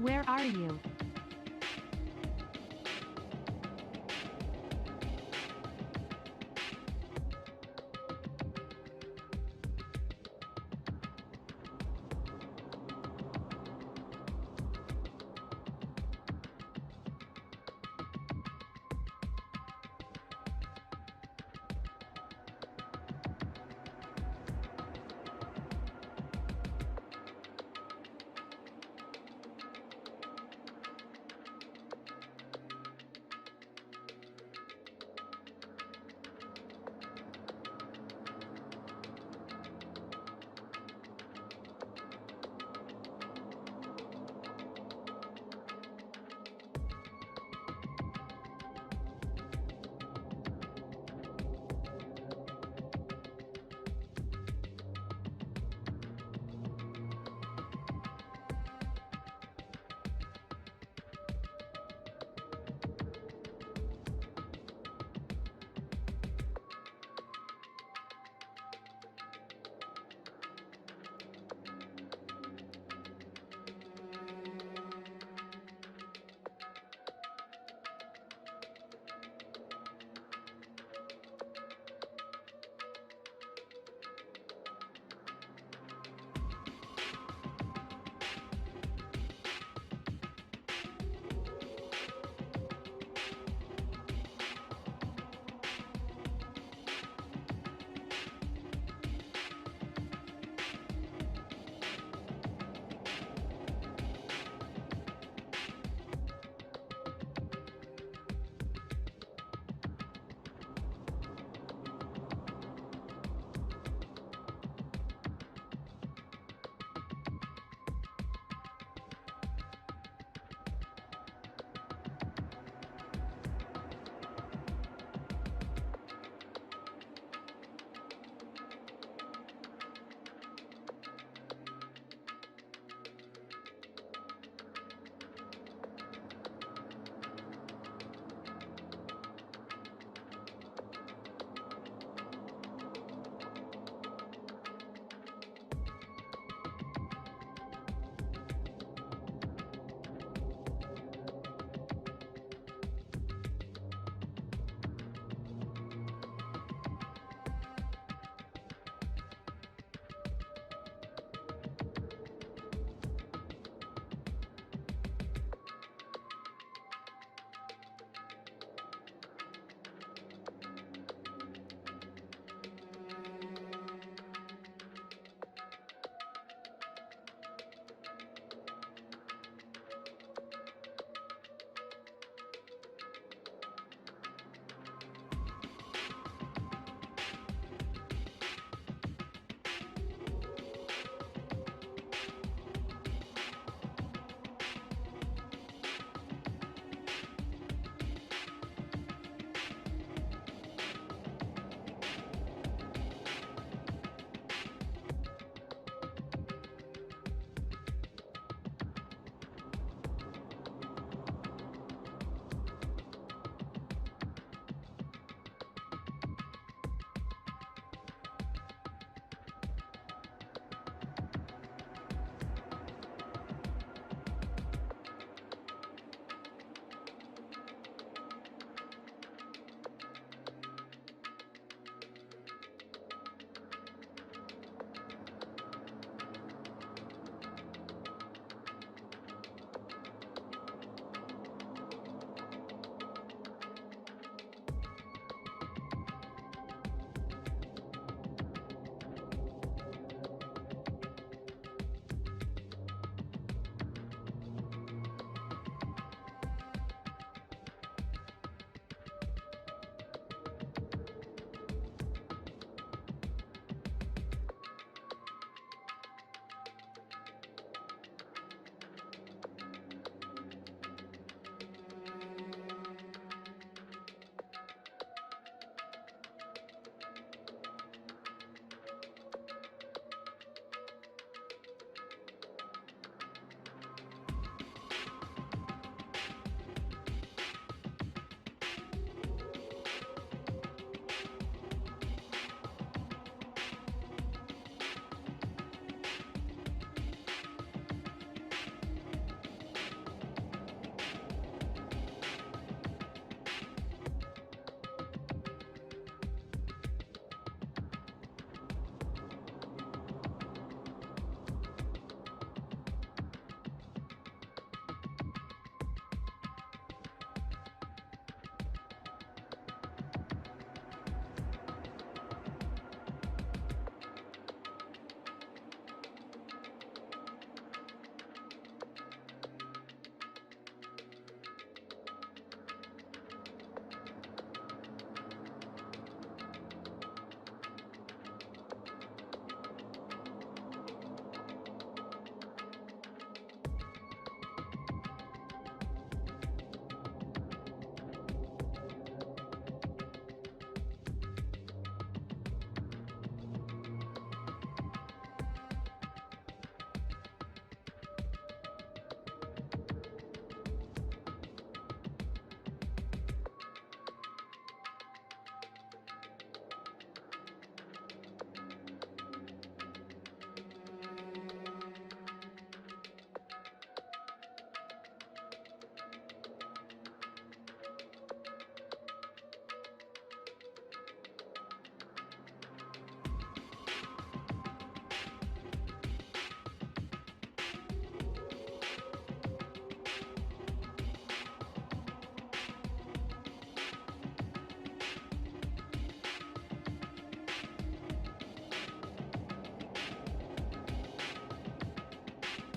Where are you?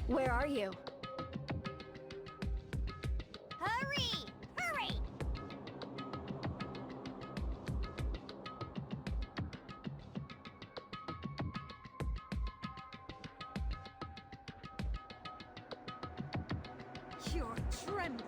Where are you? Hurry! Hurry! You're trembling.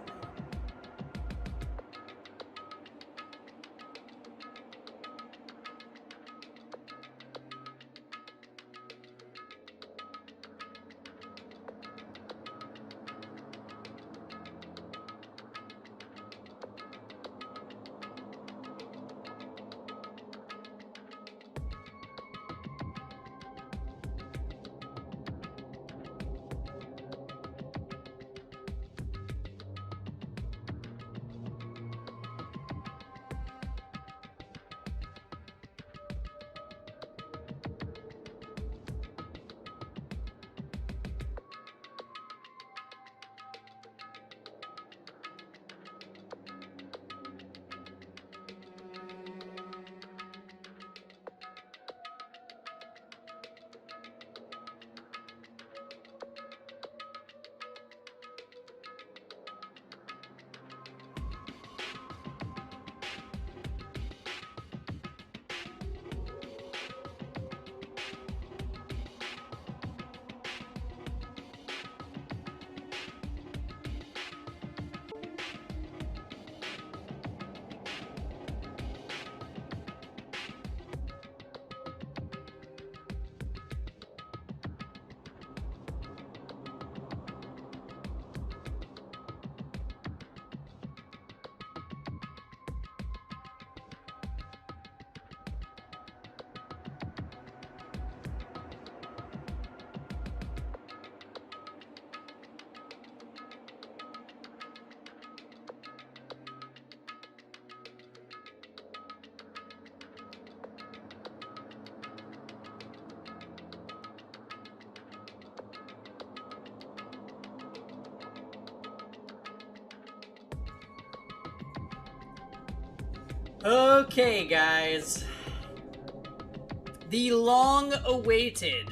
Okay, guys. The long-awaited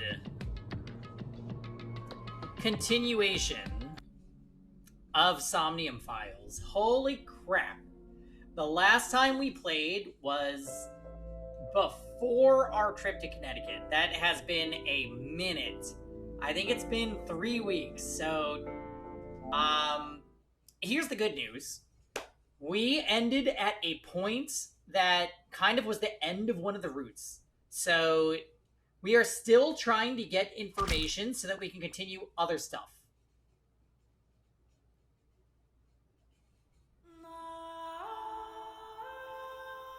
continuation of Somnium Files. Holy crap. The last time we played was before our trip to Connecticut. That has been a minute. I think it's been 3 weeks. So, here's the good news. We ended at a point that kind of was the end of one of the routes. So we are still trying to get information so that we can continue other stuff.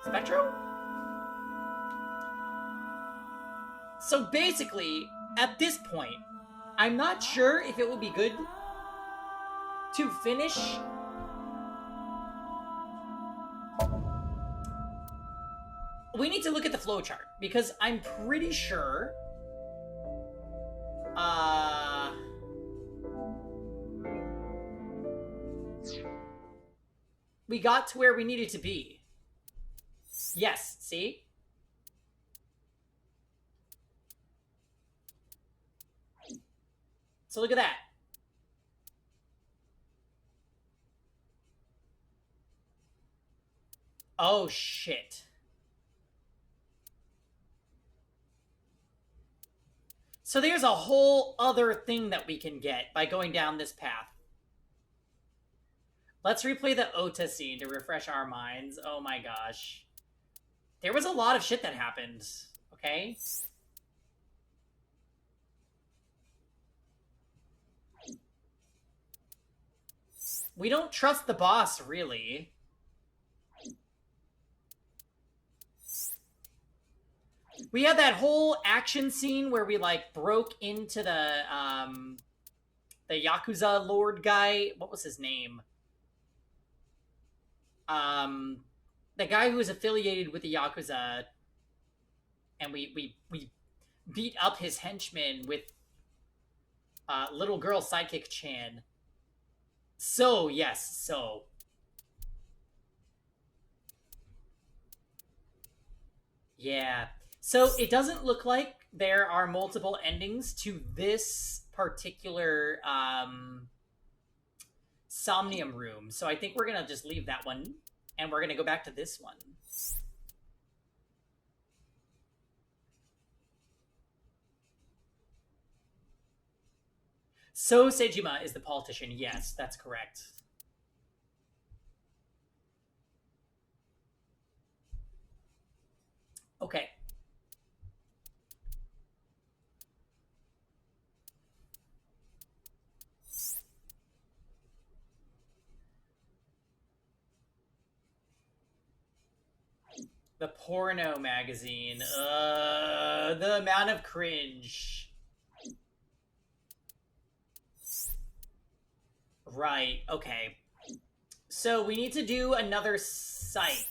Spectro? So basically, at this point, I'm not sure if it would be good to finish we need to look at the flowchart because I'm pretty sure we got to where we needed to be. Yes, see? So look at that. Oh, shit. So there's a whole other thing that we can get by going down this path. Let's replay the Ota scene to refresh our minds. Oh my gosh. There was a lot of shit that happened, okay? We don't trust the boss, really. We had that whole action scene where we, like, broke into the Yakuza Lord guy. What was his name? The guy who was affiliated with the Yakuza. And we beat up his henchman with little girl sidekick Chan. So, yes, so. Yeah. So, it doesn't look like there are multiple endings to this particular Somnium room. So I think we're going to just leave that one, and we're going to go back to this one. So Sejima is the politician. Yes, that's correct. Okay. The porno magazine. The amount of cringe. Right, okay. So we need to do another psych.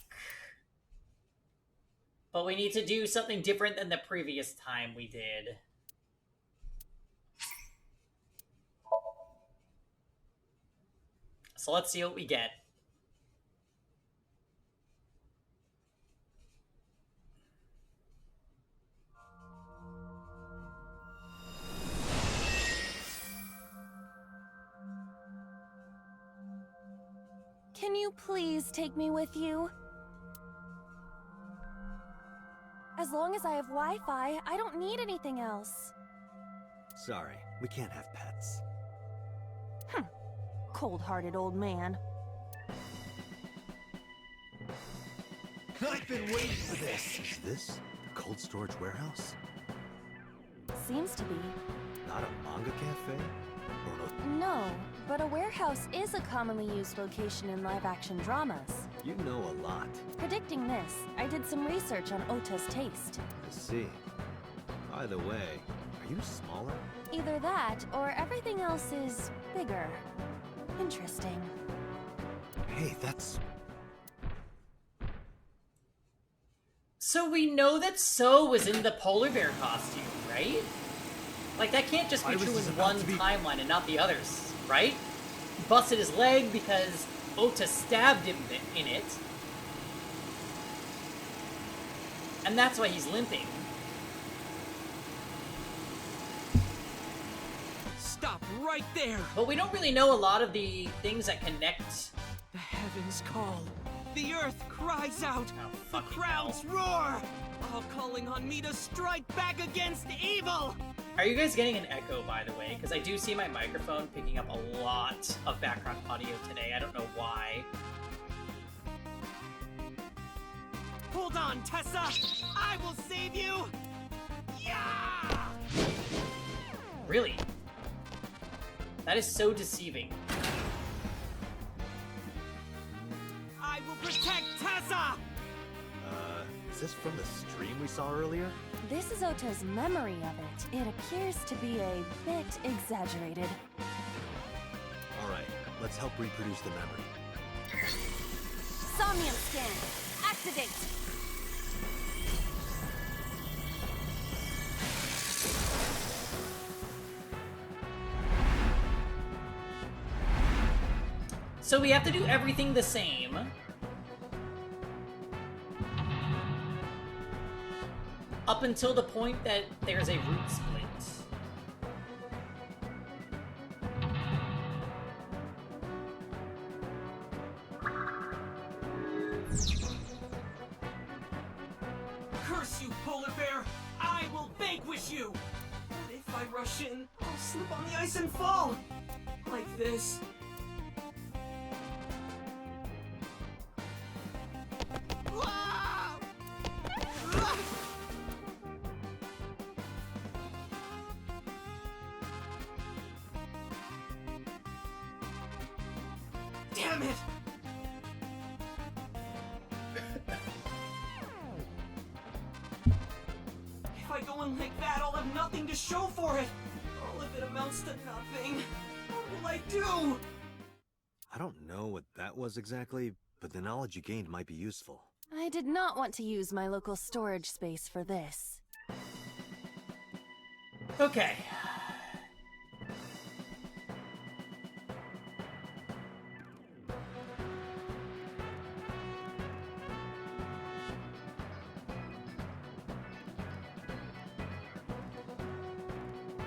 But we need to do something different than the previous time we did. So let's see what we get. Can you please take me with you? As long as I have Wi-Fi, I don't need anything else. Sorry, we can't have pets. Cold-hearted old man. I've been waiting for this! Is this the cold storage warehouse? Seems to be. Not a manga cafe? Or No, but a warehouse is a commonly used location in live-action dramas. You know a lot. Predicting this, I did some research on Ota's taste. I see. By the way, are you smaller? Either that, or everything else is bigger. Interesting. Hey, that's... So we know that So was in the polar bear costume, right? Like, that can't just be Iris true is in about one to be- timeline and not the others, right? He busted his leg because Ota stabbed him in it. And that's why he's limping. Stop right there! But we don't really know a lot of the things that connect. The heavens call. The earth cries out. Oh, The fucking crowds roar. All calling on me to strike back against evil. Are you guys getting an echo, by the way? Because I do see my microphone picking up a lot of background audio today. I don't know why. Hold on, Tessa. I will save you. Yeah! Really? That is so deceiving. I will protect Tessa. Is this from the stream we saw earlier? This is Ota's memory of it. It appears to be a bit exaggerated. Alright, let's help reproduce the memory. Somnium scan. Activate. So we have to do everything the same. Up until the point that there's a root split. Curse you, polar bear. I will vanquish you. But if I rush in, I'll slip on the ice and fall. Like this. Ah! Ah! Damn it! If I go in like that, I'll have nothing to show for it. All of it amounts to nothing. What will I do? I don't know what that was exactly, but the knowledge you gained might be useful. I did not want to use my local storage space for this. Okay.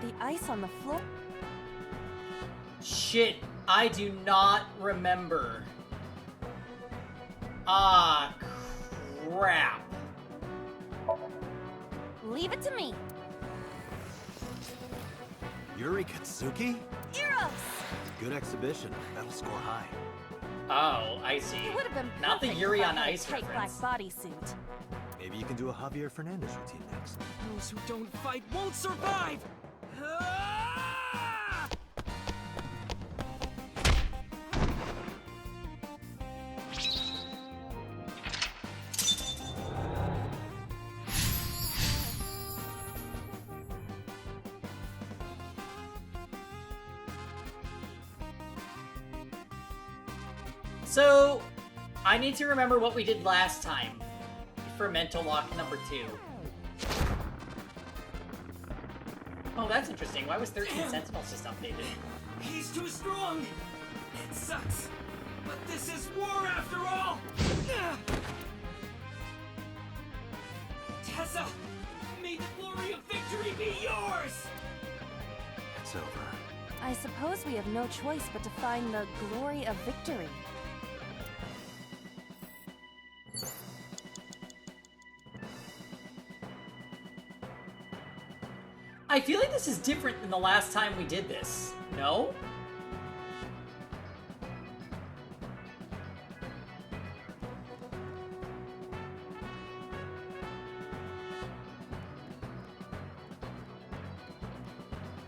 The ice on the floor. Shit, I do not remember. Ah, crap. Leave it to me. Yuri Katsuki? Eros! Good exhibition. That'll score high. Oh, I see. It would have been Not the perfect Yuri if I on had a Ice tight reference. black bodysuit. Maybe you can do a Javier Fernandez routine next. Those who don't fight won't survive! Ah! So, I need to remember what we did last time for mental lock number 2. Oh, that's interesting. Why was 13 Sentinels just updated? He's too strong! It sucks, but this is war after all! Tessa, may the glory of victory be yours! It's over. I suppose we have no choice but to find the glory of victory. I feel like this is different than the last time we did this. No?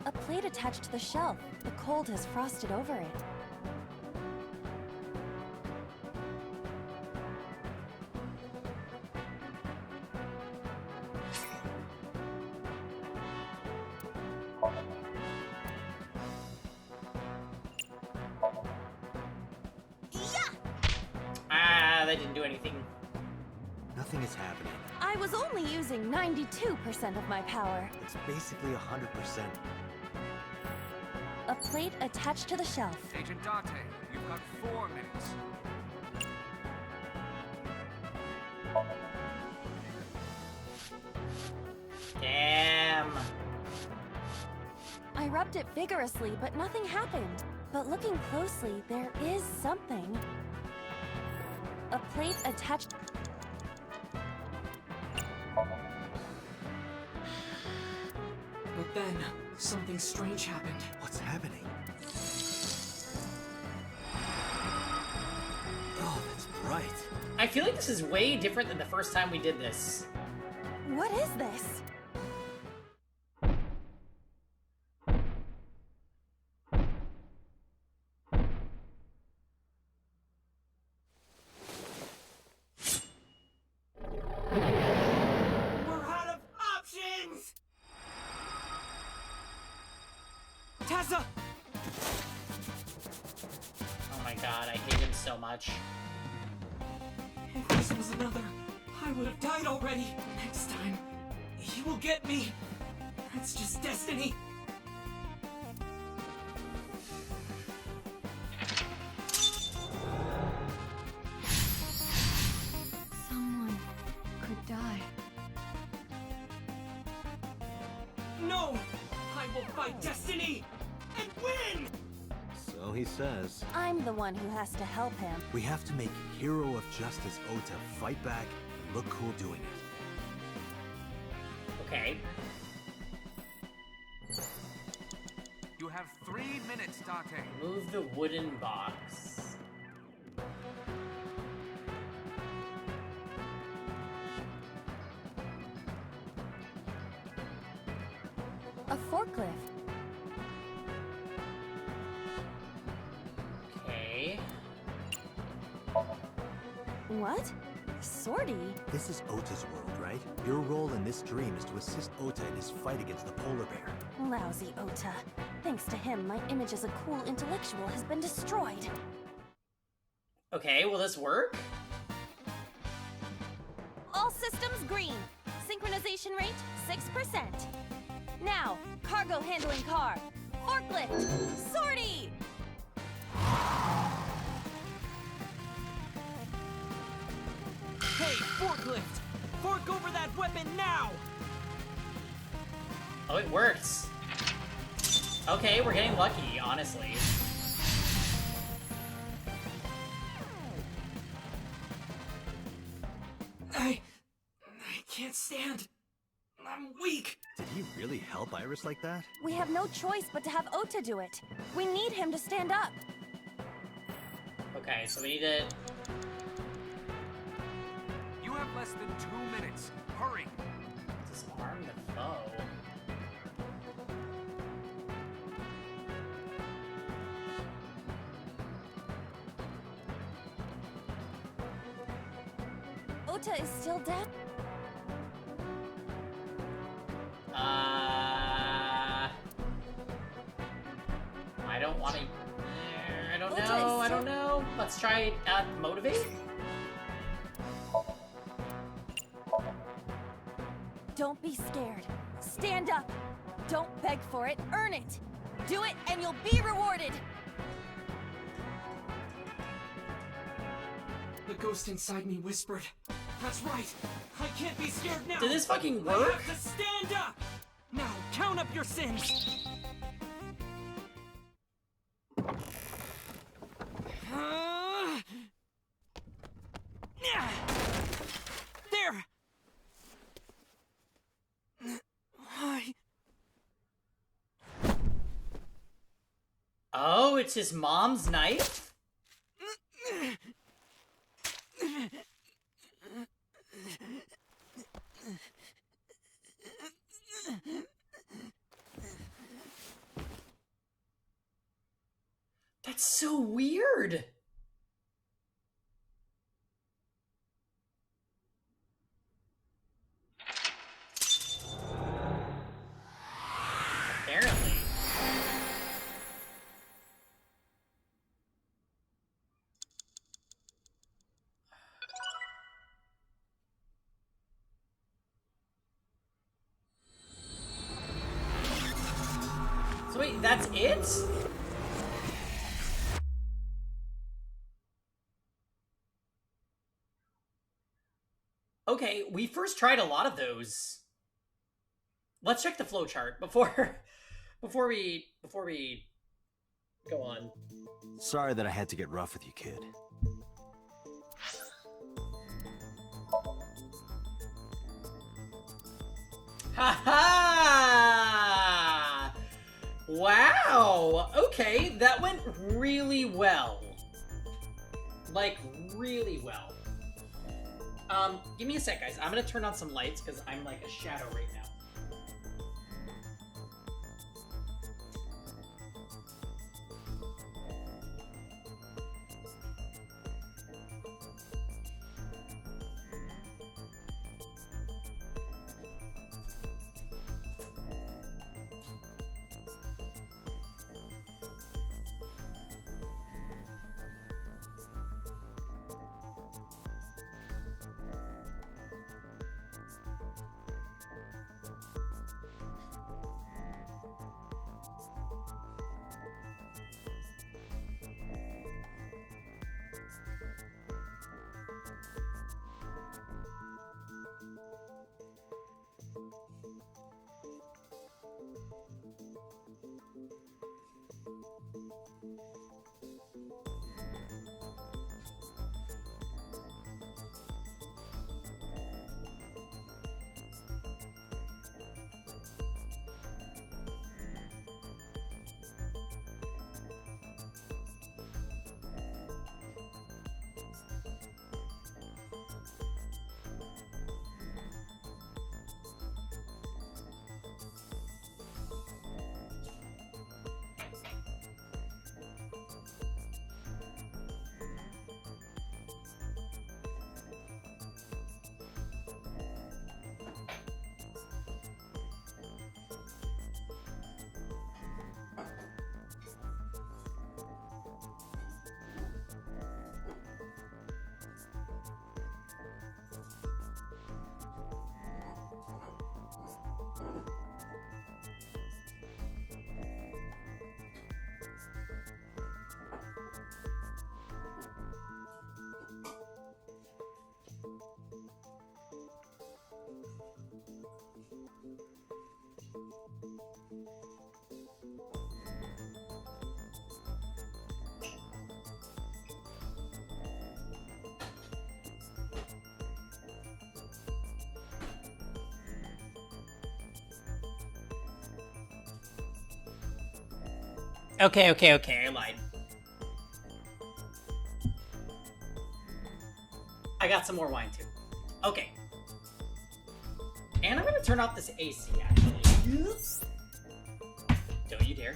A plate attached to the shelf. The cold has frosted over it. Ah, that didn't do anything. Nothing is happening. I was only using 92% of my power. It's basically 100%. A plate attached to the shelf. Agent Date, you've got 4 minutes. Damn. I rubbed it vigorously, but nothing happened. But looking closely, there is something. A plate attached... But then, something strange happened. What's happening? Oh, that's bright. I feel like this is way different than the first time we did this. What is this? We're out of options! Tessa! Oh my god, I hate him so much. If this was another, I would have died already. Next time, he will get me. That's just destiny. Someone could die. No! I will fight destiny! And win! So he says. I'm the one who has to help him. We have to make Hero of Justice Ota fight back and look cool doing it. Okay. You have 3 minutes, Date. Move the wooden box. A forklift. Okay. What? Sortie? This is Ota's world, right? Your role in this dream is to assist Ota in his fight against the polar bear. Lousy Ota. Thanks to him, my image as a cool intellectual has been destroyed. Okay, will this work? All systems green. Synchronization rate, 6%. Now, cargo handling car. Forklift. Sortie! Hey, forklift! Fork over that weapon now! Oh, it works. Okay, we're getting lucky, honestly. I can't stand. I'm weak. Did he really help Iris like that? We have no choice but to have Ota do it. We need him to stand up. Okay, so we need to... You have less than 2 minutes. Hurry. disarm the foe. Ota is still dead. I don't want to... I don't Ota is know, I still- don't know. Let's try motivate? Don't be scared. Stand up. Don't beg for it. Earn it. Do it and you'll be rewarded. The ghost inside me whispered. That's right. I can't be scared now. Did this fucking I work? have to stand up. Now count up your sins. There. Why? Oh, it's his mom's knife? That's so weird. Apparently. So wait, that's it? Okay, we first tried a lot of those. Let's check the flowchart before we go on. Sorry that I had to get rough with you, kid. Ha ha! Wow! Okay, that went really well. Like, really well. Give me a sec, guys. I'm gonna turn on some lights, because I'm like a shadow right now. Okay, I lied. I got some more wine too. Okay. And I'm gonna turn off this AC actually. Don't you dare.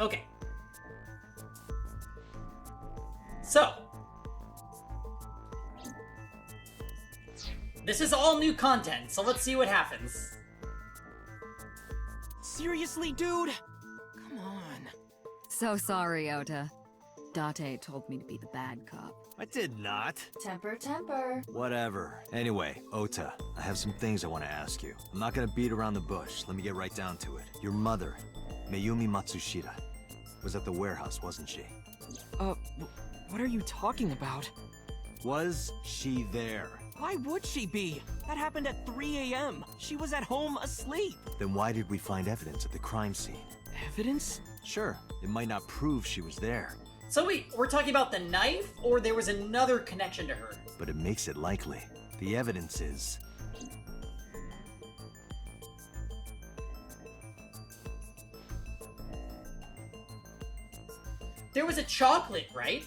Okay. So, this is all new content, so let's see what happens. Seriously, dude? Come on. So sorry, Ota. Date told me to be the bad cop. I did not. Temper, temper. Whatever. Anyway, Ota, I have some things I want to ask you. I'm not gonna beat around the bush. Let me get right down to it. Your mother, Mayumi Matsushita, was at the warehouse, wasn't she? What are you talking about? Was she there? Why would she be? That happened at 3 a.m. She was at home asleep. Then why did we find evidence at the crime scene? Evidence? Sure, it might not prove she was there, So wait, we're talking about the knife, or there was another connection to her? but it makes it likely. The evidence is... There was a chocolate, right?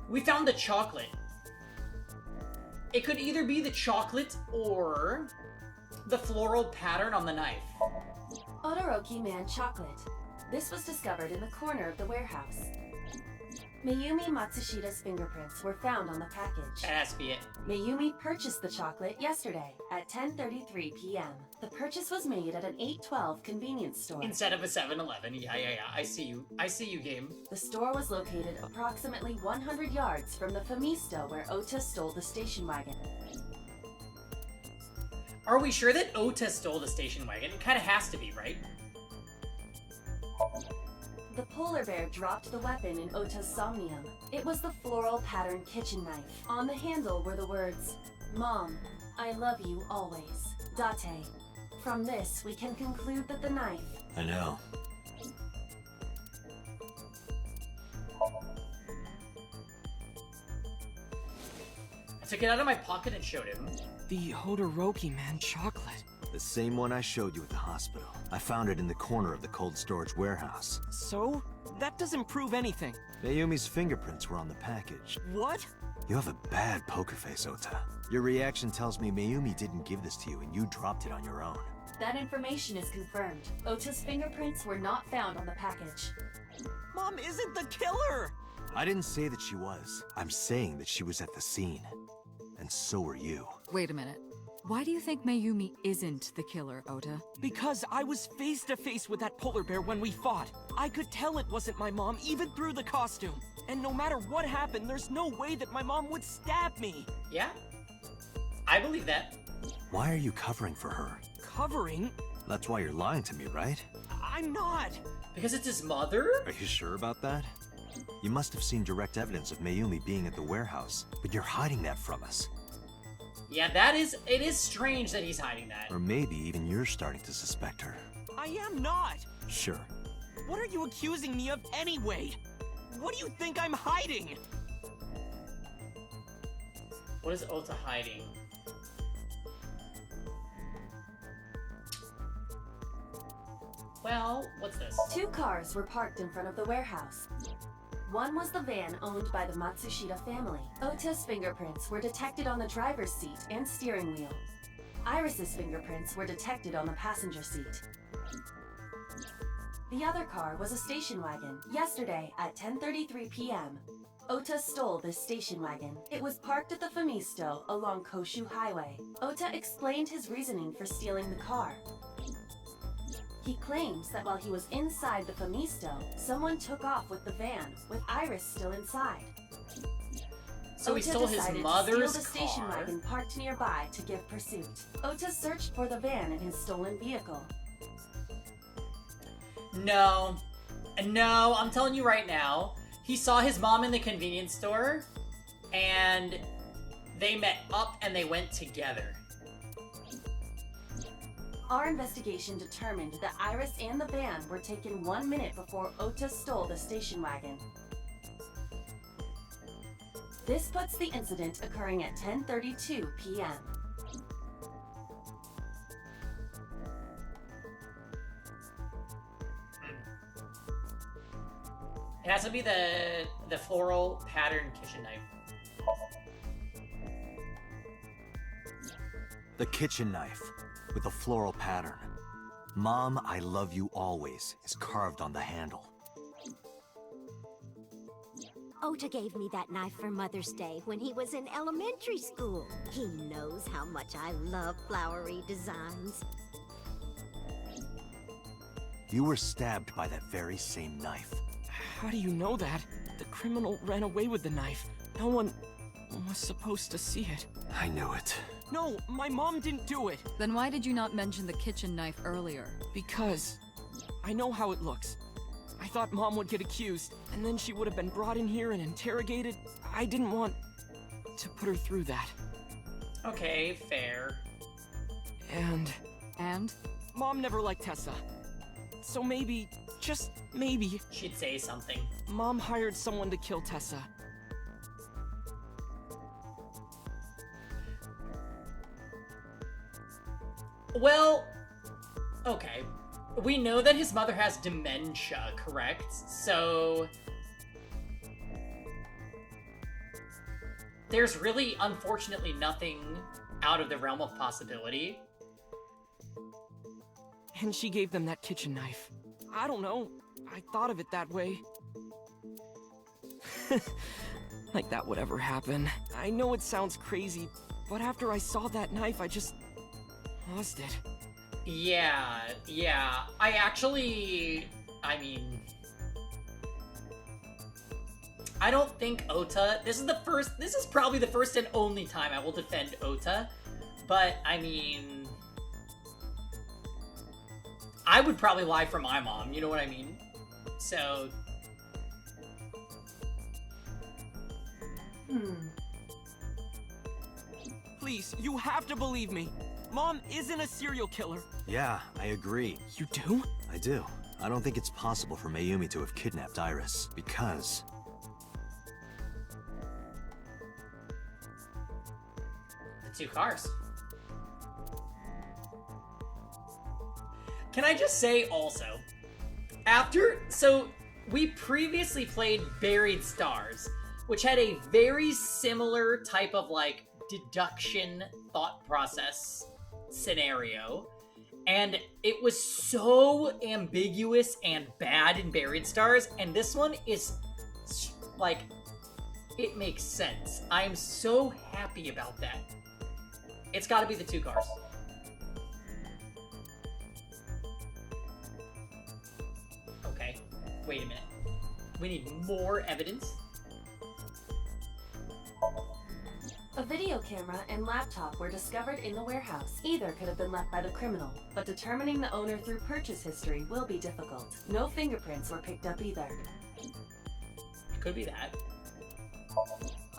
We found the chocolate. It could either be the chocolate or the floral pattern on the knife. Todoroki Man chocolate. This was discovered in the corner of the warehouse. Mayumi Matsushita's fingerprints were found on the package. That has to be it. Mayumi purchased the chocolate yesterday at 10:33 p.m. The purchase was made at an 812 convenience store. Instead of a 7-Eleven. Yeah. I see you. I see you, game. The store was located approximately 100 yards from the Famisto where Ota stole the station wagon. Are we sure that Ota stole the station wagon? It kind of has to be, right? The polar bear dropped the weapon in Ota's Somnium. It was the floral pattern kitchen knife. On the handle were the words, "Mom, I love you always. Date." From this, we can conclude that the knife... I know. I took it out of my pocket and showed him. The Todoroki Man chocolate. The same one I showed you at the hospital. I found it in the corner of the cold storage warehouse. So? That doesn't prove anything. Mayumi's fingerprints were on the package. What? You have a bad poker face, Ota. Your reaction tells me Mayumi didn't give this to you and you dropped it on your own. That information is confirmed. Ota's fingerprints were not found on the package. Mom isn't the killer! I didn't say that she was. I'm saying that she was at the scene. And so were you. Wait a minute. Why do you think Mayumi isn't the killer, Ota? Because I was face to face with that polar bear when we fought. I could tell it wasn't my mom even through the costume. And no matter what happened, there's no way that my mom would stab me. Yeah? I believe that. Why are you covering for her? Covering? That's why you're lying to me, right? I'm not. Because it's his mother? Are you sure about that? You must have seen direct evidence of Mayumi being at the warehouse, but you're hiding that from us. Yeah, it is strange that he's hiding that. Or maybe even you're starting to suspect her. I am not. Sure. What are you accusing me of anyway? What do you think I'm hiding? What is Ota hiding? Well, what's this? 2 cars were parked in front of the warehouse. One was the van owned by the Matsushita family. Ota's fingerprints were detected on the driver's seat and steering wheel. Iris's fingerprints were detected on the passenger seat. The other car was a station wagon. Yesterday at 10:33 p.m., Ota stole this station wagon. It was parked at the Famisto along Koshu Highway. Ota explained his reasoning for stealing the car. He claims that while he was inside the Famisto, someone took off with the van, with Iris still inside. So he Ota stole his decided mother's to steal the station car. wagon parked nearby to give pursuit. Ota searched for the van in his stolen vehicle. No. No, I'm telling you right now. He saw his mom in the convenience store, and they met up and they went together. Our investigation determined that Iris and the van were taken 1 minute before Ota stole the station wagon. This puts the incident occurring at 10:32 p.m. It has to be the floral pattern kitchen knife. The kitchen knife with a floral pattern. Mom, I love you always is carved on the handle. Ota gave me that knife for Mother's Day when he was in elementary school. He knows how much I love flowery designs. You were stabbed by that very same knife. How do you know that? The criminal ran away with the knife. No one was supposed to see it. I knew it. No, my mom didn't do it. Then why did you not mention the kitchen knife earlier? Because I know how it looks. I thought Mom would get accused, and then she would have been brought in here and interrogated. I didn't want to put her through that. Okay, fair. And And? Mom never liked Tessa. So maybe, just maybe, She'd say something. Mom hired someone to kill Tessa. Well, okay. We know that his mother has dementia, correct? So there's really, unfortunately, nothing out of the realm of possibility. And she gave them that kitchen knife. I don't know. I thought of it that way. Like that would ever happen. I know it sounds crazy, but after I saw that knife, I just lost it. Yeah. I mean, I don't think Ota, this is probably the first and only time I will defend Ota, but I mean, I would probably lie for my mom, you know what I mean? So, Please, you have to believe me. Mom isn't a serial killer. Yeah, I agree. You do? I do. I don't think it's possible for Mayumi to have kidnapped Iris, because... the two cars. Can I just say also, so we previously played Buried Stars, which had a very similar type of like deduction thought process scenario, and it was so ambiguous and bad in Buried Stars, and this one is like, it makes sense. I am so happy about that. It's got to be the two cars. Okay, wait a minute. We need more evidence. A video camera and laptop were discovered in the warehouse. Either could have been left by the criminal, but determining the owner through purchase history will be difficult. No fingerprints were picked up either. It could be that.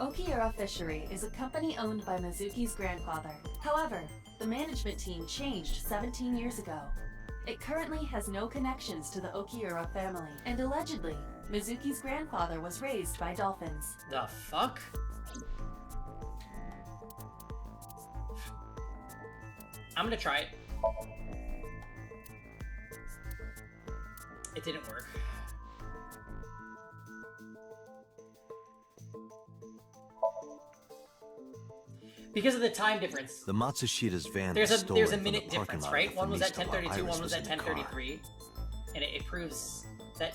Okiura Fishery is a company owned by Mizuki's grandfather. However, the management team changed 17 years ago. It currently has no connections to the Okiura family, and allegedly, Mizuki's grandfather was raised by dolphins. The fuck? I'm gonna try it. It didn't work. Because of the time difference. The Matsushida's van There's was a stolen minute from the parking difference, lot right? of One was at Fumista while 10:32, Iris one was at in the car. 10:33, and it proves that.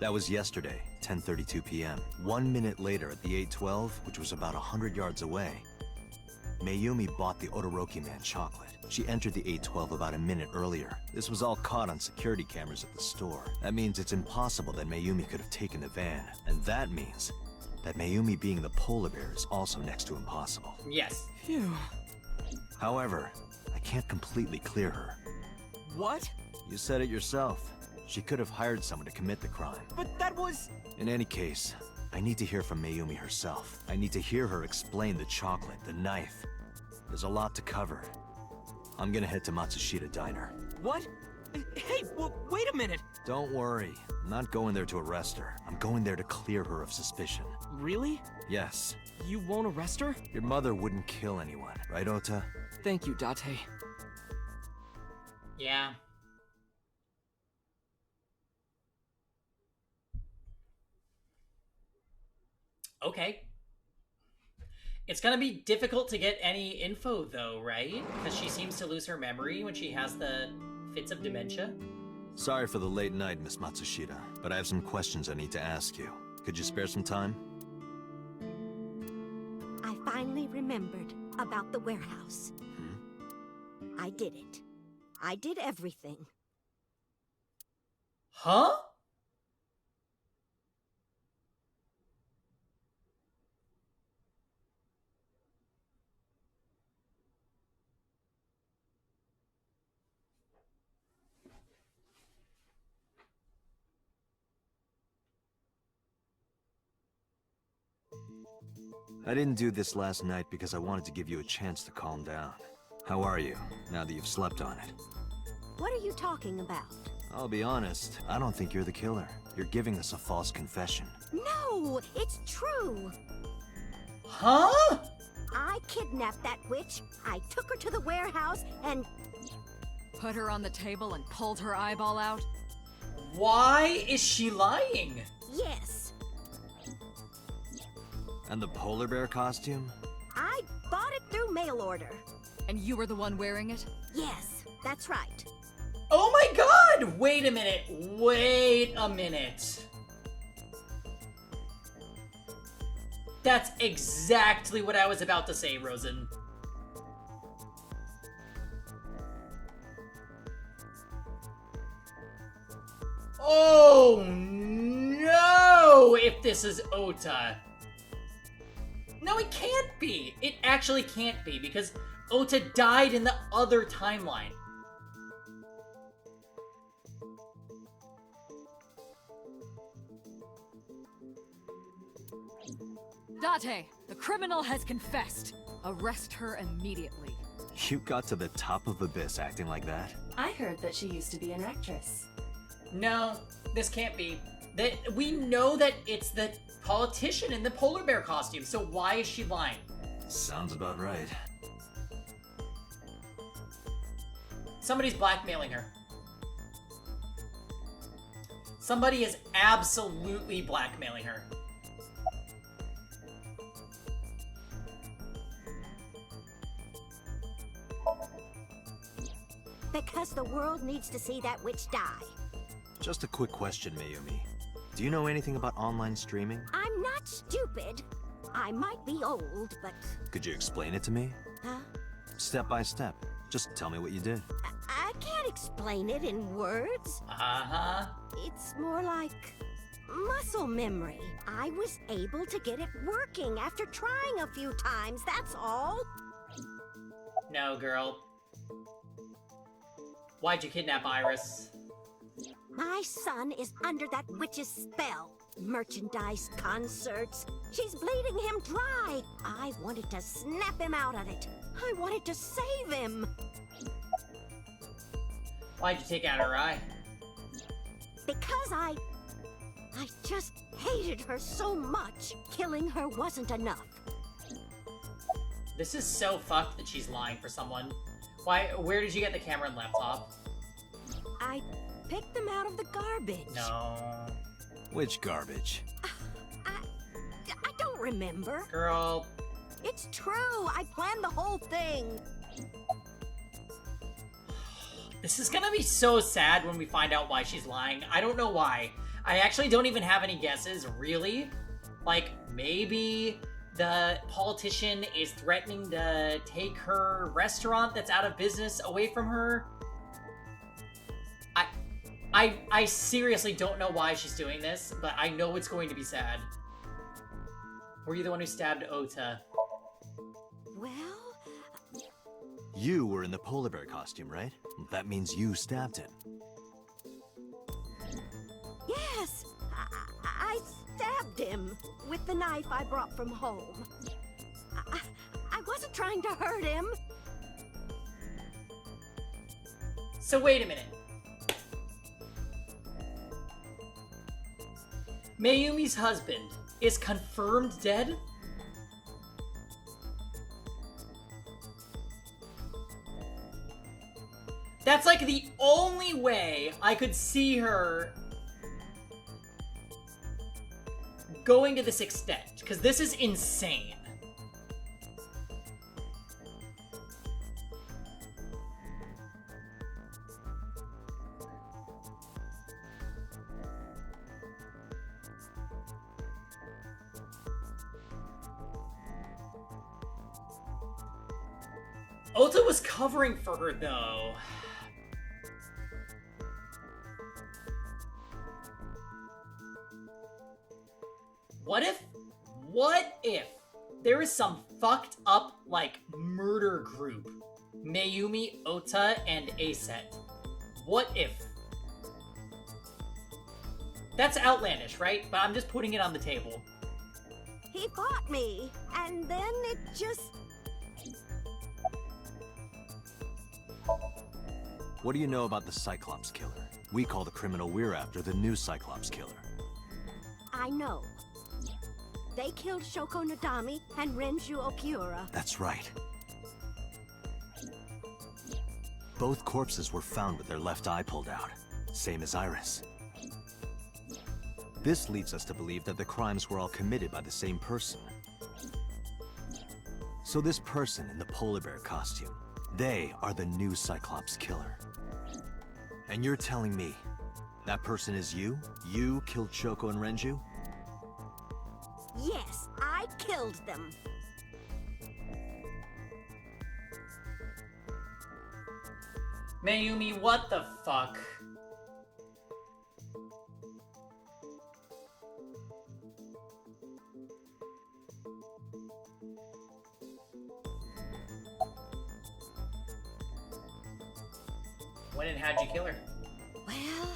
That was yesterday, 10:32 p.m. 1 minute later at the 812, which was about 100 yards away, Mayumi bought the Odoroki Man chocolate. She entered the 812 about a minute earlier. This was all caught on security cameras at the store. That means it's impossible that Mayumi could have taken the van. And that means that Mayumi being the polar bear is also next to impossible. Yes. Phew. However, I can't completely clear her. What? You said it yourself. She could have hired someone to commit the crime. But that was... In any case, I need to hear from Mayumi herself. I need to hear her explain the chocolate, the knife. There's a lot to cover. I'm gonna head to Matsushita Diner. What? Hey, wait a minute. Don't worry. I'm not going there to arrest her. I'm going there to clear her of suspicion. Really? Yes. You won't arrest her? Your mother wouldn't kill anyone, right, Ota? Thank you, Date. Yeah. Okay. It's gonna be difficult to get any info, though, right? Because she seems to lose her memory when she has the fits of dementia. Sorry for the late night, Miss Matsushita, but I have some questions I need to ask you. Could you spare some time? I finally remembered about the warehouse. I did it. I did everything. Huh? I didn't do this last night because I wanted to give you a chance to calm down. How are you, now that you've slept on it? What are you talking about? I'll be honest, I don't think you're the killer. You're giving us a false confession. No, it's true. Huh? I kidnapped that witch. I took her to the warehouse and... Put her on the table and pulled her eyeball out? Why is she lying? Yes, And the polar bear costume? I bought it through mail order. And you were the one wearing it? Yes, that's right. Oh my god! Wait a minute. Wait a minute. That's exactly what I was about to say, Rosen. Oh no! If this is Ota. No, it can't be. It actually can't be because Ota died in the other timeline. Date, the criminal has confessed. Arrest her immediately. You got to the top of Abyss acting like that? I heard that she used to be an actress. No, this can't be. We know that it's the politician in the polar bear costume, so why is she lying? Sounds about right. Somebody's blackmailing her. Somebody is absolutely blackmailing her. Because the world needs to see that witch die. Just a quick question, Mayumi. Do you know anything about online streaming? I'm not stupid. I might be old, but... Could you explain it to me? Huh? Step by step. Just tell me what you did. I can't explain it in words. Uh-huh. It's more like muscle memory. I was able to get it working after trying a few times, that's all. No, girl. Why'd you kidnap Iris? My son is under that witch's spell. Merchandise, concerts. She's bleeding him dry. I wanted to snap him out of it. I wanted to save him. Why'd you take out her eye? Because I just hated her so much. Killing her wasn't enough. This is so fucked that she's lying for someone. Why? Where did you get the camera and laptop? I picked them out of the garbage. No. Which garbage? I don't remember. Girl. It's true. I planned the whole thing. This is gonna be so sad when we find out why she's lying. I don't know why. I actually don't even have any guesses, really. Like, maybe the politician is threatening to take her restaurant that's out of business away from her. I seriously don't know why she's doing this, but I know it's going to be sad. Were you the one who stabbed Ota? Well, You were in the polar bear costume, right? That means you stabbed him. yes. I stabbed him with the knife I brought from home. I wasn't trying to hurt him. So wait a minute. Mayumi's husband is confirmed dead? That's like the only way I could see her going to this extent, because this is insane. Ota was covering for her, though. What if there is some fucked up, like, murder group? Mayumi, Ota, and Aset. What if? That's outlandish, right? But I'm just putting it on the table. He fought me, and then it just... What do you know about the Cyclops killer? We call the criminal we're after the new Cyclops killer. I know. They killed Shoko Nadami and Renju Okiura. That's right. Both corpses were found with their left eye pulled out, same as Iris. This leads us to believe that the crimes were all committed by the same person. So this person in the polar bear costume, they are the new Cyclops killer. And you're telling me that person is you? You killed Shoko and Renju? Yes, I killed them. Mayumi, what the fuck? When and how'd you kill her? Well...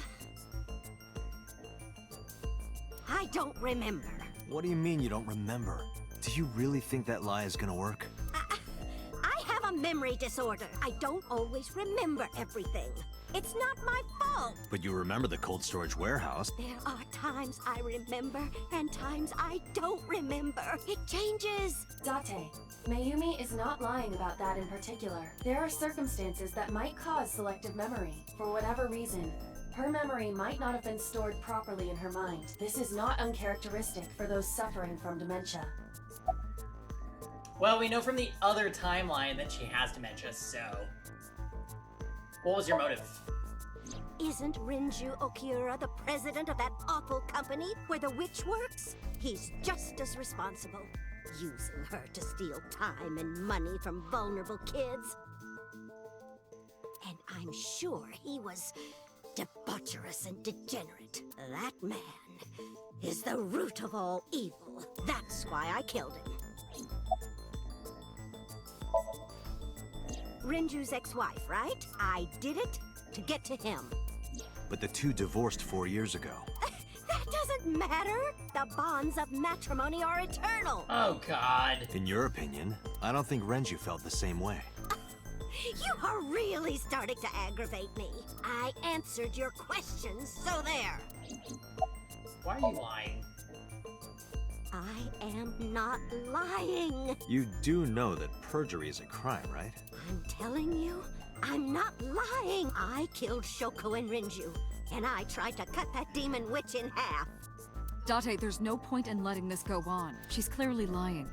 I don't remember. What do you mean you don't remember? Do you really think that lie is gonna work? I have a memory disorder. I don't always remember everything. It's not my fault. But you remember the cold storage warehouse. There are times I remember and times I don't remember. It changes. Date, Mayumi is not lying about that in particular. There are circumstances that might cause selective memory. For whatever reason, her memory might not have been stored properly in her mind. This is not uncharacteristic for those suffering from dementia. Well, we know from the other timeline that she has dementia, so... What was your motive? Isn't Renju Okiura the president of that awful company where the witch works? He's just as responsible, using her to steal time and money from vulnerable kids. And I'm sure he was debaucherous and degenerate. That man is the root of all evil. That's why I killed him. Renju's ex-wife, right? I did it to get to him. But the two divorced 4 years ago. That doesn't matter. The bonds of matrimony are eternal. Oh, God. In your opinion, I don't think Renju felt the same way. You are really starting to aggravate me. I answered your questions, so there. Why are you lying? I am not lying. You do know that perjury is a crime, right? I'm telling you, I'm not lying. I killed Shoko and Renju, and I tried to cut that demon witch in half. Date, there's no point in letting this go on. She's clearly lying.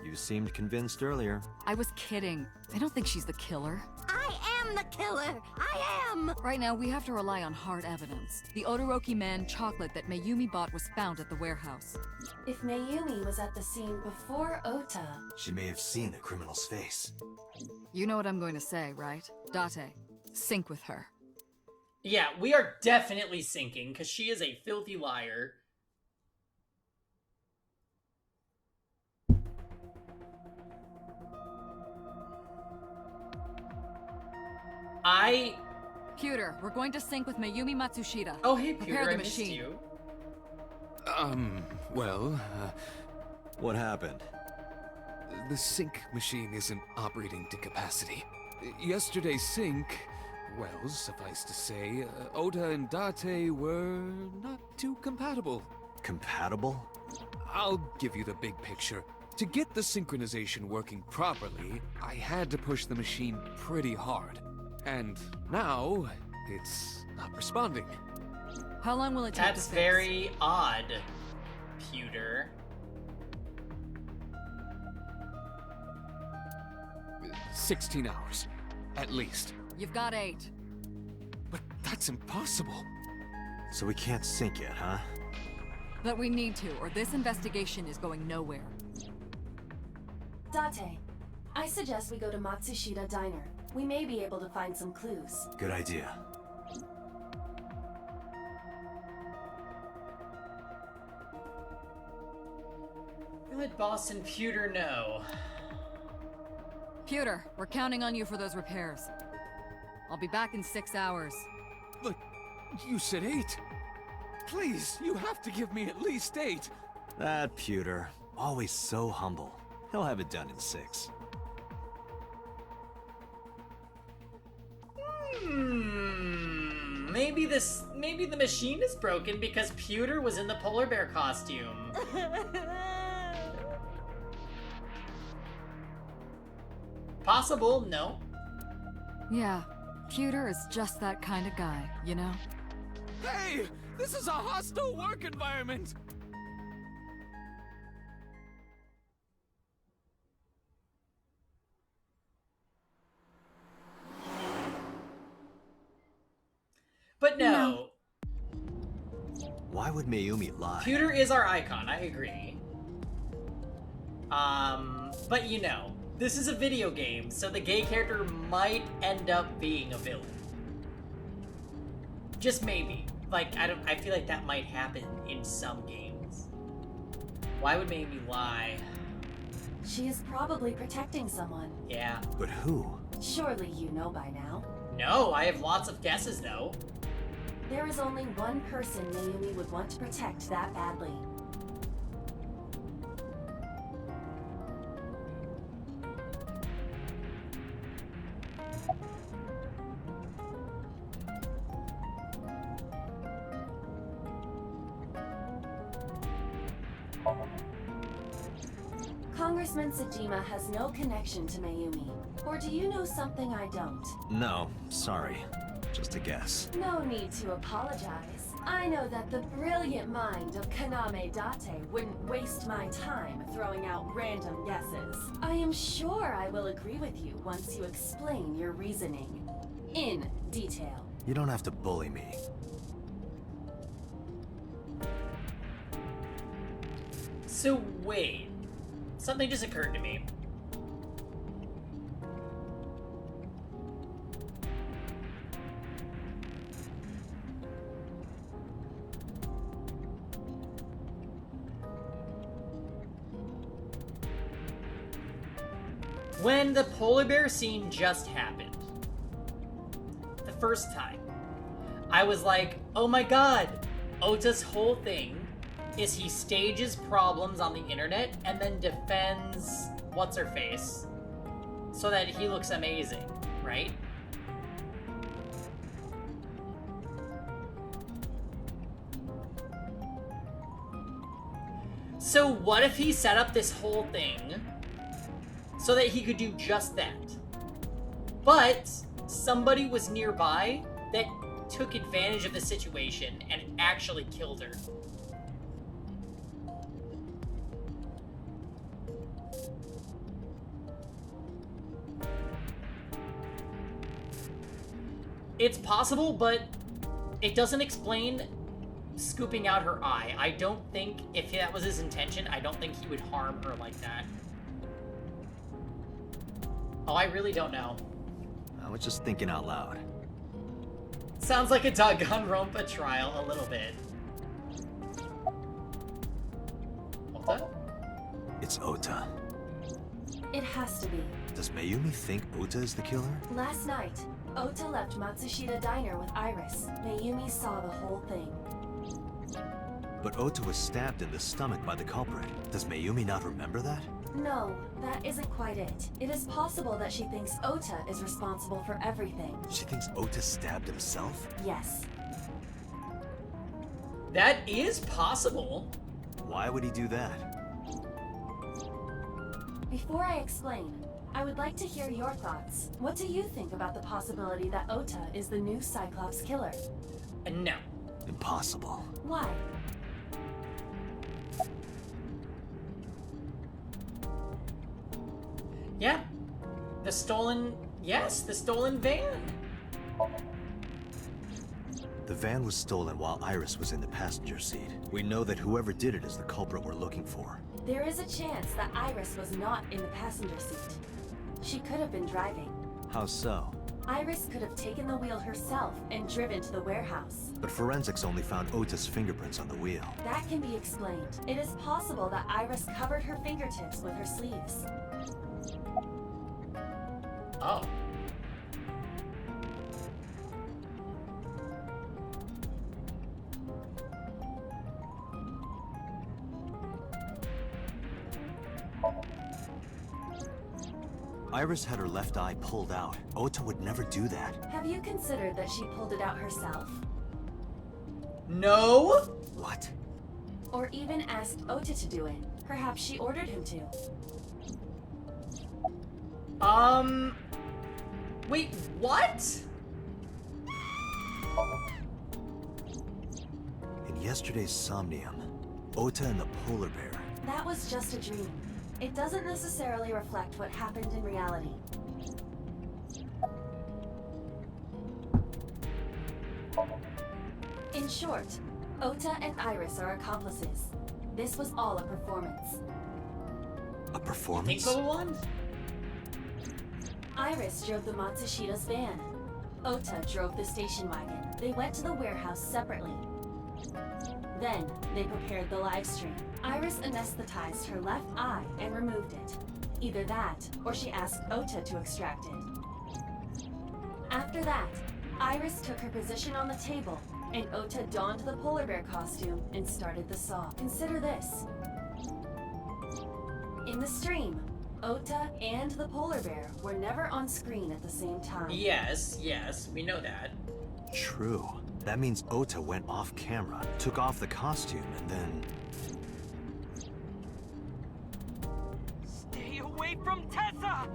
You seemed convinced earlier. I was kidding. I don't think she's the killer. I am the killer. I am. Right now, we have to rely on hard evidence. The Odoroki Man chocolate that Mayumi bought was found at the warehouse. If Mayumi was at the scene before Ota... She may have seen the criminal's face. You know what I'm going to say, right? Date, sync with her. Yeah, we are definitely sinking, because she is a filthy liar. Pewter, we're going to sync with Mayumi Matsushita. Oh, hey, Prepare Pewter, the I missed machine. you. Well, What happened? the sync machine isn't operating to capacity. Yesterday's sync Well, suffice to say, Ota and Date were not too compatible. Compatible? I'll give you the big picture. To get the synchronization working properly, I had to push the machine pretty hard. And now, it's not responding. How long will it take That's to fix? very odd, Pewter. 16 hours, at least. You've got 8. But that's impossible. So we can't sync it, huh? But we need to, or this investigation is going nowhere. Date, I suggest we go to Matsushita Diner. We may be able to find some clues. Good idea. Let Boss and Pewter know. Pewter, we're counting on you for those repairs. I'll be back in 6 hours. But you said 8. Please, you have to give me at least 8. That Pewter, always so humble. He'll have it done in 6. Maybe the machine is broken because Pewter was in the polar bear costume. Possible, no. Yeah, Pewter is just that kind of guy, you know? Hey! This is a hostile work environment! But no. Why would Mayumi lie? Pewter is our icon, I agree. But you know, this is a video game, so the gay character might end up being a villain. Just maybe. Like, I feel like that might happen in some games. Why would Mayumi lie? She is probably protecting someone. Yeah. But who? Surely you know by now. No, I have lots of guesses though. There is only one person Mayumi would want to protect that badly. Congressman Sajima has no connection to Mayumi. Or do you know something I don't? No, sorry. Just a guess. No need to apologize. I know that the brilliant mind of Kaname Date wouldn't waste my time throwing out random guesses. I am sure I will agree with you once you explain your reasoning. In detail. You don't have to bully me. So wait. Something just occurred to me. When the polar bear scene just happened, the first time, I was like, oh my god, Ota's whole thing is he stages problems on the internet and then defends what's-her-face so that he looks amazing, right? So what if he set up this whole thing so that he could do just that? But somebody was nearby that took advantage of the situation and actually killed her. It's possible, but it doesn't explain scooping out her eye. I don't think, if that was his intention, I don't think he would harm her like that. Oh, I really don't know. I was just thinking out loud. Sounds like a Danganronpa trial a little bit. Ota? It's Ota. It has to be. Does Mayumi think Ota is the killer? Last night, Ota left Matsushita Diner with Iris. Mayumi saw the whole thing. But Ota was stabbed in the stomach by the culprit. Does Mayumi not remember that? No, that isn't quite it. It is possible that she thinks Ota is responsible for everything. She thinks Ota stabbed himself? Yes. That is possible. Why would he do that? Before I explain, I would like to hear your thoughts. What do you think about the possibility that Ota is the new Cyclops killer? No. Impossible. Why? Yeah. The stolen van. The van was stolen while Iris was in the passenger seat. We know that whoever did it is the culprit we're looking for. There is a chance that Iris was not in the passenger seat. She could have been driving. How so? Iris could have taken the wheel herself and driven to the warehouse. But forensics only found Ota's fingerprints on the wheel. That can be explained. It is possible that Iris covered her fingertips with her sleeves. Oh. Iris had her left eye pulled out. Ota would never do that. Have you considered that she pulled it out herself? No. What? Or even asked Ota to do it? Perhaps she ordered him to. Wait, what? In yesterday's Somnium, Ota and the polar bear. That was just a dream. It doesn't necessarily reflect what happened in reality. In short, Ota and Iris are accomplices. This was all a performance. A Think performance? so, one? Iris drove the Matsushida's van. Ota drove the station wagon. They went to the warehouse separately. Then, they prepared the live stream. Iris anesthetized her left eye and removed it. Either that, or she asked Ota to extract it. After that, Iris took her position on the table, and Ota donned the polar bear costume and started the saw. Consider this. In the stream, Ota and the polar bear were never on screen at the same time. Yes, we know that. True. That means Ota went off camera, took off the costume, and then... Stay away from Tessa!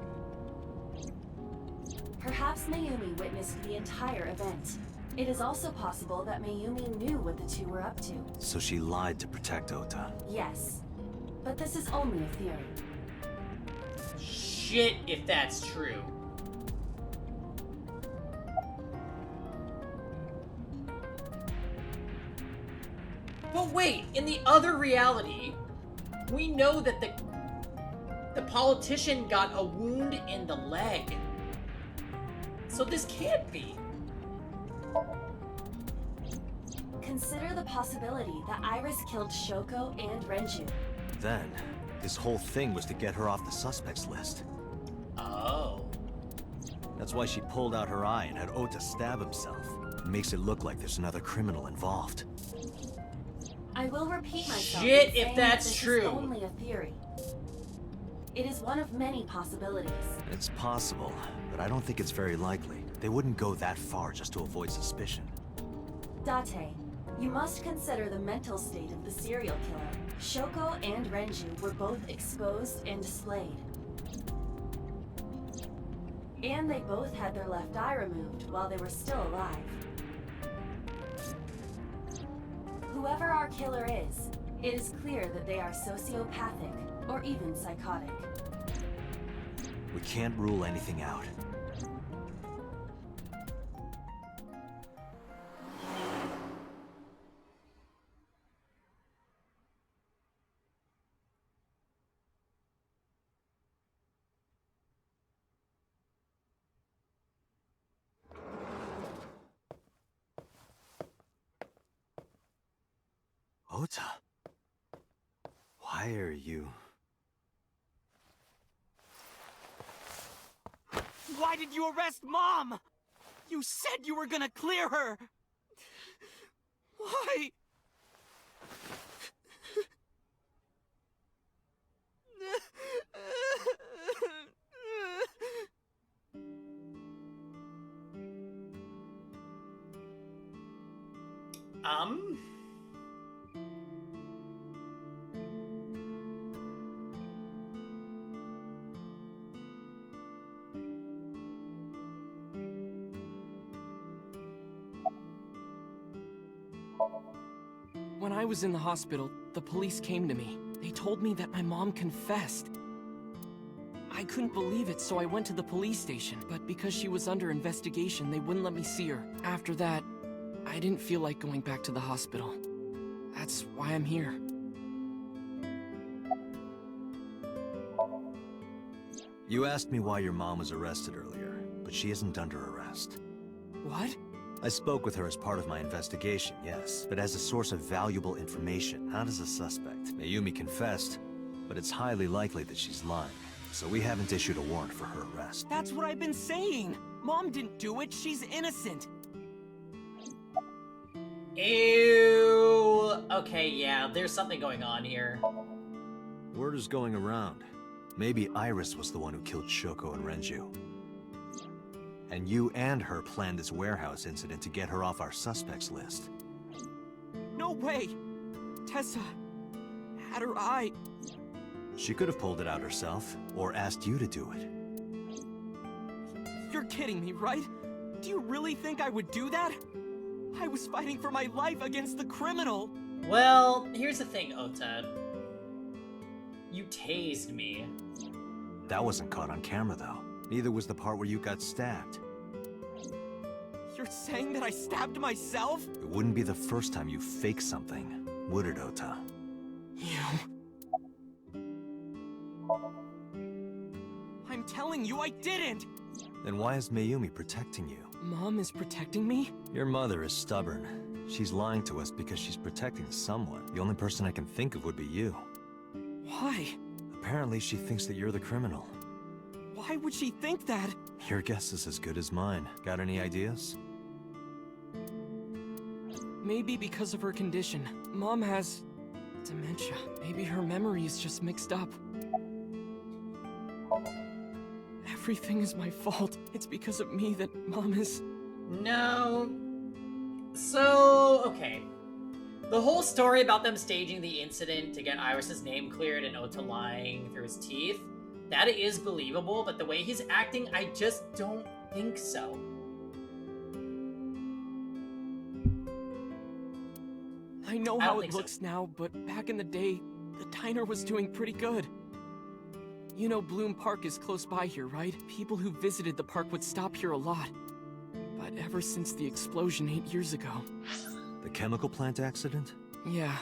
Perhaps Mayumi witnessed the entire event. It is also possible that Mayumi knew what the two were up to. So she lied to protect Ota. Yes. But this is only a theory. Shit, if that's true. But wait, in the other reality, we know that the politician got a wound in the leg. So this can't be. Consider the possibility that Iris killed Shoko and Renju. Then, his whole thing was to get her off the suspects list. Oh. That's why she pulled out her eye and had Ota stab himself. It makes it look like there's another criminal involved. I will repeat myself. Shit, in if saying that's that this true. is only a theory. It is one of many possibilities. It's possible, but I don't think it's very likely. They wouldn't go that far just to avoid suspicion. Date, you must consider the mental state of the serial killer. Shoko and Renju were both exposed and displayed. And they both had their left eye removed while they were still alive. Whoever our killer is, it is clear that they are sociopathic or even psychotic. We can't rule anything out. Ota, why are you... Why did you arrest Mom? You said you were gonna clear her! Why? When I was in the hospital, the police came to me. They told me that my mom confessed. I couldn't believe it, so I went to the police station. But because she was under investigation, they wouldn't let me see her. After that, I didn't feel like going back to the hospital. That's why I'm here. You asked me why your mom was arrested earlier, but she isn't under arrest. What? I spoke with her as part of my investigation, yes, but as a source of valuable information, not as a suspect. Mayumi confessed, but it's highly likely that she's lying, so we haven't issued a warrant for her arrest. That's what I've been saying! Mom didn't do it, she's innocent! Ew. Okay, yeah, there's something going on here. Word is going around. Maybe Iris was the one who killed Shoko and Renju. And you and her planned this warehouse incident to get her off our suspects list. No way! Tessa had her eye. She could have pulled it out herself, or asked you to do it. You're kidding me, right? Do you really think I would do that? I was fighting for my life against the criminal! Well, here's the thing, Ota. You tased me. That wasn't caught on camera, though. Neither was the part where you got stabbed. You're saying that I stabbed myself? It wouldn't be the first time you faked something, would it, Ota? You... I'm telling you I didn't! Then why is Mayumi protecting you? Mom is protecting me? Your mother is stubborn. She's lying to us because she's protecting someone. The only person I can think of would be you. Why? Apparently she thinks that you're the criminal. Why would she think that? Your guess is as good as mine. Got any ideas? Maybe because of her condition. Mom has... dementia. Maybe her memory is just mixed up. Everything is my fault. It's because of me that Mom is... No. So, okay. The whole story about them staging the incident to get Iris's name cleared and Ota lying through his teeth, that is believable, but the way he's acting, I just don't think so. I know how it looks now, but back in the day, the diner was doing pretty good. You know Bloom Park is close by here, right? People who visited the park would stop here a lot. But ever since the explosion 8 years ago... The chemical plant accident? Yeah,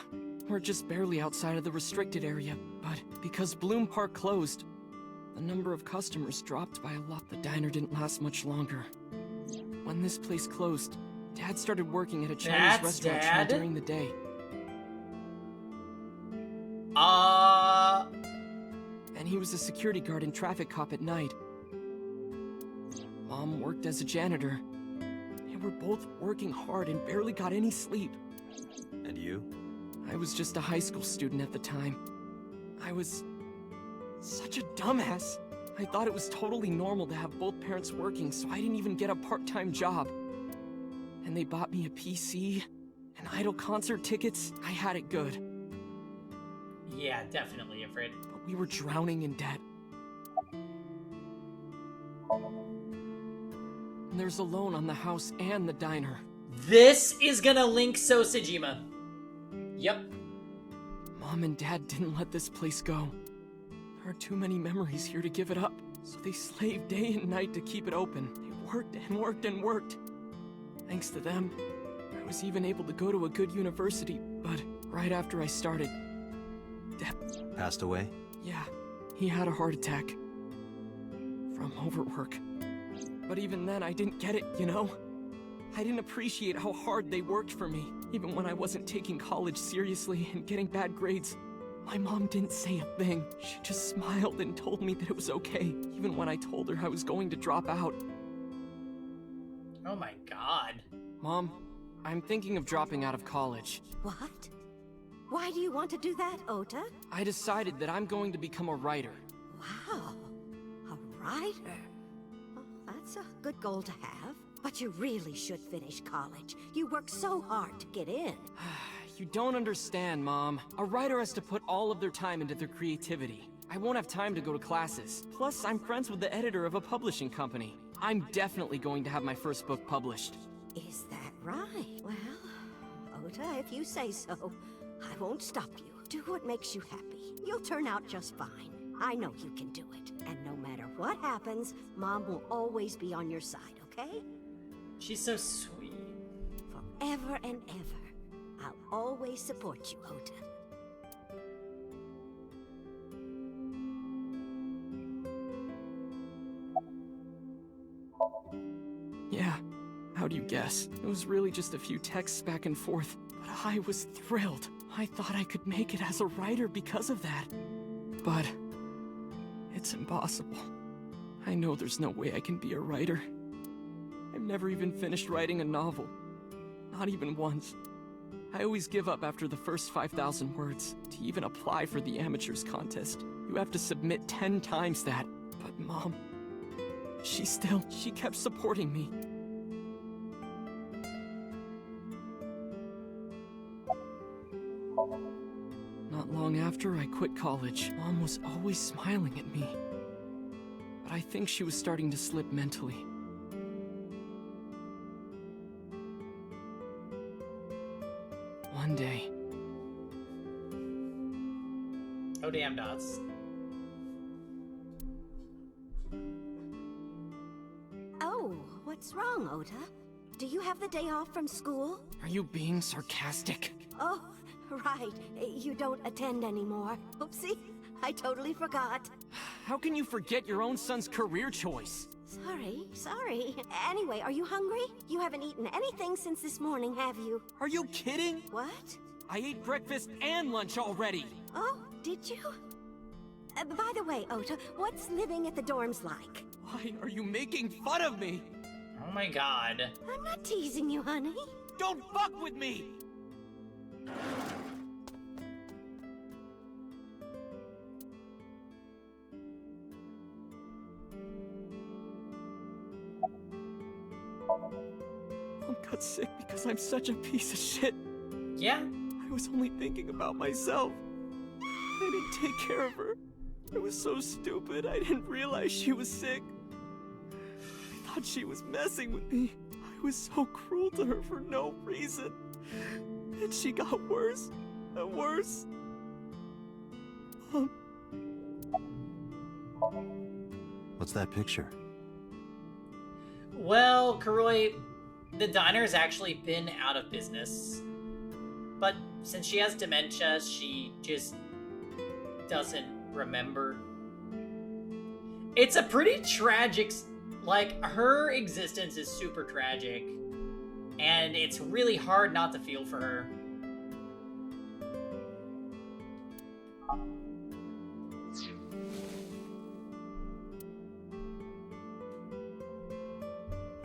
we're just barely outside of the restricted area, but because Bloom Park closed, the number of customers dropped by a lot. The diner didn't last much longer. When this place closed, Dad started working at a Chinese restaurant chain during the day. And he was a security guard and traffic cop at night. Mom worked as a janitor. They were both working hard and barely got any sleep. And you? I was just a high school student at the time. I was such a dumbass. I thought it was totally normal to have both parents working, so I didn't even get a part-time job. And they bought me a PC and Idol concert tickets. I had it good. Yeah, definitely, Ifrit. But we were drowning in debt. And there's a loan on the house and the diner. This is gonna link Sosajima. Yep. Mom and Dad didn't let this place go. There are too many memories here to give it up. So they slaved day and night to keep it open. They worked and worked and worked. Thanks to them, I was even able to go to a good university, but right after I started, Dad... Passed away? Yeah, he had a heart attack. From overwork. But even then, I didn't get it, you know? I didn't appreciate how hard they worked for me. Even when I wasn't taking college seriously and getting bad grades, my mom didn't say a thing. She just smiled and told me that it was okay, even when I told her I was going to drop out. Oh my god. Mom, I'm thinking of dropping out of college. What? Why do you want to do that, Ota? I decided that I'm going to become a writer. Wow, a writer. Well, that's a good goal to have. But you really should finish college. You work so hard to get in. You don't understand, Mom. A writer has to put all of their time into their creativity. I won't have time to go to classes. Plus, I'm friends with the editor of a publishing company. I'm definitely going to have my first book published. Is that right? Well, Ota, if you say so, I won't stop you. Do what makes you happy. You'll turn out just fine. I know you can do it. And no matter what happens, Mom will always be on your side, okay? She's so sweet. Forever and ever, I'll always support you, Ota. Yeah, how'd you guess? It was really just a few texts back and forth, but I was thrilled. I thought I could make it as a writer because of that. But it's impossible. I know there's no way I can be a writer. I've never even finished writing a novel. Not even once. I always give up after the first 5,000 words. To even apply for the amateurs contest, you have to submit 10 times that. But Mom, she kept supporting me. Not long after I quit college, Mom was always smiling at me. But I think she was starting to slip mentally. One day. Oh, damn, Dots. Oh, what's wrong, Ota? Do you have the day off from school? Are you being sarcastic? Oh, right. You don't attend anymore. Oopsie, I totally forgot. How can you forget your own son's career choice? Sorry. Anyway, are you hungry? You haven't eaten anything since this morning, have you? Are you kidding? What? I ate breakfast and lunch already. Oh, did you? By the way, Ota, what's living at the dorms like? Why are you making fun of me? Oh my god. I'm not teasing you, honey. Don't fuck with me! Mom got sick because I'm such a piece of shit. Yeah? I was only thinking about myself. I didn't take care of her. I was so stupid, I didn't realize she was sick. I thought she was messing with me. I was so cruel to her for no reason. And she got worse and worse. What's that picture? Well, Kuroi, the diner's actually been out of business. But since she has dementia, she just doesn't remember. It's a pretty tragic, like, her existence is super tragic. And it's really hard not to feel for her.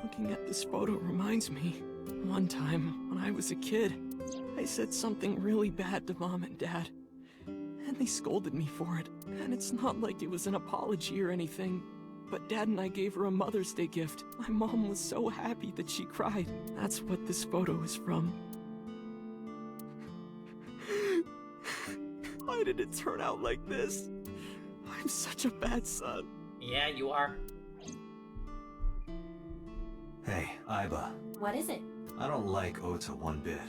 Looking at this photo reminds me, one time when I was a kid, I said something really bad to Mom and Dad, and they scolded me for it. And it's not like it was an apology or anything, but Dad and I gave her a Mother's Day gift. My mom was so happy that she cried. That's what this photo is from. Why did it turn out like this? I'm such a bad son. Yeah, you are. Hey, Aiba. What is it? I don't like Ota one bit.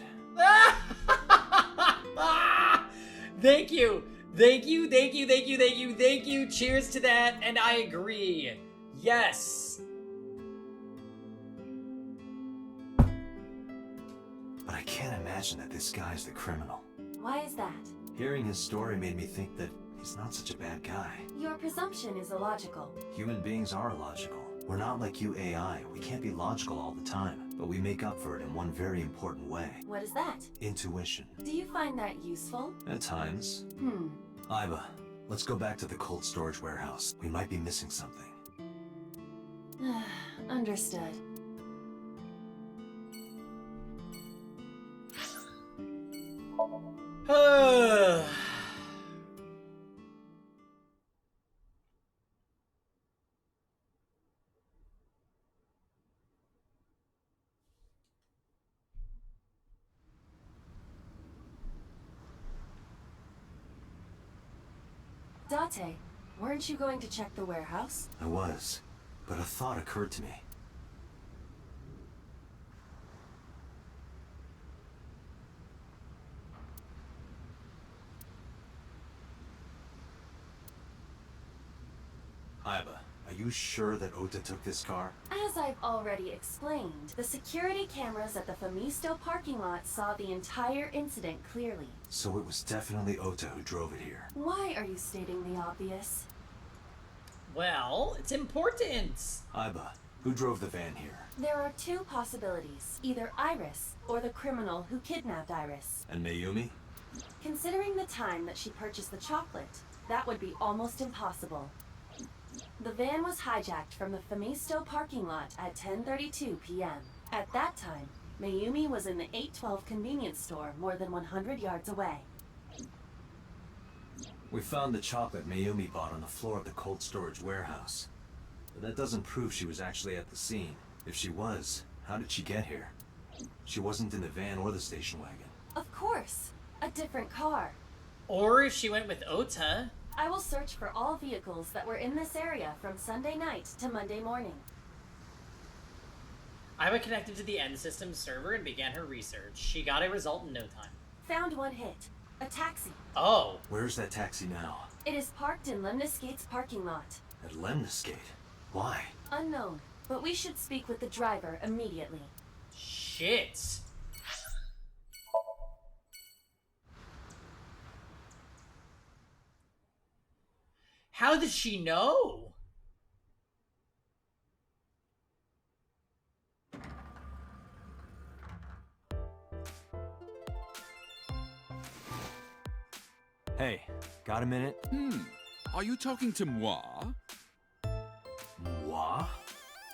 Thank you. Thank you, thank you, thank you, thank you, thank you. Cheers to that, and I agree. Yes. But I can't imagine that this guy's the criminal. Why is that? Hearing his story made me think that he's not such a bad guy. Your presumption is illogical. Human beings are illogical. We're not like you AI. We can't be logical all the time. But we make up for it in one very important way. What is that? Intuition. Do you find that useful? At times. Aiba, let's go back to the cold storage warehouse. We might be missing something. Understood. Date, weren't you going to check the warehouse? I was, but a thought occurred to me. Iba, are you sure that Ota took this car? As I've already explained, the security cameras at the Famisto parking lot saw the entire incident clearly. So it was definitely Ota who drove it here. Why are you stating the obvious? Well, it's important. Iba, who drove the van here? There are two possibilities. Either Iris, or the criminal who kidnapped Iris. And Mayumi? Considering the time that she purchased the chocolate, that would be almost impossible. The van was hijacked from the Famisto parking lot at 10:32 p.m. At that time, Mayumi was in the 812 convenience store more than 100 yards away. We found the chocolate Mayumi bought on the floor of the cold storage warehouse. But that doesn't prove she was actually at the scene. If she was, how did she get here? She wasn't in the van or the station wagon. Of course, a different car. Or if she went with Ota. I will search for all vehicles that were in this area from Sunday night to Monday morning. Iba connected to the end system server and began her research. She got a result in no time. Found one hit. A taxi. Oh. Where's that taxi now? It is parked in Lemniscate's parking lot. At Lemniscate? Why? Unknown, but we should speak with the driver immediately. Shit. How did she know? Hey, got a minute? Are you talking to moi? Moi?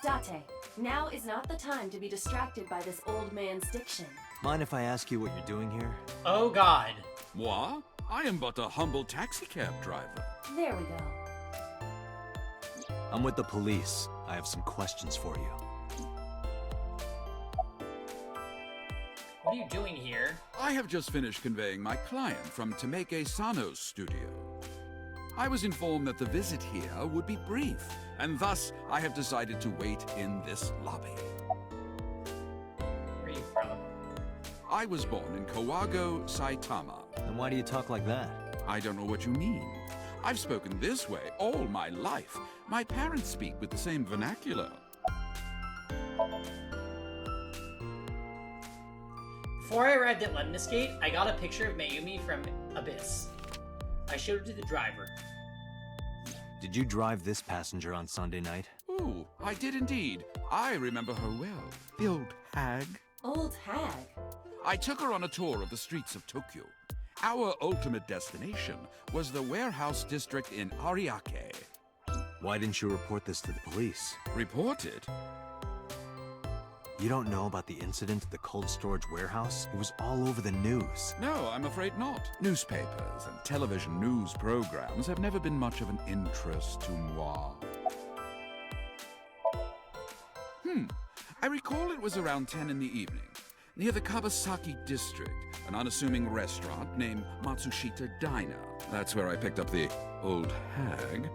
Date, now is not the time to be distracted by this old man's diction. Mind if I ask you what you're doing here? Oh god. Moi? I am but a humble taxicab driver. There we go. I'm with the police. I have some questions for you. What are you doing here? I have just finished conveying my client from Tameke Sano's studio. I was informed that the visit here would be brief, and thus I have decided to wait in this lobby. Where are you from? I was born in Kawago, Saitama. And why do you talk like that? I don't know what you mean. I've spoken this way all my life. My parents speak with the same vernacular. Before I arrived at Lemniscate, I got a picture of Mayumi from Abyss. I showed it to the driver. Did you drive this passenger on Sunday night? Ooh, I did indeed. I remember her well. The old hag. Old hag? I took her on a tour of the streets of Tokyo. Our ultimate destination was the warehouse district in Ariake. Why didn't you report this to the police? Reported? You don't know about the incident at the cold storage warehouse? It was all over the news. No, I'm afraid not. Newspapers and television news programs have never been much of an interest to moi. I recall it was around 10 in the evening, near the Kawasaki district, an unassuming restaurant named Matsushita Diner. That's where I picked up the old hag.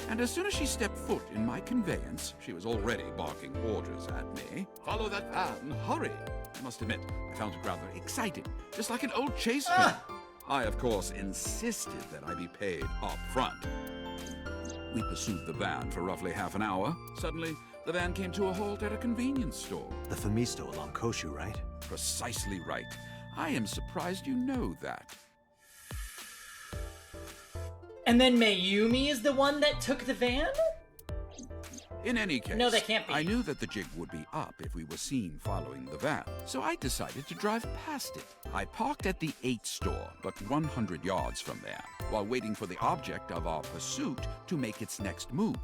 And as soon as she stepped foot in my conveyance, she was already barking orders at me. Follow that van, hurry! I must admit, I found it rather exciting, just like an old chase film. I, of course, insisted that I be paid up front. We pursued the van for roughly half an hour. Suddenly, the van came to a halt at a convenience store. The Famisto along Koshu, right? Precisely right. I am surprised you know that. And then Mayumi is the one that took the van? In any case, No, that can't be. I knew that the jig would be up if we were seen following the van, so I decided to drive past it. I parked at the 8 store, but 100 yards from there, while waiting for the object of our pursuit to make its next move.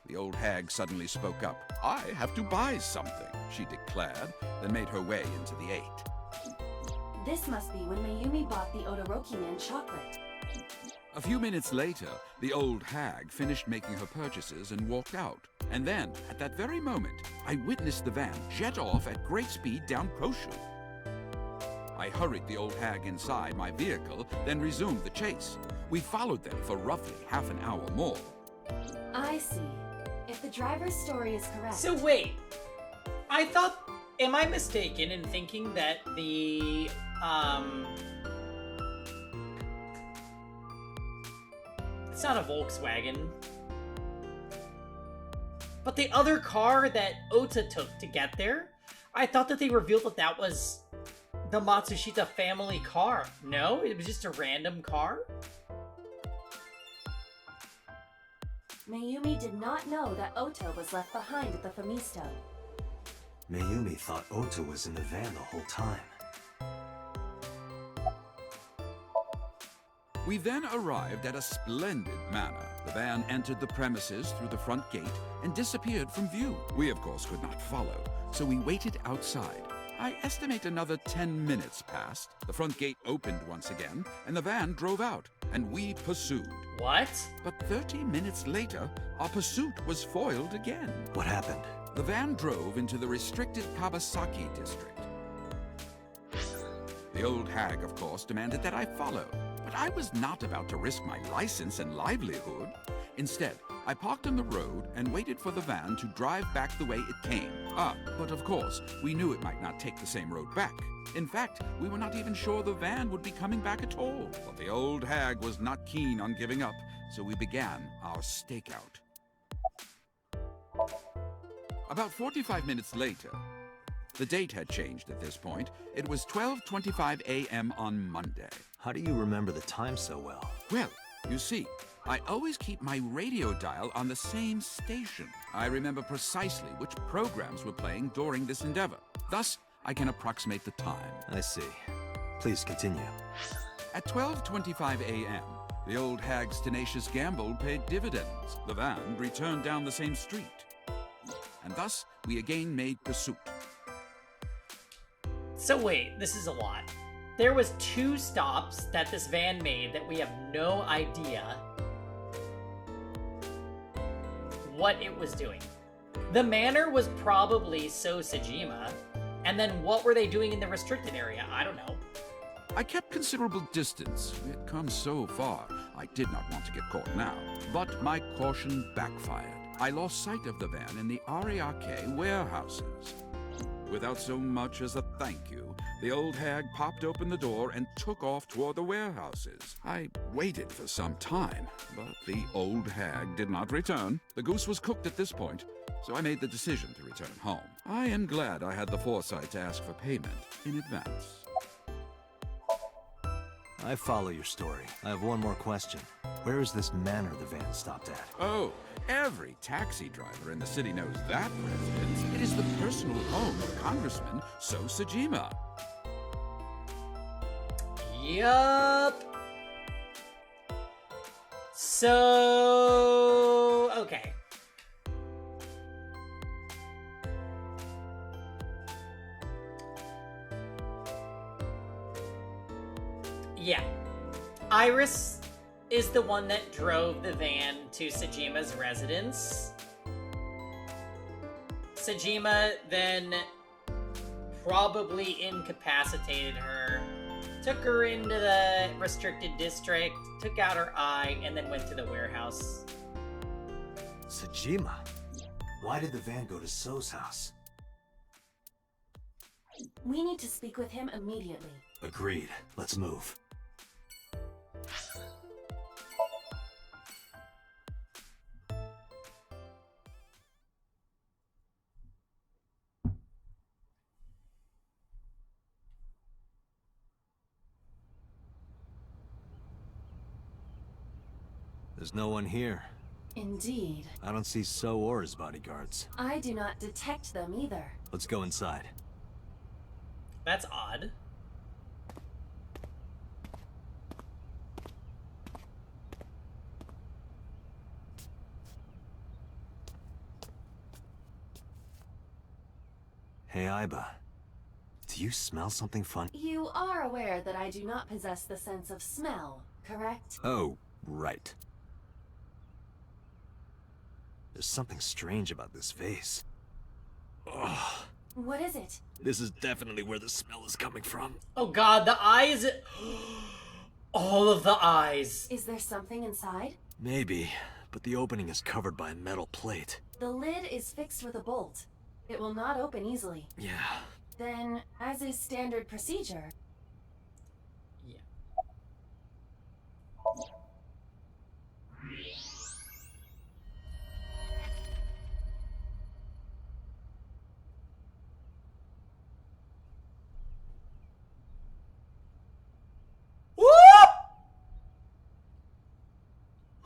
The old hag suddenly spoke up. I have to buy something, she declared, then made her way into the 8. This must be when Mayumi bought the Odoroki Man chocolate. A few minutes later, the old hag finished making her purchases and walked out. And then, at that very moment, I witnessed the van jet off at great speed down Koshu. I I hurried the old hag inside my vehicle, then resumed the chase. We followed them for roughly half an hour more. I see. If the driver's story is correct. So wait, I thought, am I mistaken in thinking that the, it's not a Volkswagen, but the other car that Ota took to get there, I thought that they revealed that that was the Matsushita family car. No, it was just a random car? Mayumi did not know that Ota was left behind at the Famisto. Mayumi thought Ota was in the van the whole time. We then arrived at a splendid manor. The van entered the premises through the front gate and disappeared from view. We, of course, could not follow, so we waited outside. I estimate another 10 minutes passed. The front gate opened once again, and the van drove out, and we pursued. What? But 30 minutes later, our pursuit was foiled again. What happened? The van drove into the restricted Kabasaki district. The old hag, of course, demanded that I follow, but I was not about to risk my license and livelihood. Instead, I parked on the road and waited for the van to drive back the way it came. But of course, we knew it might not take the same road back. In fact, we were not even sure the van would be coming back at all. But the old hag was not keen on giving up, so we began our stakeout. About 45 minutes later, the date had changed at this point. It was 12:25 a.m. on Monday. How do you remember the time so well? Well, you see, I always keep my radio dial on the same station. I remember precisely which programs were playing during this endeavor. Thus, I can approximate the time. I see. Please continue. At 12:25 a.m., the old hag's tenacious gamble paid dividends. The van returned down the same street. And thus, we again made pursuit. So wait, this is a lot. There was 2 stops that this van made that we have no idea what it was doing. The manor was probably So Sajima, and then what were they doing in the restricted area? I don't know. I kept considerable distance. We had come so far, I did not want to get caught now. But my caution backfired. I lost sight of the van in the Ariake warehouses. Without so much as a thank you, the old hag popped open the door and took off toward the warehouses. I waited for some time, but the old hag did not return. The goose was cooked at this point, so I made the decision to return home. I am glad I had the foresight to ask for payment in advance. I follow your story. I have one more question. Where is this manor the van stopped at? Oh, every taxi driver in the city knows that residence. It is the personal home of Congressman So Sajima. Yup. So, okay. Yeah. Iris is the one that drove the van to Sajima's residence. Sajima then probably incapacitated her, took her into the restricted district, took out her eye, and then went to the warehouse. Sajima? Why did the van go to So's house? We need to speak with him immediately. Agreed. Let's move. There's no one here. Indeed. I don't see So or his bodyguards. I do not detect them either. Let's go inside. That's odd. Hey, Aiba. Do you smell something funny? You are aware that I do not possess the sense of smell, correct? Oh, right. There's something strange about this vase. Ugh. What is it? This is definitely where the smell is coming from. Oh god, the eyes. All of the eyes. Is there something inside? Maybe, but the opening is covered by a metal plate. The lid is fixed with a bolt. It will not open easily. Yeah. Then, as is standard procedure... Yeah.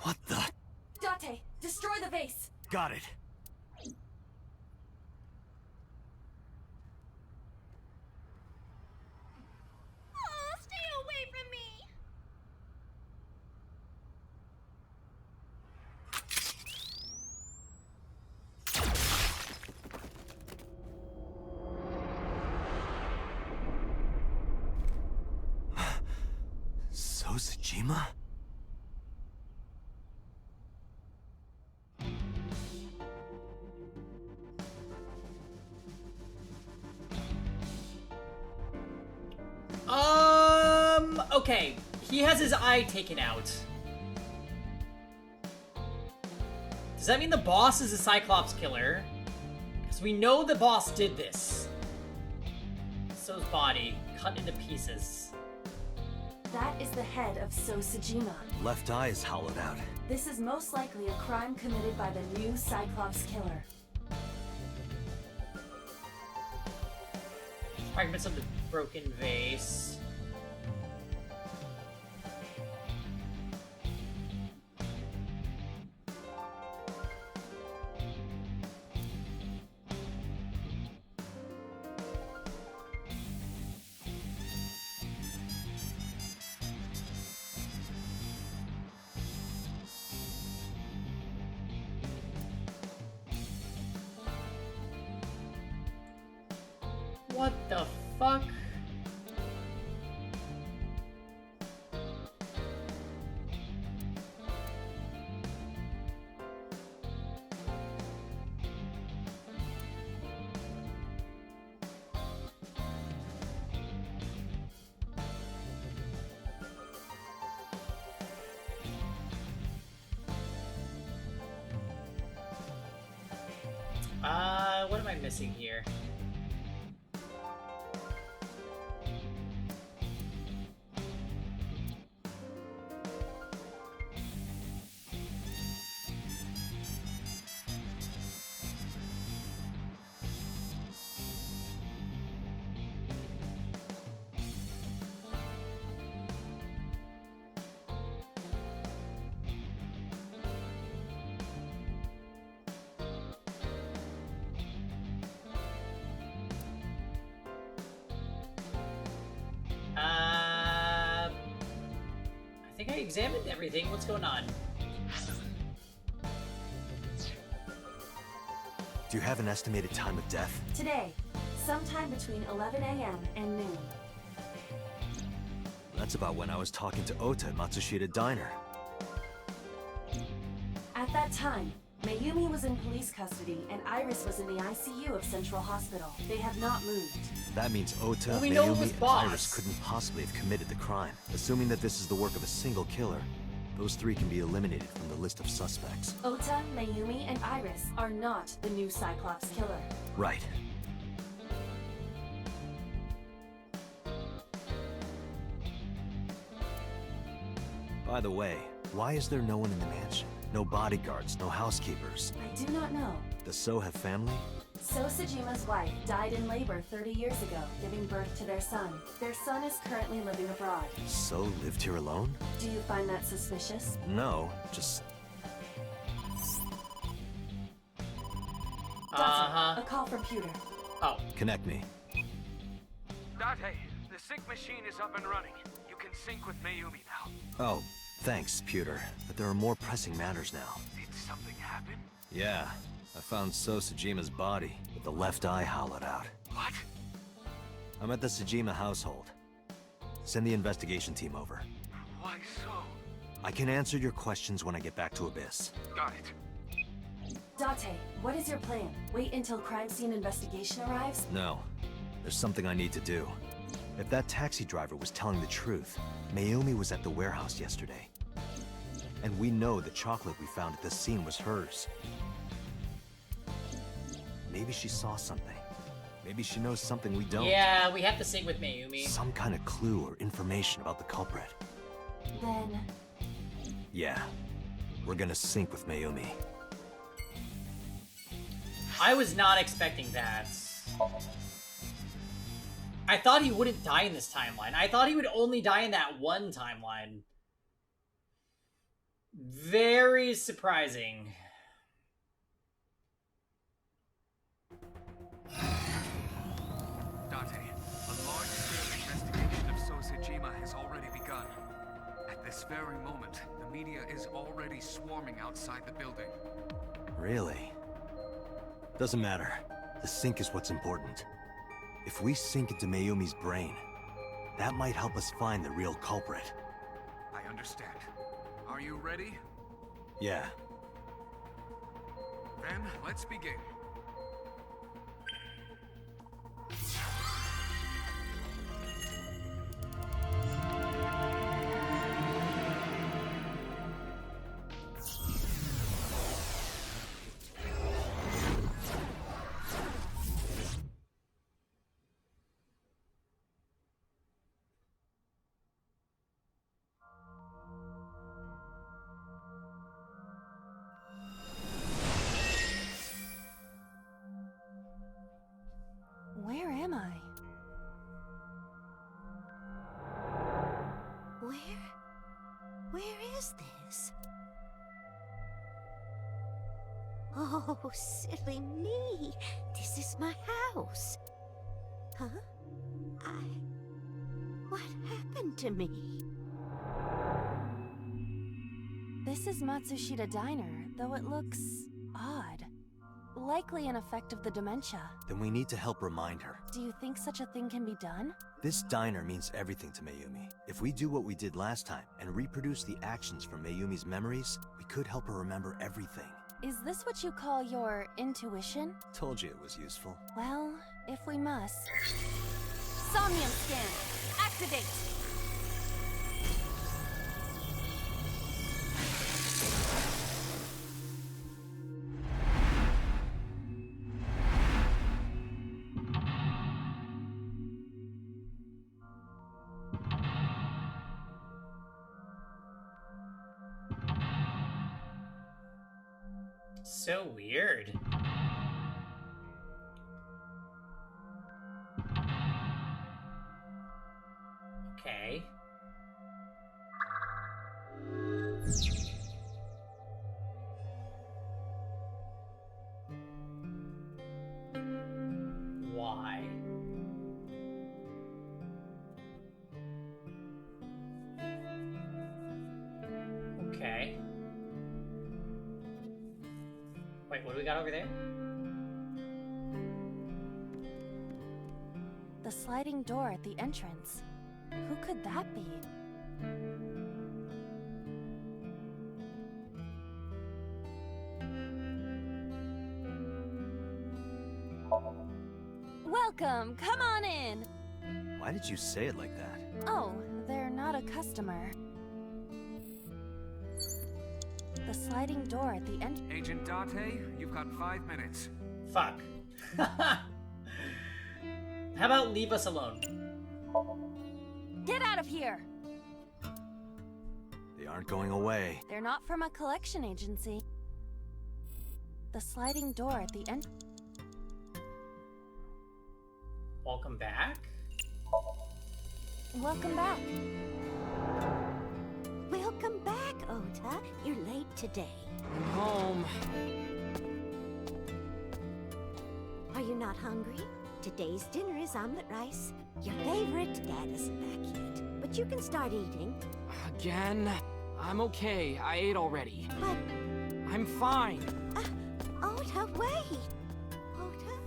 What the? Date, destroy the vase! Got it. Oh, stay away from me! Sosajima? Okay, he has his eye taken out. Does that mean the boss is a Cyclops killer? Because we know the boss did this. So's body, cut into pieces. That is the head of Sosajima. Left eye is hollowed out. This is most likely a crime committed by the new Cyclops killer. Fragments of the broken vase. What the fuck? What am I missing here? I think I examined everything. What's going on? Do you have an estimated time of death? Today, sometime between 11 a.m. and noon. That's about when I was talking to Ota at Matsushita Diner. At that time, Mayumi was in police custody and Iris was in the ICU of Central Hospital. They have not moved. That means Ota, Well, we know it Mayumi, was and Boss. Iris couldn't possibly have committed the crime. Assuming that this is the work of a single killer, those three can be eliminated from the list of suspects. Ota, Mayumi, and Iris are not the new Cyclops killer. Right. By the way, why is there no one in the mansion? No bodyguards, no housekeepers. I do not know. Does So have family? Sosajima's wife died in labor 30 years ago, giving birth to their son. Their son is currently living abroad. So lived here alone? Do you find that suspicious? No, just... A call from Pewter. Oh. Connect me. Date, the sync machine is up and running. You can sync with Mayumi now. Oh, thanks, Pewter. But there are more pressing matters now. Did something happen? Yeah, I found So Sajima's body, with the left eye hollowed out. What? I'm at the Sajima household. Send the investigation team over. Why so? I can answer your questions when I get back to Abyss. Got it. Date, what is your plan? Wait until crime scene investigation arrives? No. There's something I need to do. If that taxi driver was telling the truth, Mayumi was at the warehouse yesterday. And we know the chocolate we found at the scene was hers. Maybe she saw something. Maybe she knows something we don't. Yeah, we have to sync with Mayumi. Some kind of clue or information about the culprit. Then... Yeah. We're gonna sync with Mayumi. I was not expecting that. I thought he wouldn't die in this timeline. I thought he would only die in that one timeline. Very surprising. Date, a large-scale investigation of Sosejima has already begun. At this very moment, the media is already swarming outside the building. Really? Doesn't matter. The sync is what's important. If we sink into Mayumi's brain, that might help us find the real culprit. I understand. Are you ready? Yeah. Then, let's begin. Where am I? Where is this? Oh, silly me. This is my house. Huh? What happened to me? This is Matsushita Diner, though it looks odd. Likely an effect of the dementia. Then we need to help remind her. Do you think such a thing can be done? This diner means everything to Mayumi. If we do what we did last time and reproduce the actions from Mayumi's memories, we could help her remember everything. Is this what you call your intuition? Told you it was useful. Well, if we must. Somnium scan! Activate! So weird. Okay. Why? Okay. Wait, what do we got over there? The sliding door at the entrance. Who could that be? Welcome! Come on in! Why did you say it like that? Oh, they're not a customer. The sliding door at the end. Agent Date, you've got 5 minutes. Fuck. How about leave us alone? Get out of here! They aren't going away. They're not from a collection agency. The sliding door at the end. Welcome back. Welcome back. Welcome back, Ota. You're late today. I'm home. Are you not hungry? Today's dinner is omelet rice. Your favorite. Dad isn't back yet, but you can start eating. Again? I'm okay. I ate already. But, I'm fine. Ota, wait! Ota?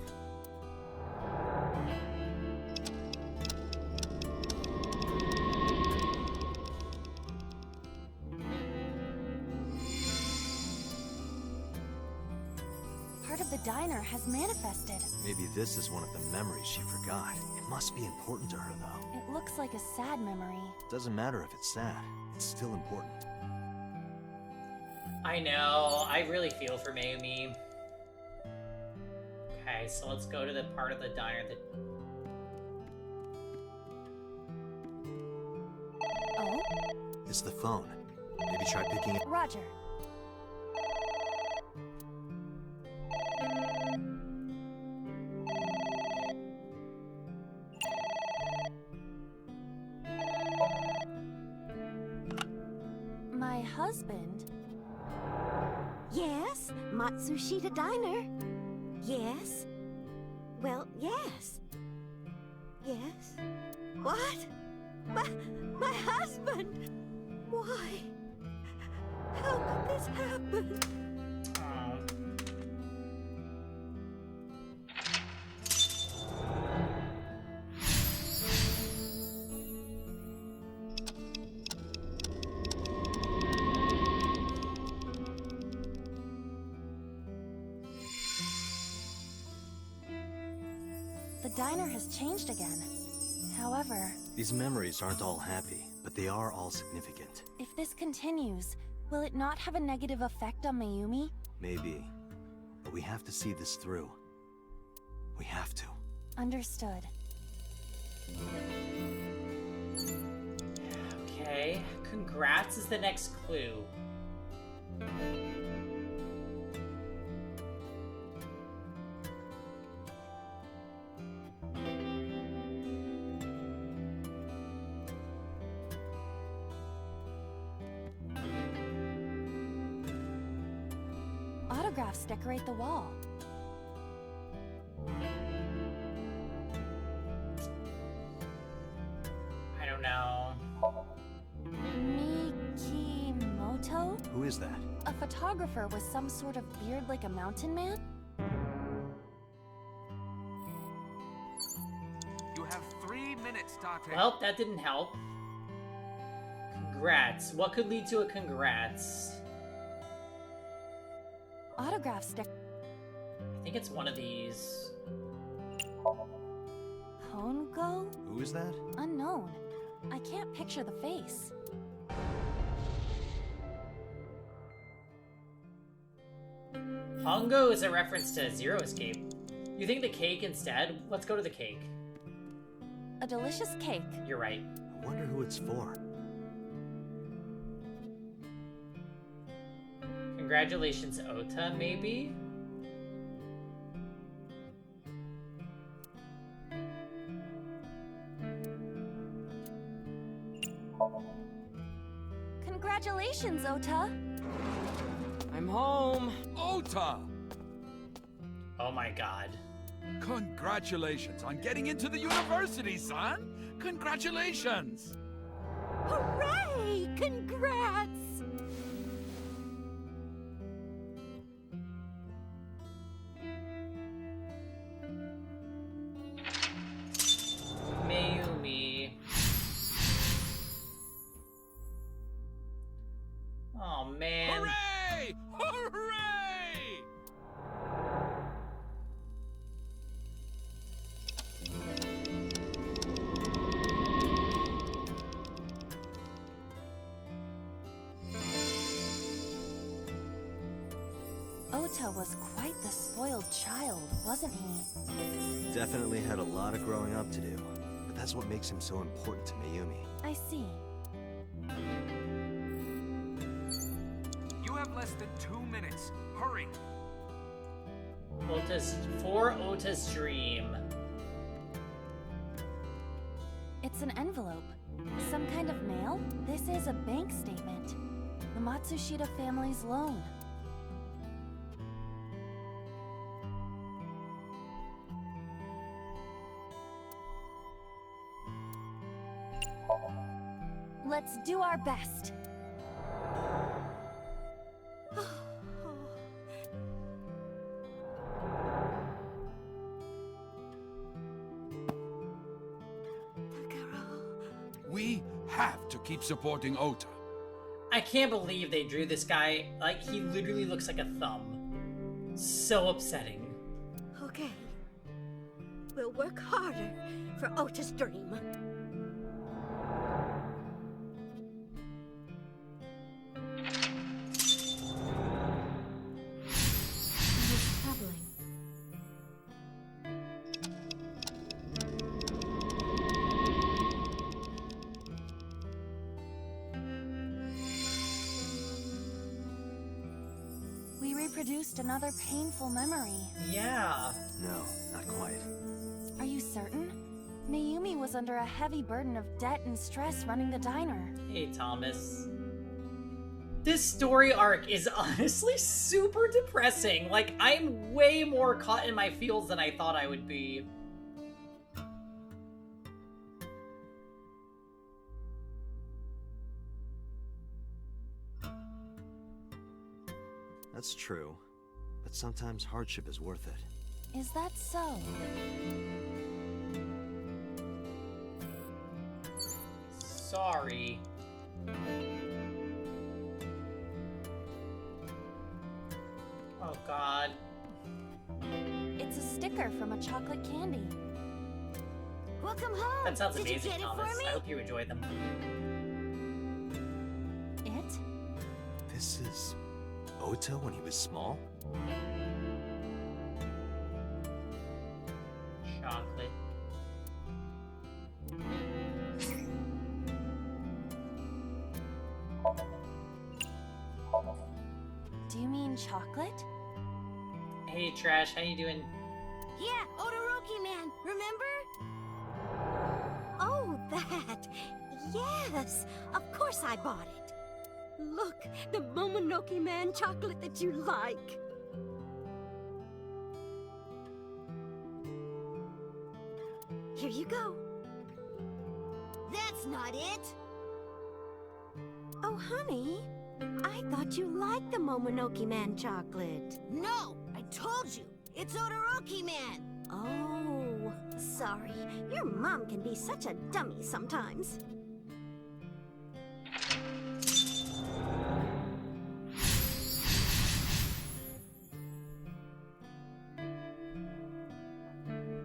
diner has manifested. Maybe this is one of the memories she forgot. It must be important to her, though. It looks like a sad memory. Doesn't matter if it's sad. It's still important. I know. I really feel for Mayumi. Okay, so let's go to the part of the diner that... Oh? It's the phone. Maybe try picking it. Roger. My husband? Yes, Matsushita Diner. Yes. Well, yes. Yes. What? My husband! Why? How could this happen? The diner has changed again. However, These memories aren't all happy, but they are all significant. if this continues, will it not have a negative effect on Mayumi? Maybe. But we have to see this through. We have to. Understood. Okay, congrats is the next clue. Autographs decorate the wall. I don't know. Mikimoto? Who is that? A photographer with some sort of beard like a mountain man? You have 3 minutes, Tate. Well, that didn't help. Congrats. What could lead to a congrats? Autographs I think it's one of these. Hongo? Who is that? Unknown. I can't picture the face. Hongo is a reference to Zero Escape. You think the cake instead? Let's go to the cake. A delicious cake. You're right. I wonder who it's for. Congratulations, Ota, maybe? Congratulations, Ota. I'm home. Ota! Oh my god. Congratulations on getting into the university, son! Congratulations! Hooray! Congrats! Mayumi. Oh man. Hooray! Hooray! Ota was quite the spoiled child, wasn't he? Definitely had a lot of growing up to do. But that's what makes him so important to Mayumi. I see. You have less than 2 minutes. Hurry. Ota's dream. It's an envelope. Some kind of mail? This is a bank statement. The Matsushita family's loan. Let's do our best. We have to keep supporting Ota. I can't believe they drew this guy. Like, he literally looks like a thumb. So upsetting. work harder for Ota's dream. Who's traveling? We reproduced another painful memory. Yeah. No, not quite. Are you certain? Mayumi was under a heavy burden of debt and stress running the diner. Hey, Thomas. This story arc is honestly super depressing. Like, I'm way more caught in my feels than I thought I would be. That's true. But sometimes hardship is worth it. Is that so? Sorry. Oh god. It's a sticker from a chocolate candy. Welcome home. That sounds Did amazing, you get Thomas. it for me? I hope you enjoy them. It? This is Ota when he was small? Chocolate. Do you mean chocolate? Hey, Trash, how you doing? Yeah, Odoroki Man, remember? Oh, that. Yes, of course I bought it. Look, the Momonoke Man chocolate that you like. Here you go. That's not it. Oh, honey, I thought you liked the Momonoke Man chocolate. No, I told you. It's Odoroki Man. Oh, sorry. Your mom can be such a dummy sometimes.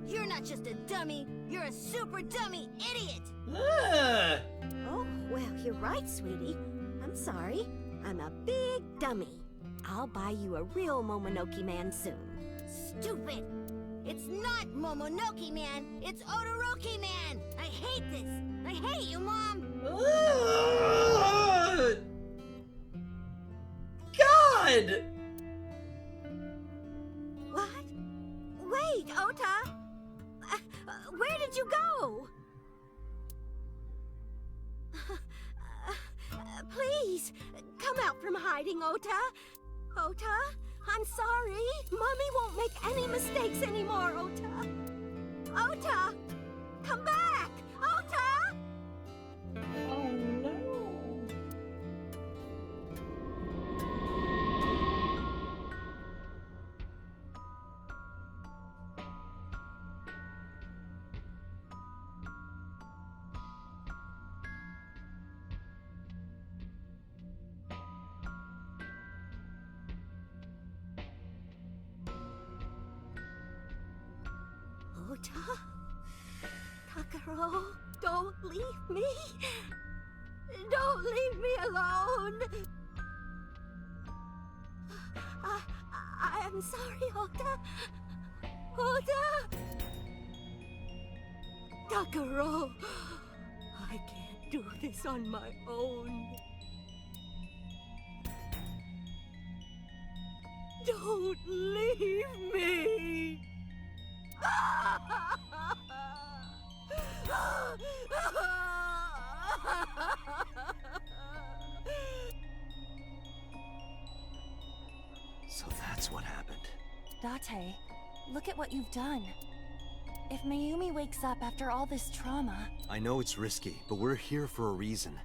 You're not just a dummy, you're a super dummy idiot! Ugh. Oh, well, you're right, sweetie. I'm sorry. I'm a big dummy. I'll buy you a real Momonoke Man soon. Stupid! It's not Momonoke Man, it's Odoroki Man! I hate this! I hate you, Mom! Ugh. God! What? Wait, Ota! Where did you go? Please, come out from hiding, Ota. Ota, I'm sorry. Mommy won't make any mistakes anymore, Ota. Ota! Come back! Ota! Oh no. Ota? Takaro, don't leave me. Don't leave me alone. I am sorry, Ota. Ota! Takaro, I can't do this on my own. Don't leave me. So that's what happened. Date, look at what you've done. If Mayumi wakes up after all this trauma... I know it's risky, but we're here for a reason.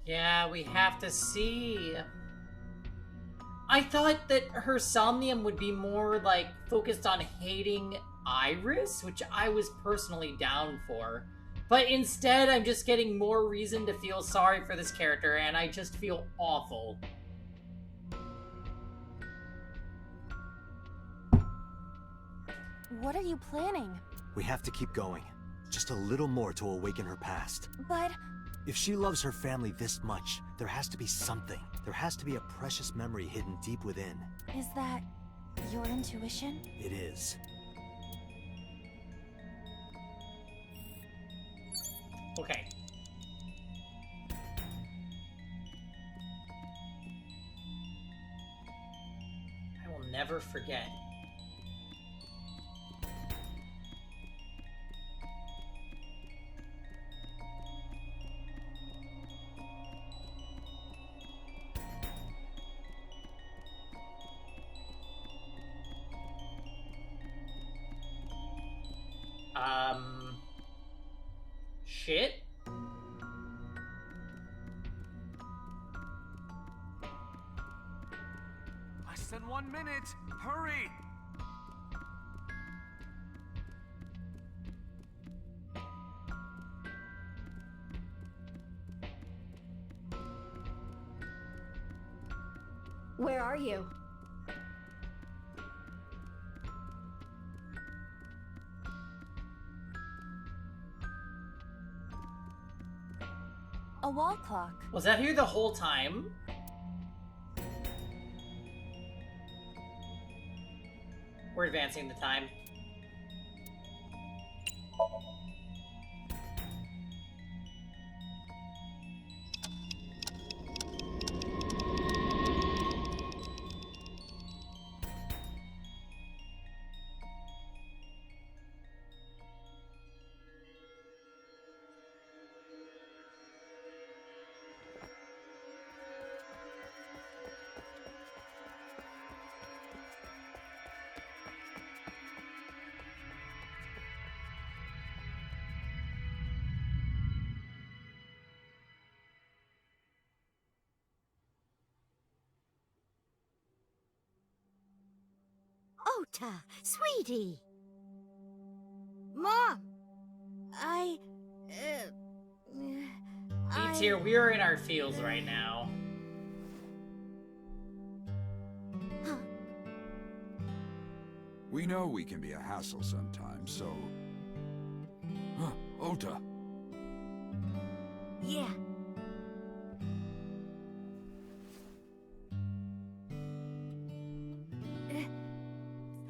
Yeah, we have to see. I thought that her Somnium would be more, like, focused on hating Iris, which I was personally down for. But instead, I'm just getting more reason to feel sorry for this character, and I just feel awful. What are you planning? We have to keep going. Just a little more to awaken her past. But If she loves her family this much, there has to be something. There has to be a precious memory hidden deep within. is that your intuition? It is. Okay. I will never forget. Shit? Less than 1 minute! Hurry! Where are you? A wall clock. Was that here the whole time? We're advancing the time. Ota, sweetie. Mom, Beats here, we are in our fields right now. We know we can be a hassle sometimes, so... Huh, Ota. Yeah.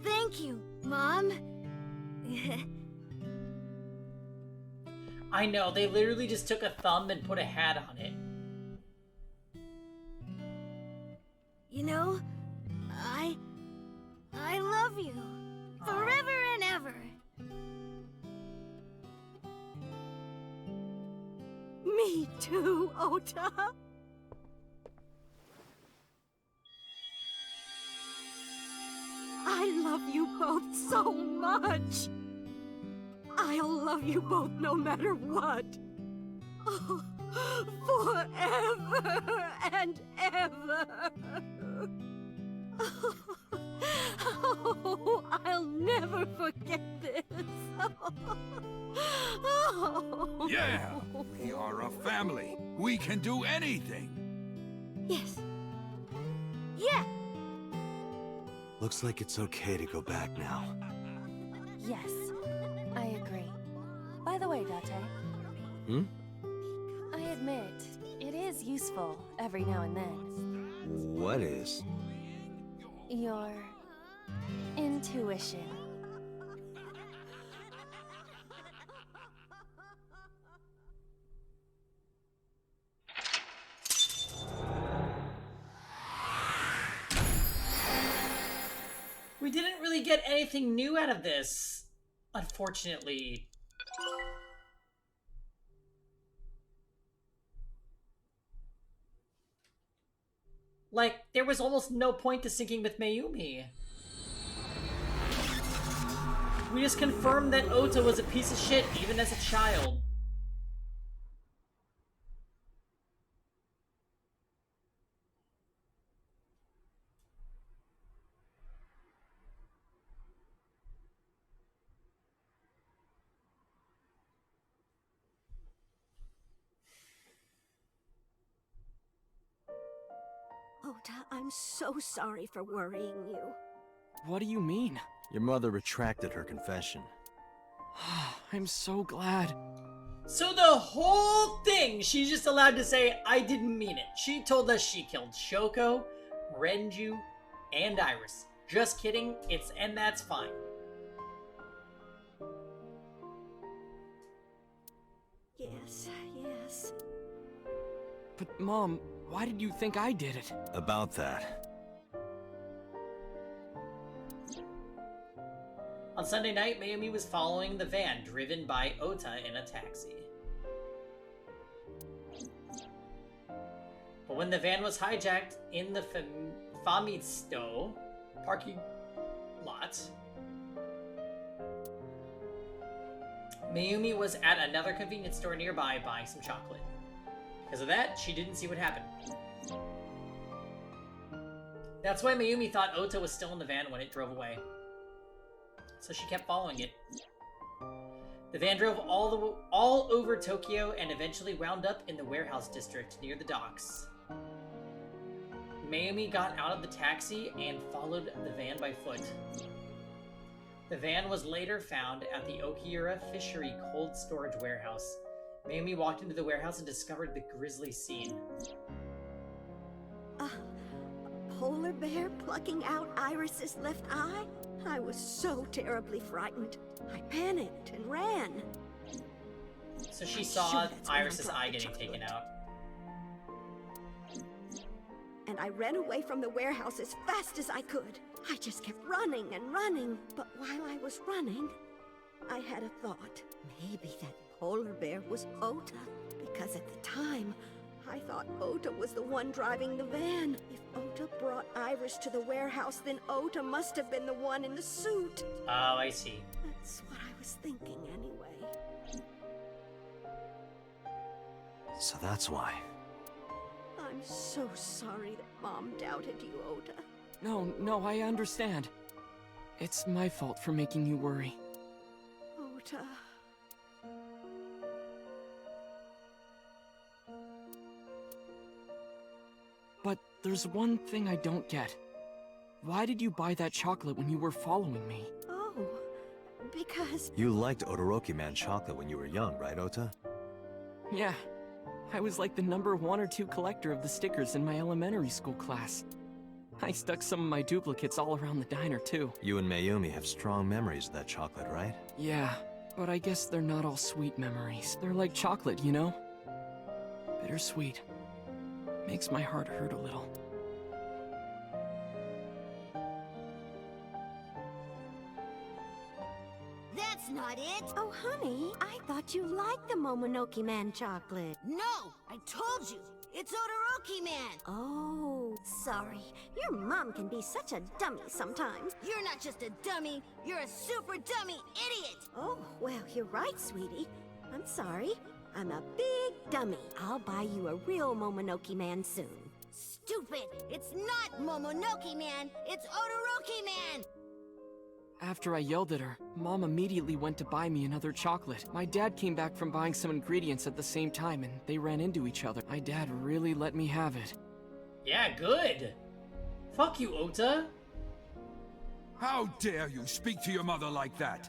Thank you, Mom. I know, they literally just took a thumb and put a hat on it. You know, I love you. Forever and ever. Me too, Ota. I love you both so much. I'll love you both no matter what. Oh, forever and ever. Oh, I'll never forget this. Oh. Yeah! We are a family. We can do anything. Yes. Yeah. Looks like it's okay to go back now. Yes, I agree. By the way, Date. Hmm? I admit, it is useful every now and then. What is? Your intuition. We didn't really get anything new out of this, unfortunately. Like, there was almost no point to syncing with Mayumi. We just confirmed that Ota was a piece of shit even as a child. Ota, I'm so sorry for worrying you. What do you mean? Your mother retracted her confession. I'm so glad. So the whole thing, she's just allowed to say, I didn't mean it. She told us she killed Shoko, Renju, and Iris. Just kidding, and that's fine. Yes, yes. But Mom, why did you think I did it? About that. On Sunday night, Mayumi was following the van driven by Ota in a taxi. But when the van was hijacked in the Famitsu parking lot, Mayumi was at another convenience store nearby buying some chocolate. Because of that, she didn't see what happened. That's why Mayumi thought Ota was still in the van when it drove away. So she kept following it. The van drove all over Tokyo and eventually wound up in the warehouse district near the docks. Mayumi got out of the taxi and followed the van by foot. The van was later found at the Okiura Fishery Cold Storage Warehouse. Mayumi walked into the warehouse and discovered the grisly scene. A polar bear plucking out Iris's left eye? I was so terribly frightened. I panicked and ran. So she saw Iris's eye getting taken out. And I ran away from the warehouse as fast as I could. I just kept running and running. But while I was running, I had a thought. Maybe that polar bear was Ota. Because at the time, I thought Ota was the one driving the van. If Ota brought Iris to the warehouse, then Ota must have been the one in the suit. Oh, I see. That's what I was thinking anyway. So that's why. I'm so sorry that Mom doubted you, Ota. No, I understand. It's my fault for making you worry. Ota. But there's one thing I don't get. Why did you buy that chocolate when you were following me? Oh, because... You liked Odoroki Man chocolate when you were young, right, Ota? Yeah. I was like the number 1 or 2 collector of the stickers in my elementary school class. I stuck some of my duplicates all around the diner, too. You and Mayumi have strong memories of that chocolate, right? Yeah, but I guess they're not all sweet memories. They're like chocolate, you know? Bittersweet. Makes my heart hurt a little. That's not it! Oh, honey, I thought you liked the Momonoki Man chocolate. No! I told you! It's Odoroki Man! Oh, sorry. Your mom can be such a dummy sometimes. You're not just a dummy, you're a super dummy idiot! Oh, well, you're right, sweetie. I'm sorry. I'm a big dummy. I'll buy you a real Momonoki Man soon. Stupid! It's not Momonoki Man, it's Odoroki Man! After I yelled at her, Mom immediately went to buy me another chocolate. My dad came back from buying some ingredients at the same time, and they ran into each other. My dad really let me have it. Yeah, good. Fuck you, Ota. How dare you speak to your mother like that?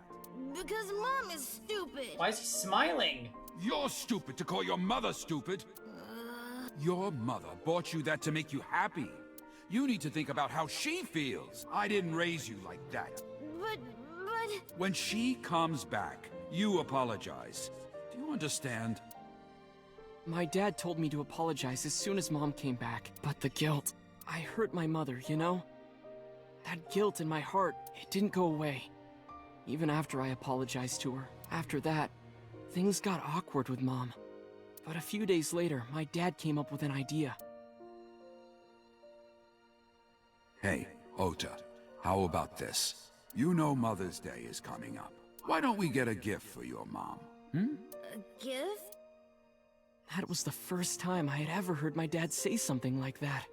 Because Mom is stupid! Why is he smiling? You're stupid to call your mother stupid. Your mother bought you that to make you happy. You need to think about how she feels. I didn't raise you like that. But... When she comes back, you apologize. Do you understand? My dad told me to apologize as soon as Mom came back. But the guilt... I hurt my mother, you know? That guilt in my heart, it didn't go away. Even after I apologized to her. After that, things got awkward with Mom. But a few days later, my dad came up with an idea. Hey, Ota, how about this? You know Mother's Day is coming up. Why don't we get a gift for your mom? A gift? That was the first time I had ever heard my dad say something like that.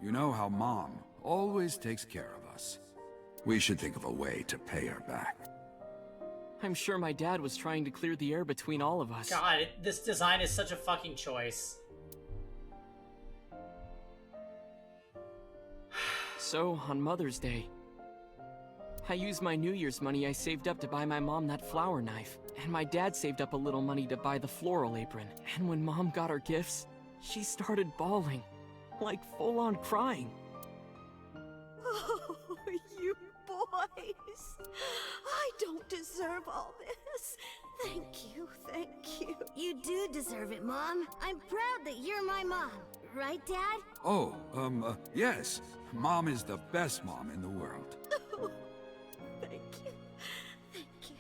You know how Mom always takes care of us. We should think of a way to pay her back. I'm sure my dad was trying to clear the air between all of us. God, this design is such a fucking choice. So, on Mother's Day, I used my New Year's money I saved up to buy my mom that flower knife. And my dad saved up a little money to buy the floral apron. And when Mom got her gifts, she started bawling. Like full-on crying. Oh, you boys. I don't deserve all this. Thank you, thank you. You do deserve it, Mom. I'm proud that you're my mom. Right, Dad? Oh, yes. Mom is the best mom in the world. Thank you. Thank you.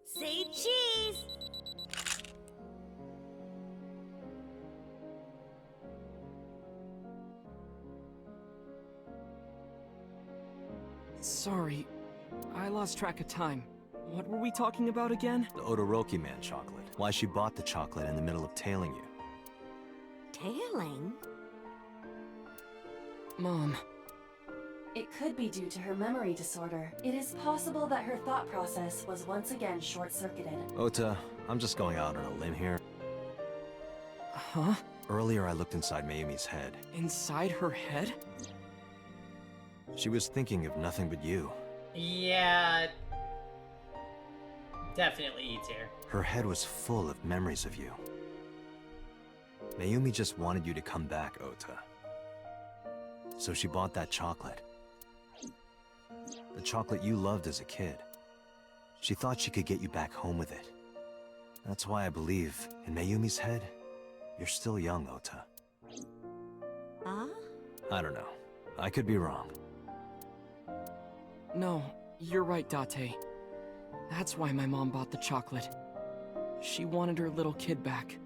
Say cheese! Sorry, I lost track of time. What were we talking about again? The Odoroki Man chocolate. Why she bought the chocolate in the middle of tailing you. Tailing? Mom. It could be due to her memory disorder. It is possible that her thought process was once again short-circuited. Ota, I'm just going out on a limb here. Huh? Earlier I looked inside Mayumi's head. Inside her head? She was thinking of nothing but you. Yeah. Definitely eats here. Her head was full of memories of you. Mayumi just wanted you to come back, Ota. So she bought that chocolate. The chocolate you loved as a kid. She thought she could get you back home with it. That's why I believe, in Mayumi's head, you're still young, Ota. Huh? I don't know. I could be wrong. No, you're right, Date. That's why my mom bought the chocolate. She wanted her little kid back.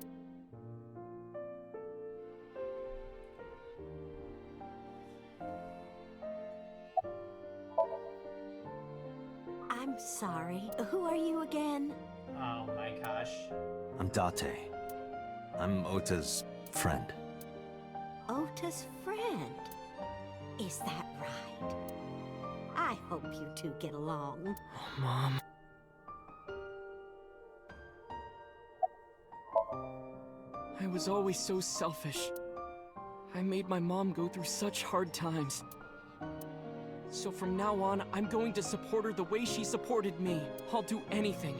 I'm sorry. Who are you again? Oh my gosh. I'm Date. I'm Ota's friend. Ota's friend. Is that right? I hope you two get along. Oh, Mom. I was always so selfish. I made my mom go through such hard times. So from now on, I'm going to support her the way she supported me. I'll do anything.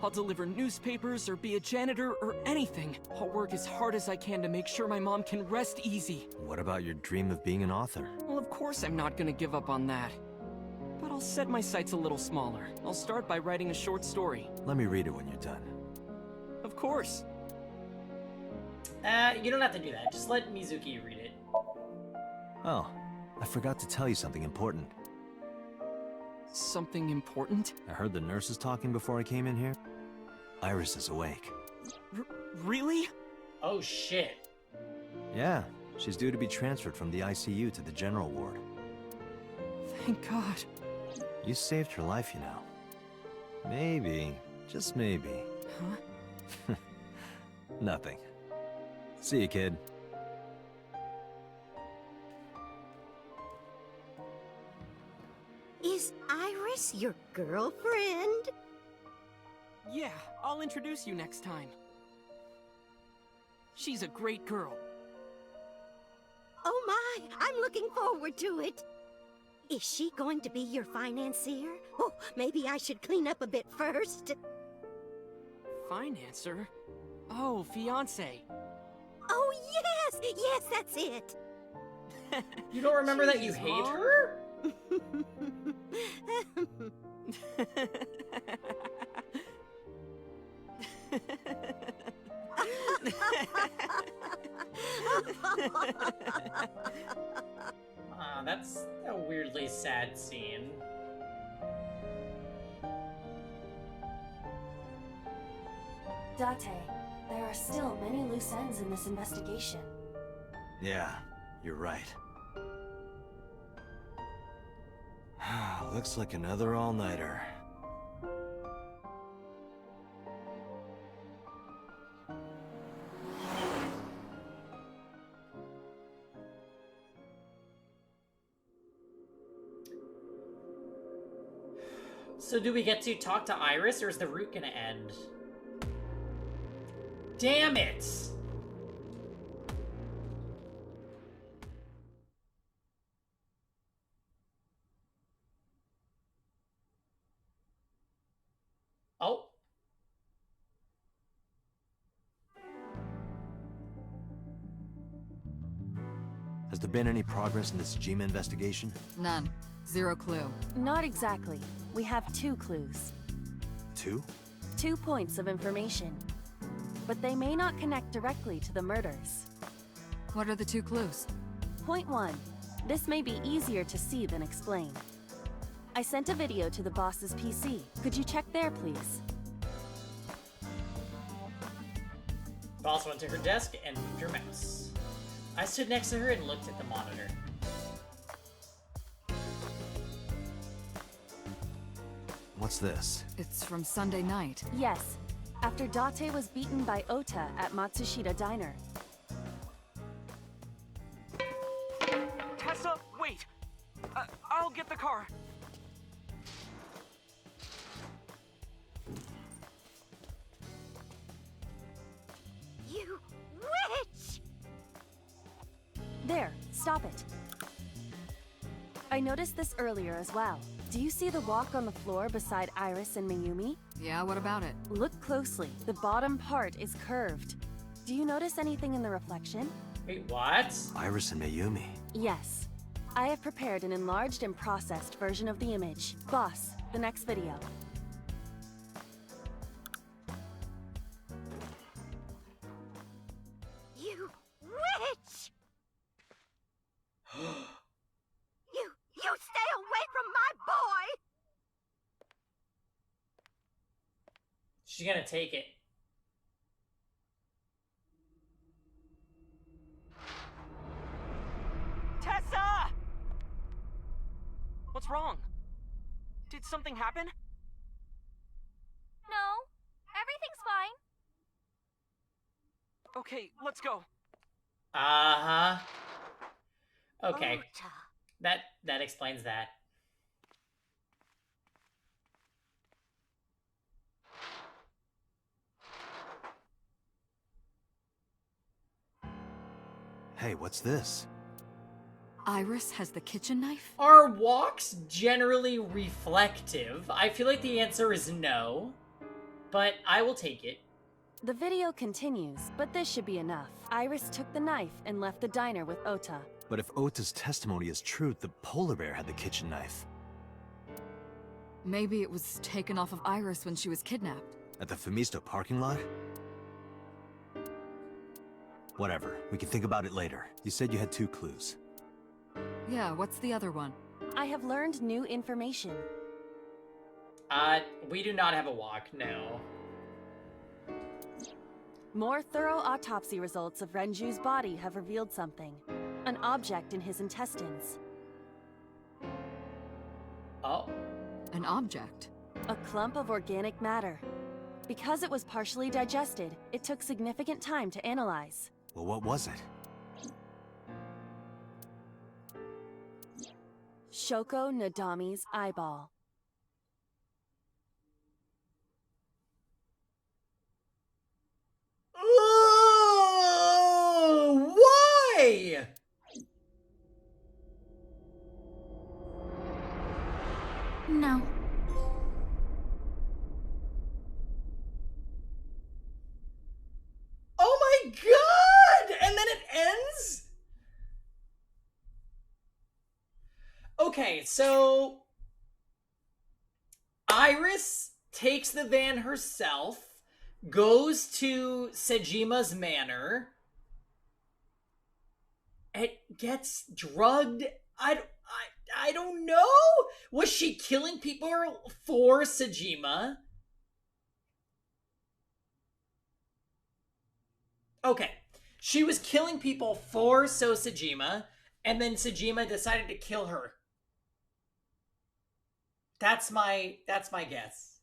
I'll deliver newspapers or be a janitor or anything. I'll work as hard as I can to make sure my mom can rest easy. What about your dream of being an author? Well, of course I'm not gonna give up on that. But I'll set my sights a little smaller. I'll start by writing a short story. Let me read it when you're done. Of course. You don't have to do that. Just let Mizuki read it. Oh, I forgot to tell you something important. Something important? I heard the nurses talking before I came in here. Iris is awake. Really? Oh shit. Yeah, she's due to be transferred from the ICU to the general ward. Thank God. You saved her life, you know. Maybe, just maybe. Huh? Nothing. See you, kid. Is Iris your girlfriend? Yeah, I'll introduce you next time. She's a great girl. Oh my, I'm looking forward to it. Is she going to be your financier? Oh, maybe I should clean up a bit first. Financer? Oh, fiance. Oh yes, yes, that's it. You don't remember that you Jeez, hate Mom. her? That's a weirdly sad scene. Date, there are still many loose ends in this investigation. Yeah, you're right. Looks like another all-nighter. So do we get to talk to Iris, or is the route gonna end? Damn it! Oh. Has there been any progress in this Jima investigation? None. Zero clue. Not exactly. We have 2 clues. 2? 2 points of information. But they may not connect directly to the murders. What are the 2 clues? Point 1. This may be easier to see than explain. I sent a video to the boss's PC. Could you check there, please? Boss went to her desk and moved her mouse. I stood next to her and looked at the monitor. What's this? It's from Sunday night. Yes. After Date was beaten by Ota at Matsushita Diner. Tessa, wait! I'll get the car. You witch! There, stop it. I noticed this earlier as well. Do you see the walk on the floor beside Iris and Mayumi? Yeah, what about it? Look closely. The bottom part is curved. Do you notice anything in the reflection? Wait, what? Iris and Mayumi. Yes. I have prepared an enlarged and processed version of the image. Boss, the next video. You witch! You stay away from my boy! She's gonna take it. Tessa! What's wrong? Did something happen? No, everything's fine. Okay, let's go. Uh-huh. Okay. Ota. That explains that. Hey, what's this? Iris has the kitchen knife? Are walks generally reflective? I feel like the answer is no, but I will take it. The video continues, but this should be enough. Iris took the knife and left the diner with Ota. But if Ota's testimony is true, the polar bear had the kitchen knife. Maybe it was taken off of Iris when she was kidnapped. At the Femisto parking lot? Whatever, we can think about it later. You said you had 2 clues. Yeah, what's the other one? I have learned new information. We do not have a walk, no. More thorough autopsy results of Renju's body have revealed something. An object in his intestines. Oh. An object? A clump of organic matter. Because it was partially digested, it took significant time to analyze. Well, what was it? Shoko Nadami's eyeball. Oh, why? No. Oh my god! And then it ends? Okay, so Iris takes the van herself, goes to Sejima's manor, it gets drugged. I don't know. Was she killing people for Sejima? Okay, she was killing people for Sejima, and then Sejima decided to kill her. That's my guess.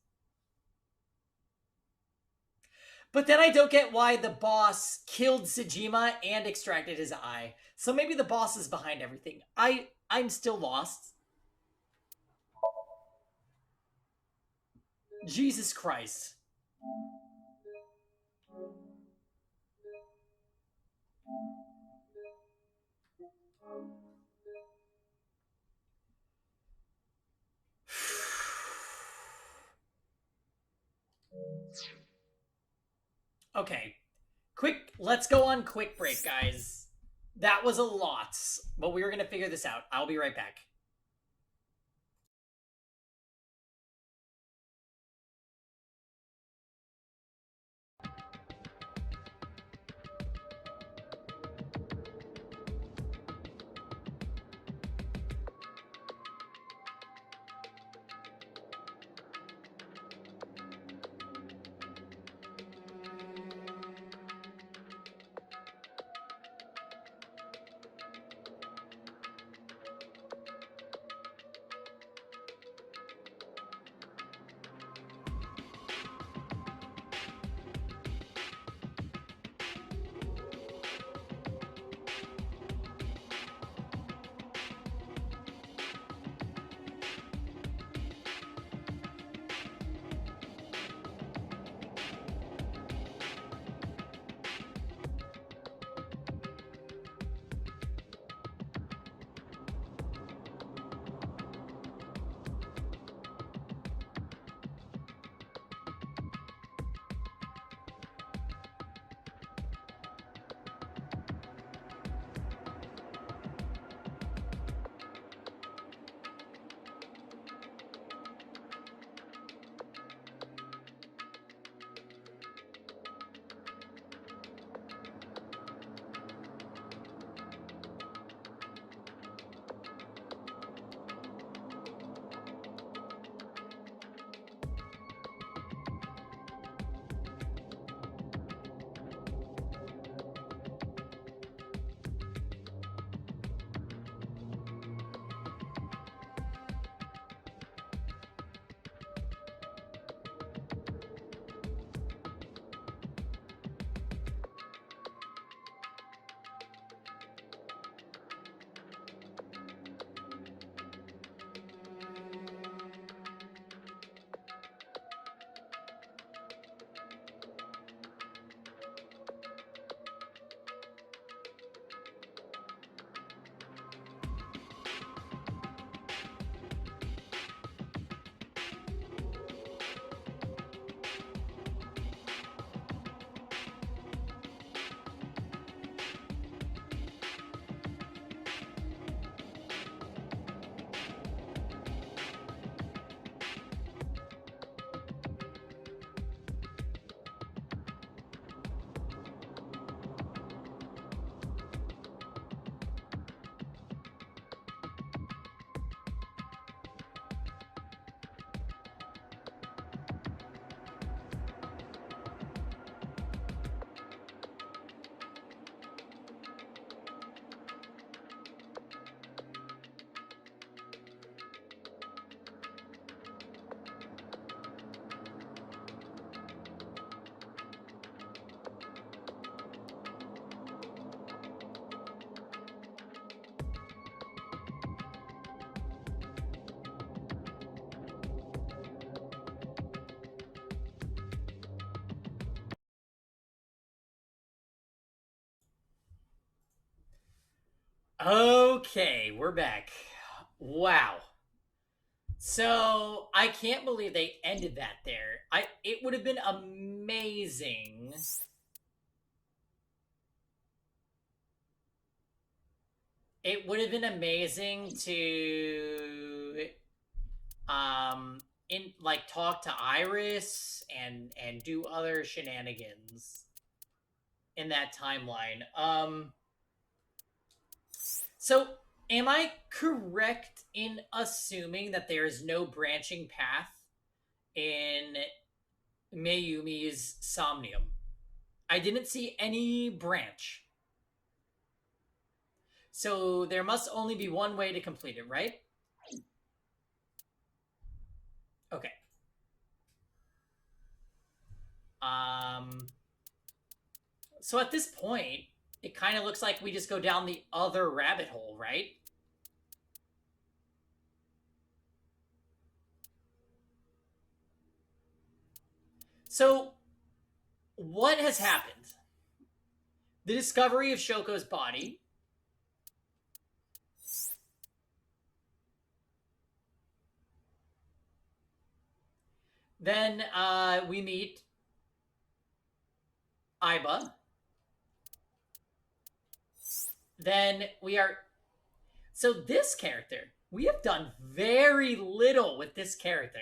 But then I don't get why the boss killed Sejima and extracted his eye. So maybe the boss is behind everything. I'm still lost. Jesus Christ. Okay. Let's go on quick break, guys. That was a lot, but we were going to figure this out. I'll be right back. Okay, we're back. Wow. So I can't believe they ended that there. It would have been amazing. It would have been amazing to talk to Iris and do other shenanigans in that timeline. So am I correct in assuming that there is no branching path in Mayumi's Somnium? I didn't see any branch. So there must only be one way to complete it, right? Okay. So at this point, it kind of looks like we just go down the other rabbit hole, right? So, what has happened? The discovery of Shoko's body. Then we meet Aiba. Then we are... So this character, we have done very little with this character.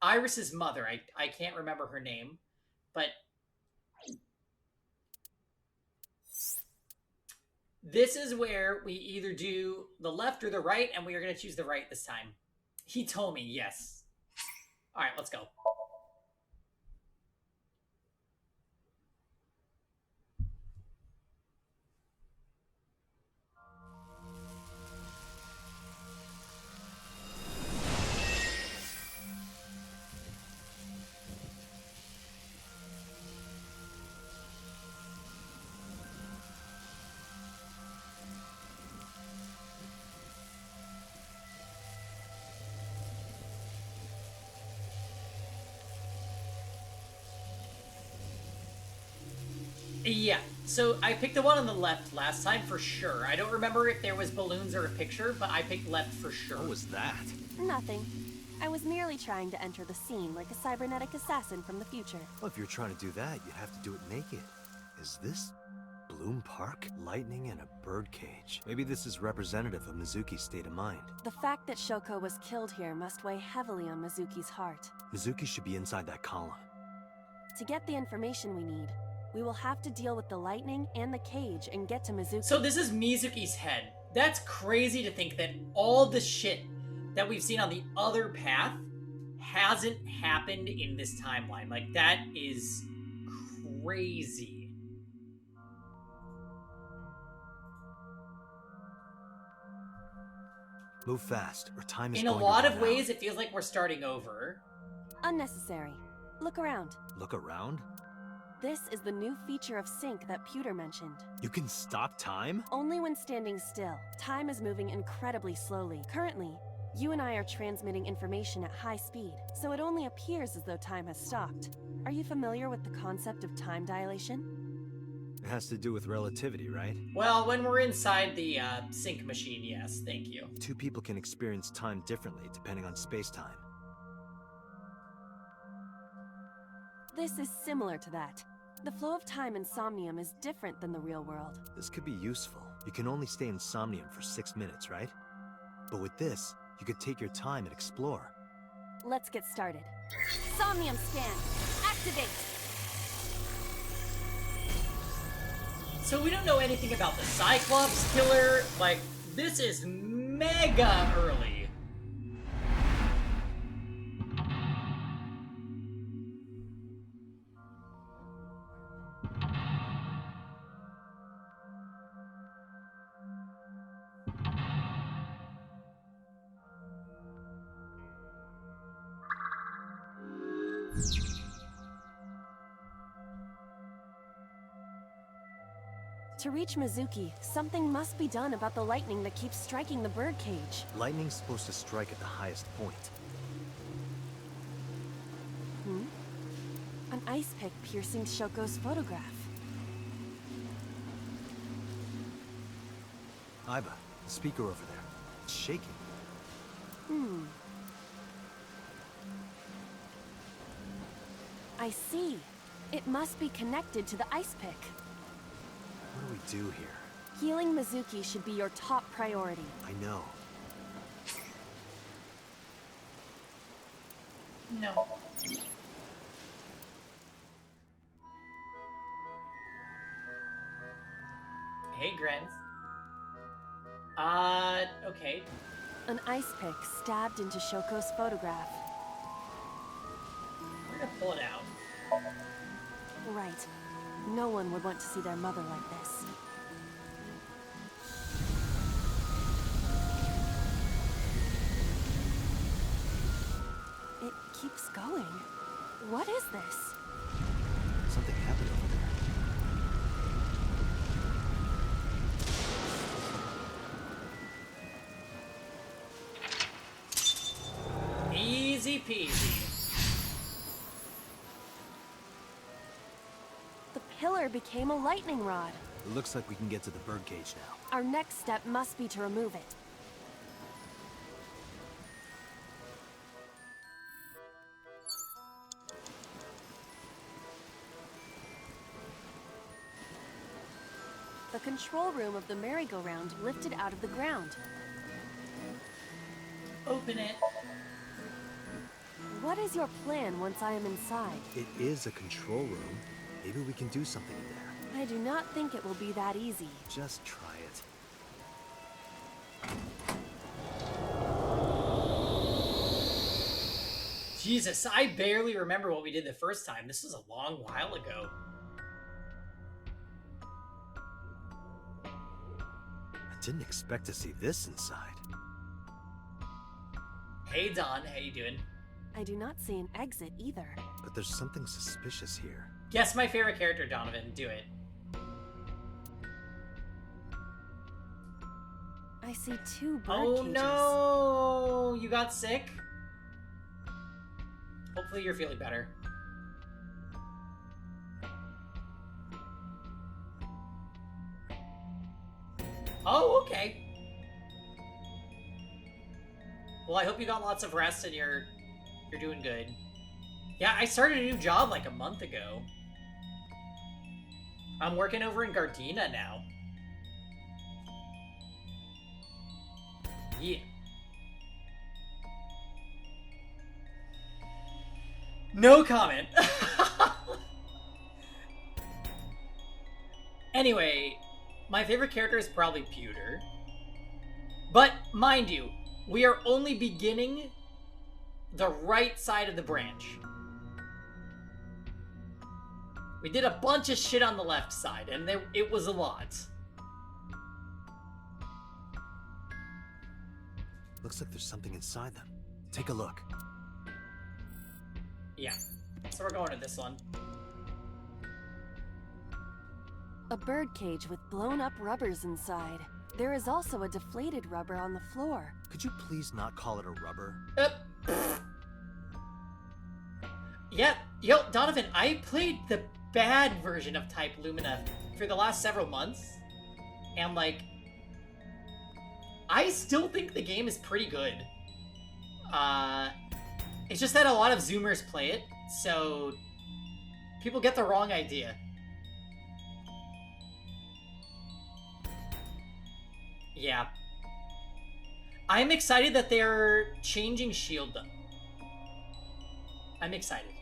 Iris's mother, I can't remember her name, but this is where we either do the left or the right, and we are going to choose the right this time. He told me, yes. All right, let's go. Yeah, so I picked the one on the left last time for sure. I don't remember if there was balloons or a picture, but I picked left for sure. What was that? Nothing. I was merely trying to enter the scene like a cybernetic assassin from the future. Well, if you're trying to do that, you'd have to do it naked. Is this Bloom Park? Lightning in a birdcage. Maybe this is representative of Mizuki's state of mind. The fact that Shoko was killed here must weigh heavily on Mizuki's heart. Mizuki should be inside that column. To get the information we need, we will have to deal with the lightning and the cage and get to Mizuki. So this is Mizuki's head. That's crazy to think that all the shit that we've seen on the other path hasn't happened in this timeline. Like, that is crazy. Move fast, or time is In a going to lot run of out. ways, it feels like we're starting over. Unnecessary. Look around. Look around? This is the new feature of sync that Pewter mentioned. You can stop time? Only when standing still. Time is moving incredibly slowly. Currently, you and I are transmitting information at high speed, so it only appears as though time has stopped. Are you familiar with the concept of time dilation? It has to do with relativity, right? Well, when we're inside the sync machine, yes, thank you. Two people can experience time differently depending on space-time. This is similar to that. The flow of time in Somnium is different than the real world. This could be useful. You can only stay in Somnium for 6 minutes, right? But with this, you could take your time and explore. Let's get started. Somnium scan! Activate! So we don't know anything about the Cyclops killer. Like, this is mega early. To reach Mizuki, something must be done about the lightning that keeps striking the birdcage. Lightning's supposed to strike at the highest point. An ice pick piercing Shoko's photograph. Aiba, the speaker over there. It's shaking. I see. It must be connected to the ice pick. What do we do here? Healing Mizuki should be your top priority. I know. No. Hey, Grens. Okay. An ice pick stabbed into Shoko's photograph. We're gonna pull it out. Right. No one would want to see their mother like this. It keeps going. What is this? Something happened over there. Easy peasy. The pillar became a lightning rod. It looks like we can get to the birdcage now. Our next step must be to remove it. control room of the merry-go-round lifted out of the ground. Open it. What is your plan once I am inside? It is a control room. Maybe we can do something in there. I do not think it will be that easy. Just try it. Jesus, I barely remember what we did the first time. This was a long while ago. I didn't expect to see this inside. Hey Don, how you doing? I do not see an exit either. But there's something suspicious here. Guess my favorite character, Donovan. Do it. I see 2 bird Oh cages. no! You got sick? Hopefully you're feeling better. Oh, okay. Well, I hope you got lots of rest and you're doing good. Yeah, I started a new job like a month ago. I'm working over in Gardena now. Yeah. No comment. Anyway, my favorite character is probably Pewter. But mind you, we are only beginning the right side of the branch. We did a bunch of shit on the left side, and it was a lot. Looks like there's something inside them. Take a look. Yeah. So we're going to this one. A bird cage with blown-up rubbers inside. There is also a deflated rubber on the floor. Could you please not call it a rubber? Yeah, yo, Donovan, I played the bad version of Type Lumina for the last several months, and like, I still think the game is pretty good. It's just that a lot of Zoomers play it, so people get the wrong idea. Yeah. I'm excited that they're changing S.H.I.E.L.D. though. I'm excited.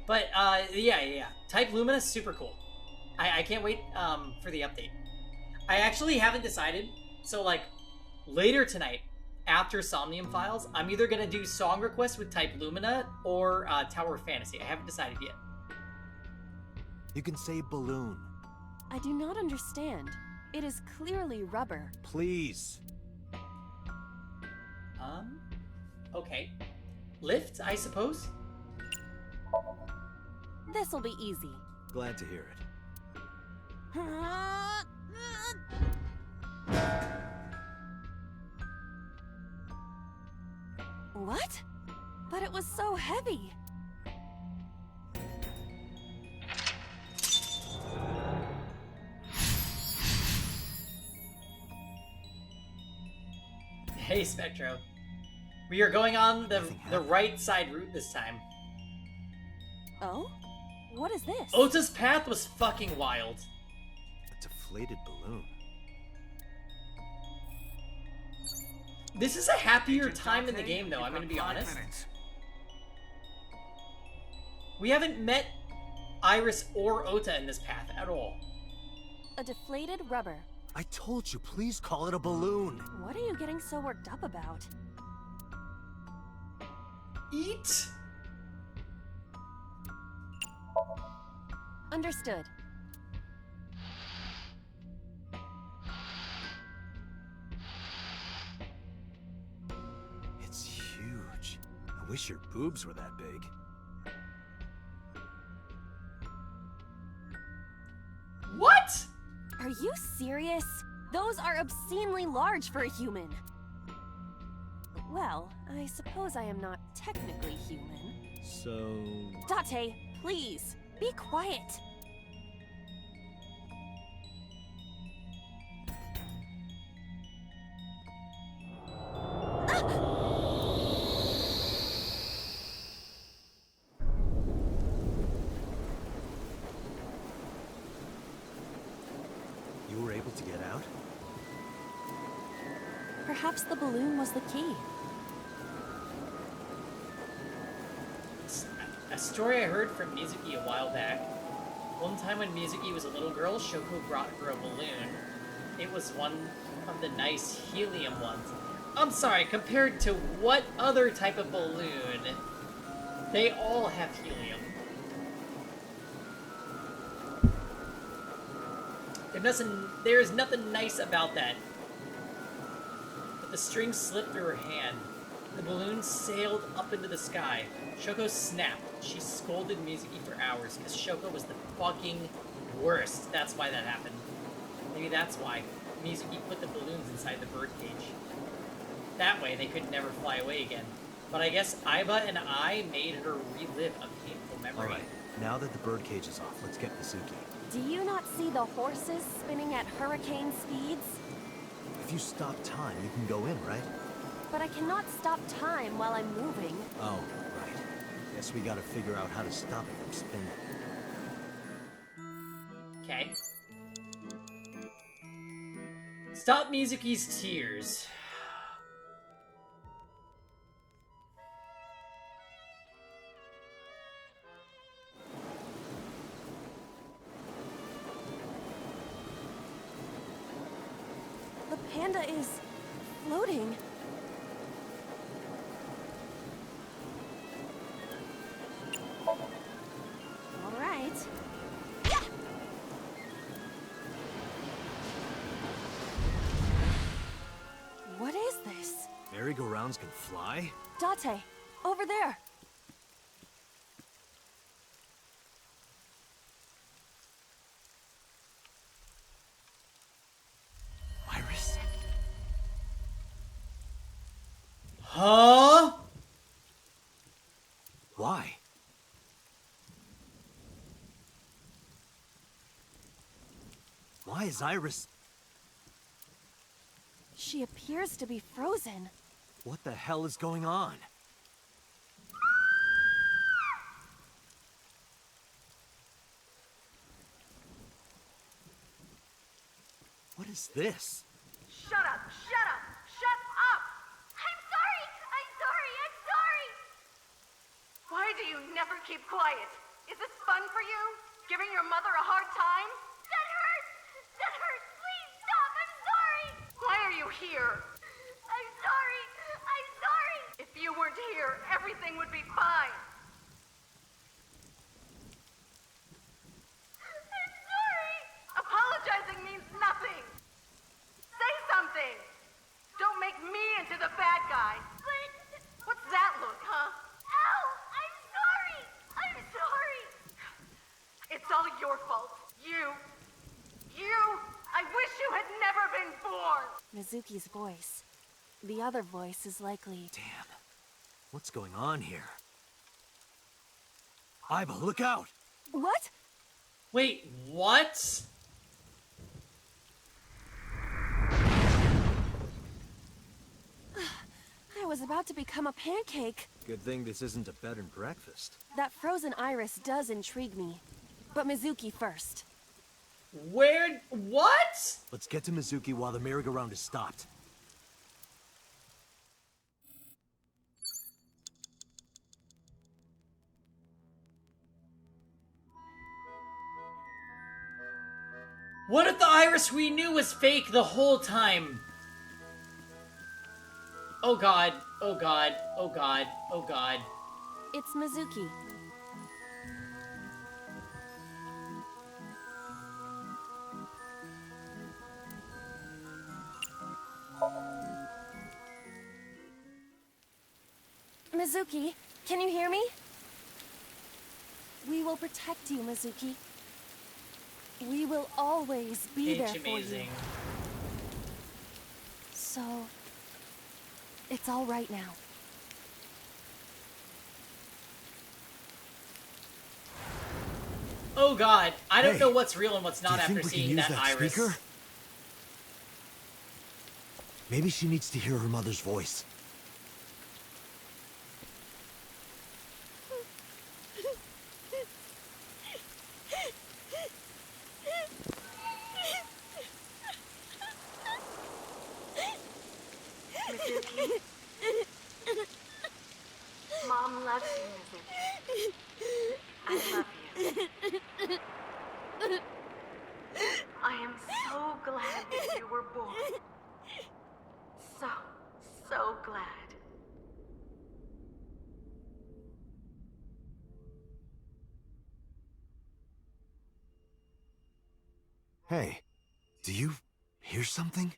But, yeah. Type Lumina is super cool. I can't wait, for the update. I actually haven't decided, so, like, later tonight, after Somnium Files, I'm either gonna do Song Request with Type Lumina or, Tower of Fantasy. I haven't decided yet. You can say balloon. I do not understand. It is clearly rubber. Please. Okay. Lift, I suppose? This'll be easy. Glad to hear it. What? But it was so heavy. Hey, Spectro. We are going on the right side route this time. Oh? What is this? Ota's path was fucking wild. A deflated balloon. This is a happier time in the game, though, I'm gonna be honest. We haven't met Iris or Ota in this path at all. A deflated rubber. I told you, please call it a balloon. What are you getting so worked up about? Eat? Understood. It's huge. I wish your boobs were that big. What? Are you serious? Those are obscenely large for a human. Well, I suppose I am not technically human. So... Date, please, be quiet. You were Perhaps the balloon was the key. A story I heard from Mizuki a while back. One time when Mizuki was a little girl, Shoko brought her a balloon. It was one of the nice helium ones. I'm sorry, compared to what other type of balloon? They all have helium. There's nothing nice about that. But the string slipped through her hand. The balloon sailed up into the sky. Shoko snapped. She scolded Mizuki for hours because Shoko was the fucking worst. That's why that happened. Maybe that's why Mizuki put the balloons inside the birdcage. That way they could never fly away again. But I guess Aiba and I made her relive a painful memory. All right, now that the birdcage is off, let's get Mizuki. Do you not see the horses spinning at hurricane speeds? If you stop time, you can go in, right? But I cannot stop time while I'm moving. Oh, right. Guess we gotta figure out how to stop it from spinning. Okay. Stop Mizuki's tears. The panda is floating. All right. Yeah! What is this? Merry-go-rounds can fly? Date, over there. Iris? Huh? Why? Why is Iris... She appears to be frozen. What the hell is going on? What is this? Shut up! Shut up! Shut up! I'm sorry! I'm sorry! I'm sorry! Why do you never keep quiet? Is this fun for you? Giving your mother a hard time? That hurts! That hurts! Please stop! I'm sorry! Why are you here? I'm sorry! I'm sorry! If you weren't here, everything would be fine. I'm sorry! Apologizing means nothing. Say something. Don't make me into the bad guy. But... What's that look, huh? Ow! I'm sorry! I'm sorry! It's all your fault. You. I wish you had never been born. Mizuki's voice. The other voice is likely... Damn. What's going on here? Aiba, look out! What? Wait, what? I was about to become a pancake. Good thing this isn't a bed and breakfast. That frozen iris does intrigue me. But Mizuki first. Where? What? Let's get to Mizuki while the merry-go-round is stopped. What if the iris we knew was fake the whole time? Oh god, oh god, oh god, oh god. It's Mizuki. Mizuki, can you hear me? We will protect you, Mizuki. We will always be there for Amazing. you. So, it's all right now. Oh god, I don't Hey, know what's real and what's Do not you after think we can seeing use that that iris. speaker? Maybe she needs to hear her mother's voice. Mizuki. Mom loves you, Mizuki. I love you. I am so glad that you were born. So glad. Hey, do you hear something?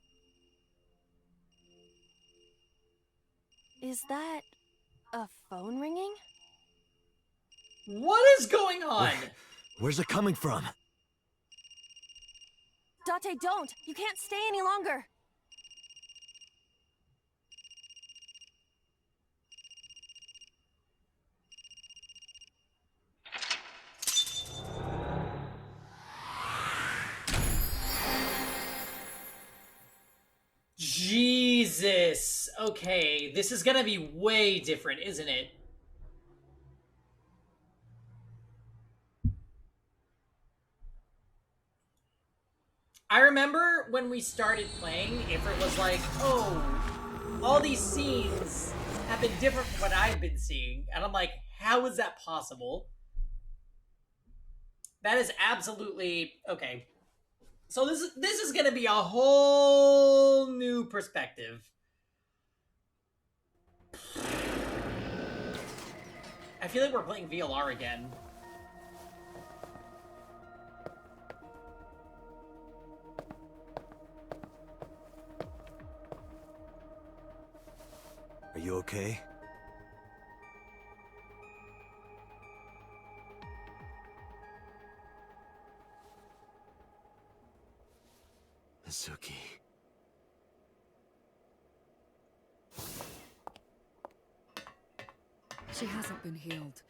Is that a phone ringing? What is going on? Where's it coming from? Date, don't! You can't stay any longer! Jesus. Okay, this is gonna be way different, isn't it? I remember when we started playing, if it was like, oh, all these scenes have been different from what I've been seeing, and I'm like, how is that possible? That is absolutely okay. So this is gonna be a whole new perspective. I feel like we're playing VLR again. Are you okay? Mizuki. She hasn't been healed.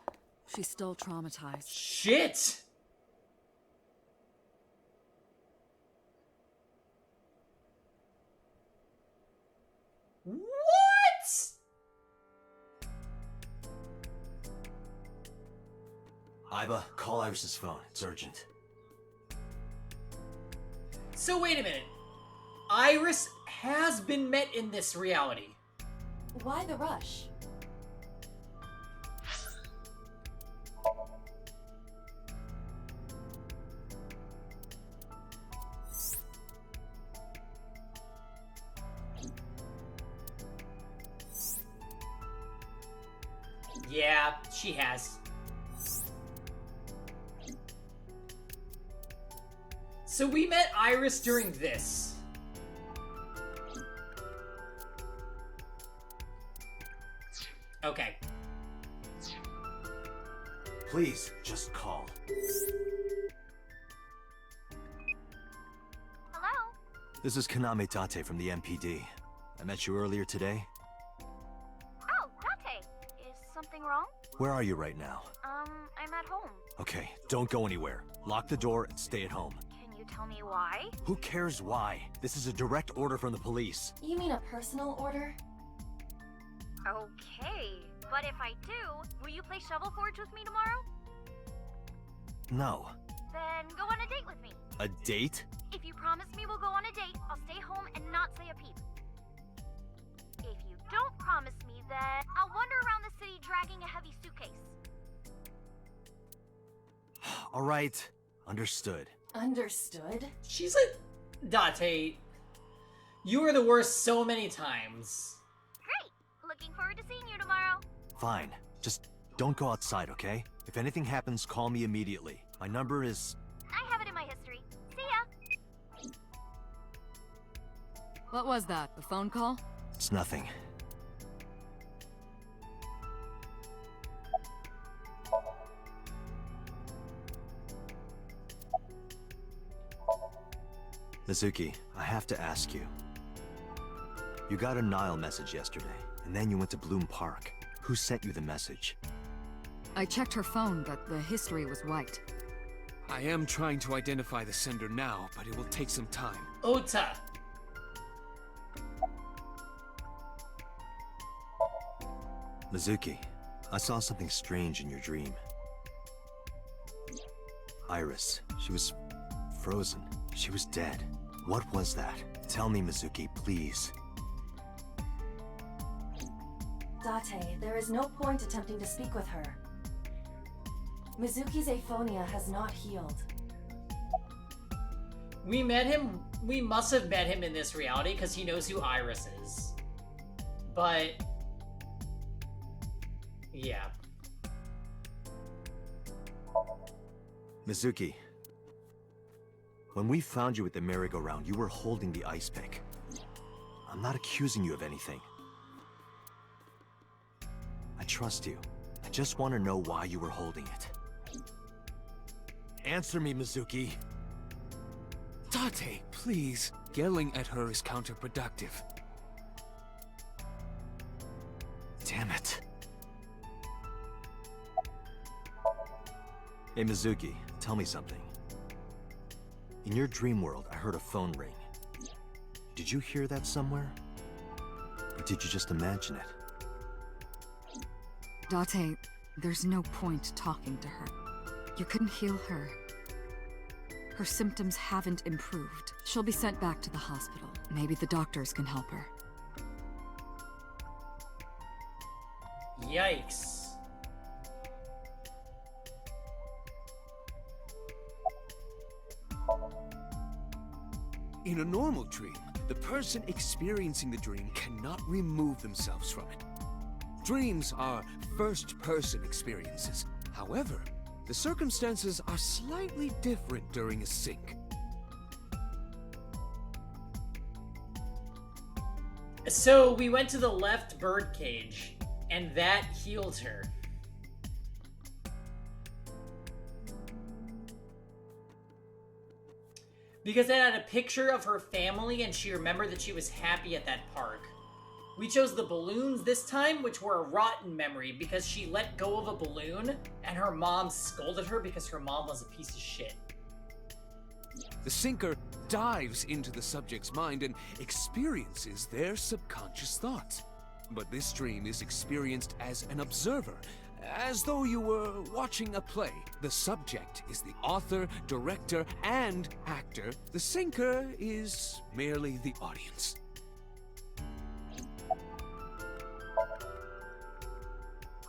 She's still traumatized. Shit! What? Iba, call Iris's phone. It's urgent. So wait a minute. Iris has been met in this reality. Why the rush? Yeah, she has. So we met Iris during this. Okay. Please, just call. Hello? This is Kaname Tate from the MPD. I met you earlier today. Oh, Date. Is something wrong? Where are you right now? I'm at home. Okay, don't go anywhere. Lock the door and stay at home. Can you tell me why? Who cares why? This is a direct order from the police. You mean a personal order? Okay, but if I do, will you play Shovel Forge with me tomorrow? No. Then go on a date with me. A date? If you promise me we'll go on a date, I'll stay home and not say a peep. If you don't promise me, then I'll wander around the city dragging a heavy suitcase. All right. Understood. Understood? She's like, Date, you were the worst so many times. Great! Looking forward to seeing you tomorrow. Fine. Just don't go outside, okay? If anything happens, call me immediately. My number is... I have it in my history. See ya! What was that? A phone call? It's nothing. Mizuki, I have to ask you. You got a Nile message yesterday, and then you went to Bloom Park. Who sent you the message? I checked her phone, but the history was white. I am trying to identify the sender now, but it will take some time. Ota. Mizuki, I saw something strange in your dream. Iris, she was frozen. She was dead. What was that? Tell me, Mizuki, please. Date, there is no point attempting to speak with her. Mizuki's aphonia has not healed. We met him. We must have met him in this reality because he knows who Iris is. But yeah. Mizuki, when we found you at the merry-go-round, you were holding the ice pick. I'm not accusing you of anything. I trust you. I just want to know why you were holding it. Answer me, Mizuki. Date, please. Yelling at her is counterproductive. Damn it. Hey, Mizuki, tell me something. In your dream world, I heard a phone ring. Did you hear that somewhere? Or did you just imagine it? Date, there's no point talking to her. You couldn't heal her. Her symptoms haven't improved. She'll be sent back to the hospital. Maybe the doctors can help her. Yikes. In a normal dream, the person experiencing the dream cannot remove themselves from it. Dreams are first-person experiences. However, the circumstances are slightly different during a sync. So we went to the left birdcage, and that healed her. Because it had a picture of her family, and she remembered that she was happy at that park. We chose the balloons this time, which were a rotten memory, because she let go of a balloon, and her mom scolded her because her mom was a piece of shit. The sinker dives into the subject's mind and experiences their subconscious thoughts. But this dream is experienced as an observer, as though you were watching a play. The subject is the author, director, and actor. The sinker is merely the audience.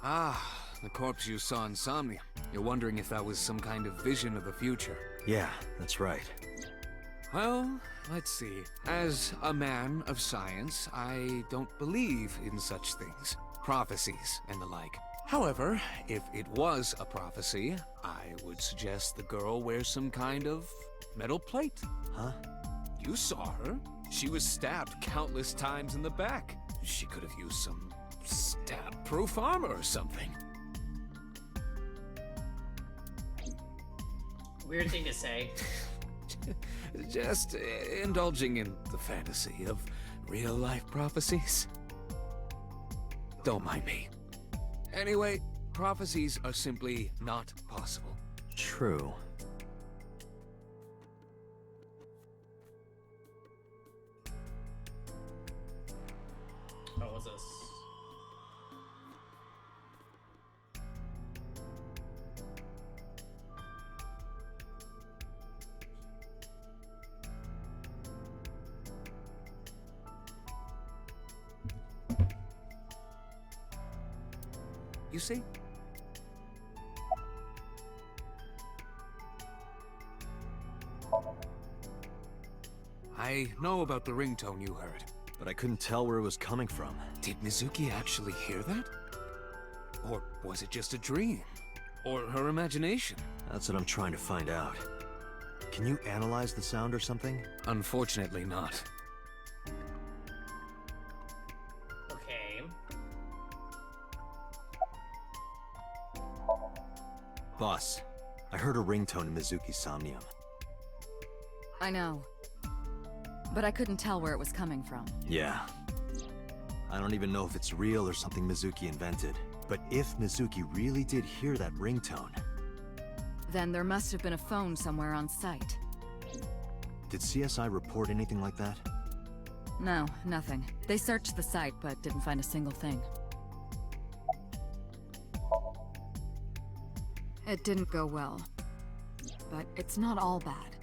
Ah, the corpse you saw in Somnium. You're wondering if that was some kind of vision of the future. Yeah, that's right. Well, let's see. As a man of science, I don't believe in such things. Prophecies and the like. However, if it was a prophecy, I would suggest the girl wears some kind of metal plate. Huh? You saw her. She was stabbed countless times in the back. She could have used some stab-proof armor or something. Weird thing to say. Just indulging in the fantasy of real-life prophecies. Don't mind me. Anyway, prophecies are simply not possible. True. What was this? You see? I know about the ringtone you heard. But I couldn't tell where it was coming from. Did Mizuki actually hear that? Or was it just a dream? Or her imagination? That's what I'm trying to find out. Can you analyze the sound or something? Unfortunately not. Okay. Boss, I heard a ringtone in Mizuki's Somnium. I know. But I couldn't tell where it was coming from. Yeah. I don't even know if it's real or something Mizuki invented. But if Mizuki really did hear that ringtone... Then there must have been a phone somewhere on site. Did CSI report anything like that? No, nothing. They searched the site, but didn't find a single thing. It didn't go well. But it's not all bad.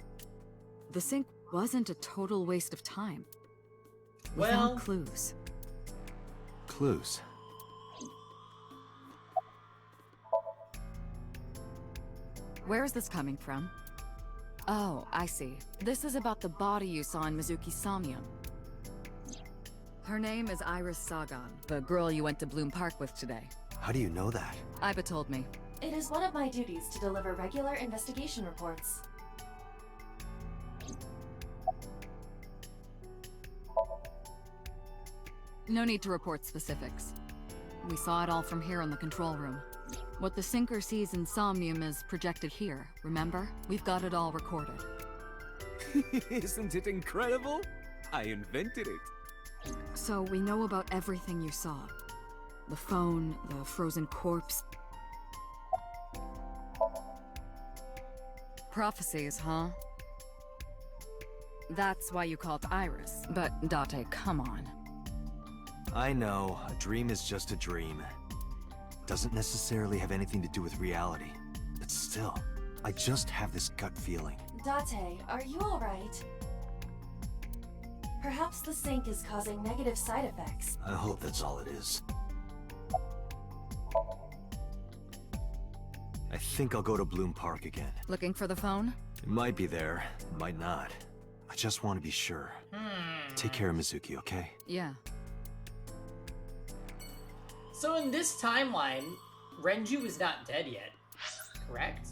The sync wasn't a total waste of time. We Well, found clues. Clues? Where is this coming from? Oh, I see. This is about the body you saw in Mizuki's Somnium. Her name is Iris Sagan, the girl you went to Bloom Park with today. How do you know that? Iba told me. It is one of my duties to deliver regular investigation reports. No need to report specifics. We saw it all from here in the control room. What the sinker sees in Somnium is projected here, remember? We've got it all recorded. Isn't it incredible? I invented it. So we know about everything you saw. The phone, the frozen corpse. Prophecies, huh? That's why you called Iris. But Date, come on. I know, a dream is just a dream. Doesn't necessarily have anything to do with reality. But still, I just have this gut feeling. Date, are you alright? Perhaps the sink is causing negative side effects. I hope that's all it is. I think I'll go to Bloom Park again. Looking for the phone? It might be there, it might not. I just want to be sure. Take care of Mizuki, okay? Yeah. So in this timeline, Renju is not dead yet, correct?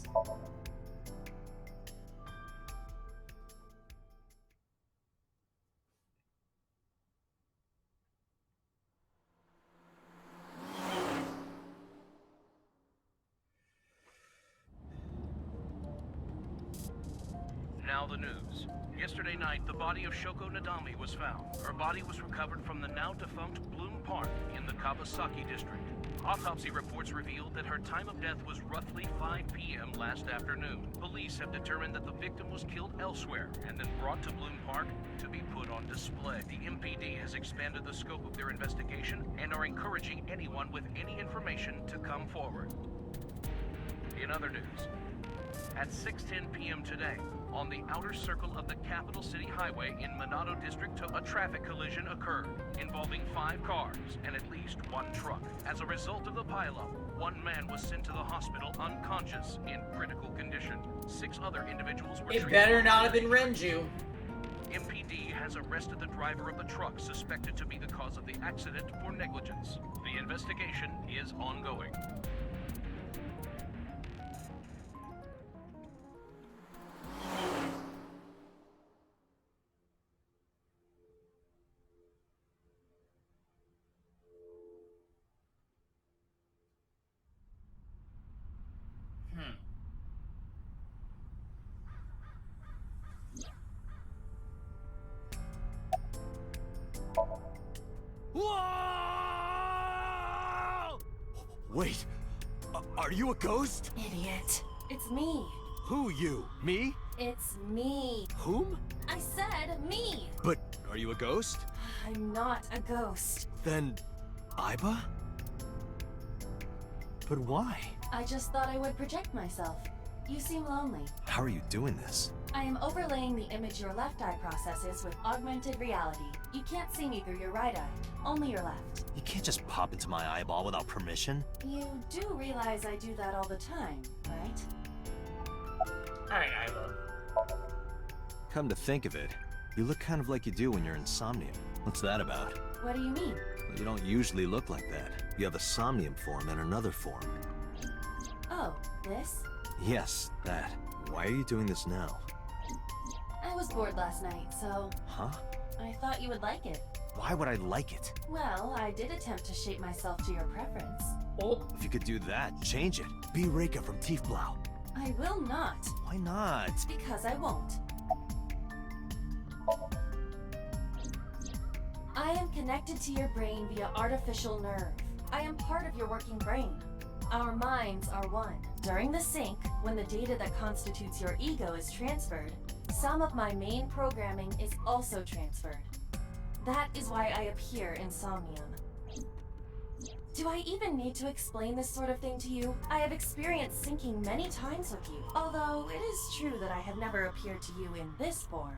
Now the news. Yesterday night, the body of Shoko Nadami was found. Her body was recovered from the now-defunct Bloom Park in the Kawasaki district. Autopsy reports revealed that her time of death was roughly 5 p.m. last afternoon. Police have determined that the victim was killed elsewhere and then brought to Bloom Park to be put on display. The MPD has expanded the scope of their investigation and are encouraging anyone with any information to come forward. In other news, at 6:10 p.m. today, on the outer circle of the Capital City Highway in Minato District, a traffic collision occurred involving 5 cars and at least 1 truck. As a result of the pileup, 1 man was sent to the hospital unconscious in critical condition. 6 other individuals were treated. It better not have been Renju. MPD has arrested the driver of the truck suspected to be the cause of the accident for negligence. The investigation is ongoing. Whoa! Wait, are you a ghost? Idiot. It's me. Who you? Me? It's me. Whom? I said me. But are you a ghost? I'm not a ghost. Then, Iba? But why? I just thought I would project myself. You seem lonely. How are you doing this? I am overlaying the image your left eye processes with augmented reality. You can't see me through your right eye, only your left. You can't just pop into my eyeball without permission. You do realize I do that all the time, right? Alright, Iva. Come to think of it, you look kind of like you do when you're in Somnium. What's that about? What do you mean? Well, you don't usually look like that. You have a Somnium form and another form. Oh, this? Yes, that. Why are you doing this now? I was bored last night, so Huh? I thought you would like it. Why would I like it? Well, I did attempt to shape myself to your preference. Oh, If you could do that, change it. Be Reika from Tiefblau. I will not, Why not? because I won't. I am connected to your brain via artificial nerve. I am part of your working brain. Our minds are one. During the sync, when the data that constitutes your ego is transferred, some of my main programming is also transferred. That is why I appear in Somnium. Do I even need to explain this sort of thing to you? I have experienced syncing many times with you, although it is true that I have never appeared to you in this form.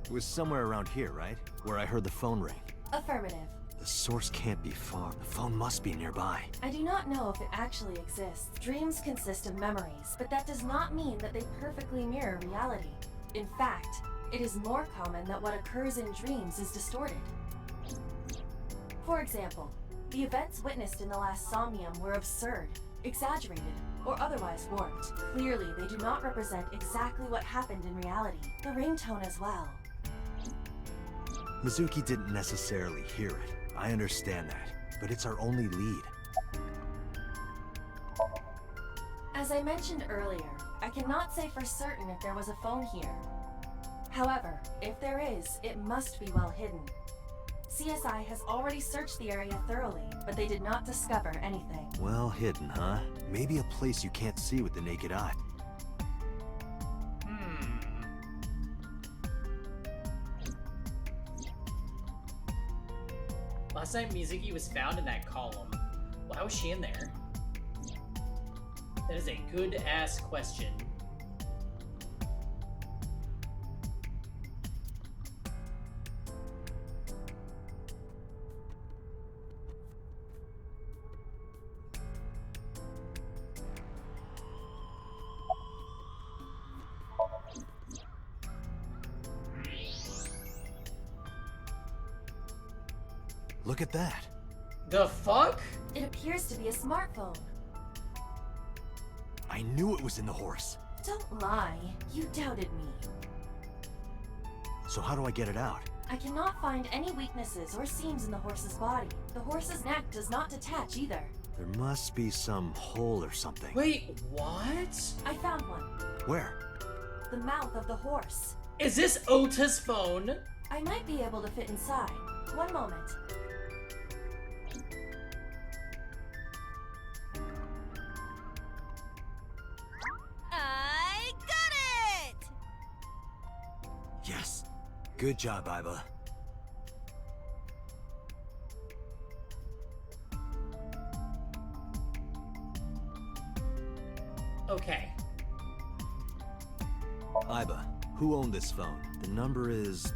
It was somewhere around here, right? Where I heard the phone ring. Affirmative. The source can't be far. The phone must be nearby. I do not know if it actually exists. Dreams consist of memories, but that does not mean that they perfectly mirror reality. In fact, it is more common that what occurs in dreams is distorted. For example, the events witnessed in the last Somnium were absurd, exaggerated, or otherwise warped. Clearly, they do not represent exactly what happened in reality. The ringtone as well. Mizuki didn't necessarily hear it. I understand that, but it's our only lead. As I mentioned earlier, I cannot say for certain if there was a phone here. However, if there is, it must be well hidden. CSI has already searched the area thoroughly, but they did not discover anything. Well hidden, huh? Maybe a place you can't see with the naked eye. Last time Mizuki was found in that column. Why was she in there? That is a good-ass question. Look at that. The fuck? It appears to be a smartphone. I knew it was in the horse. Don't lie. You doubted me. So how do I get it out? I cannot find any weaknesses or seams in the horse's body. The horse's neck does not detach either. There must be some hole or something. Wait, what? I found one. Where? The mouth of the horse. Is this Ota's phone? I might be able to fit inside. One moment. I got it! Yes. Good job, Iba. Okay. Iba, who owned this phone? The number is...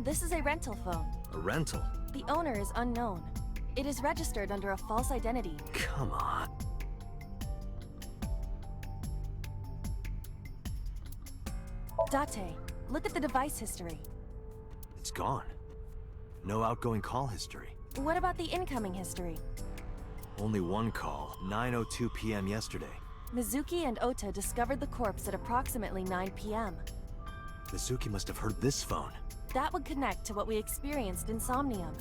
This is a rental phone. a rental. The owner is unknown. It is registered under a false identity. Come on. Date, look at the device history. It's gone. No outgoing call history. What about the incoming history? Only one call, 9:02 p.m. yesterday. Mizuki and Ota discovered the corpse at approximately 9 p.m. Mizuki must have heard this phone. That would connect to what we experienced in Somnium.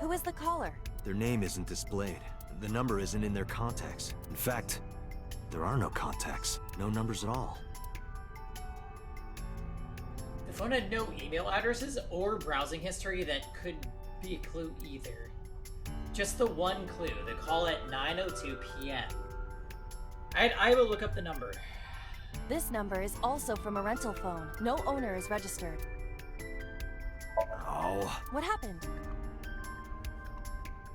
Who is the caller? Their name isn't displayed. The number isn't in their contacts. In fact, there are no contacts. No numbers at all. The phone had no email addresses or browsing history that could be a clue either. Just the one clue, the call at 9:02 p.m. I will look up the number. This number is also from a rental phone. No owner is registered. Oh. What happened?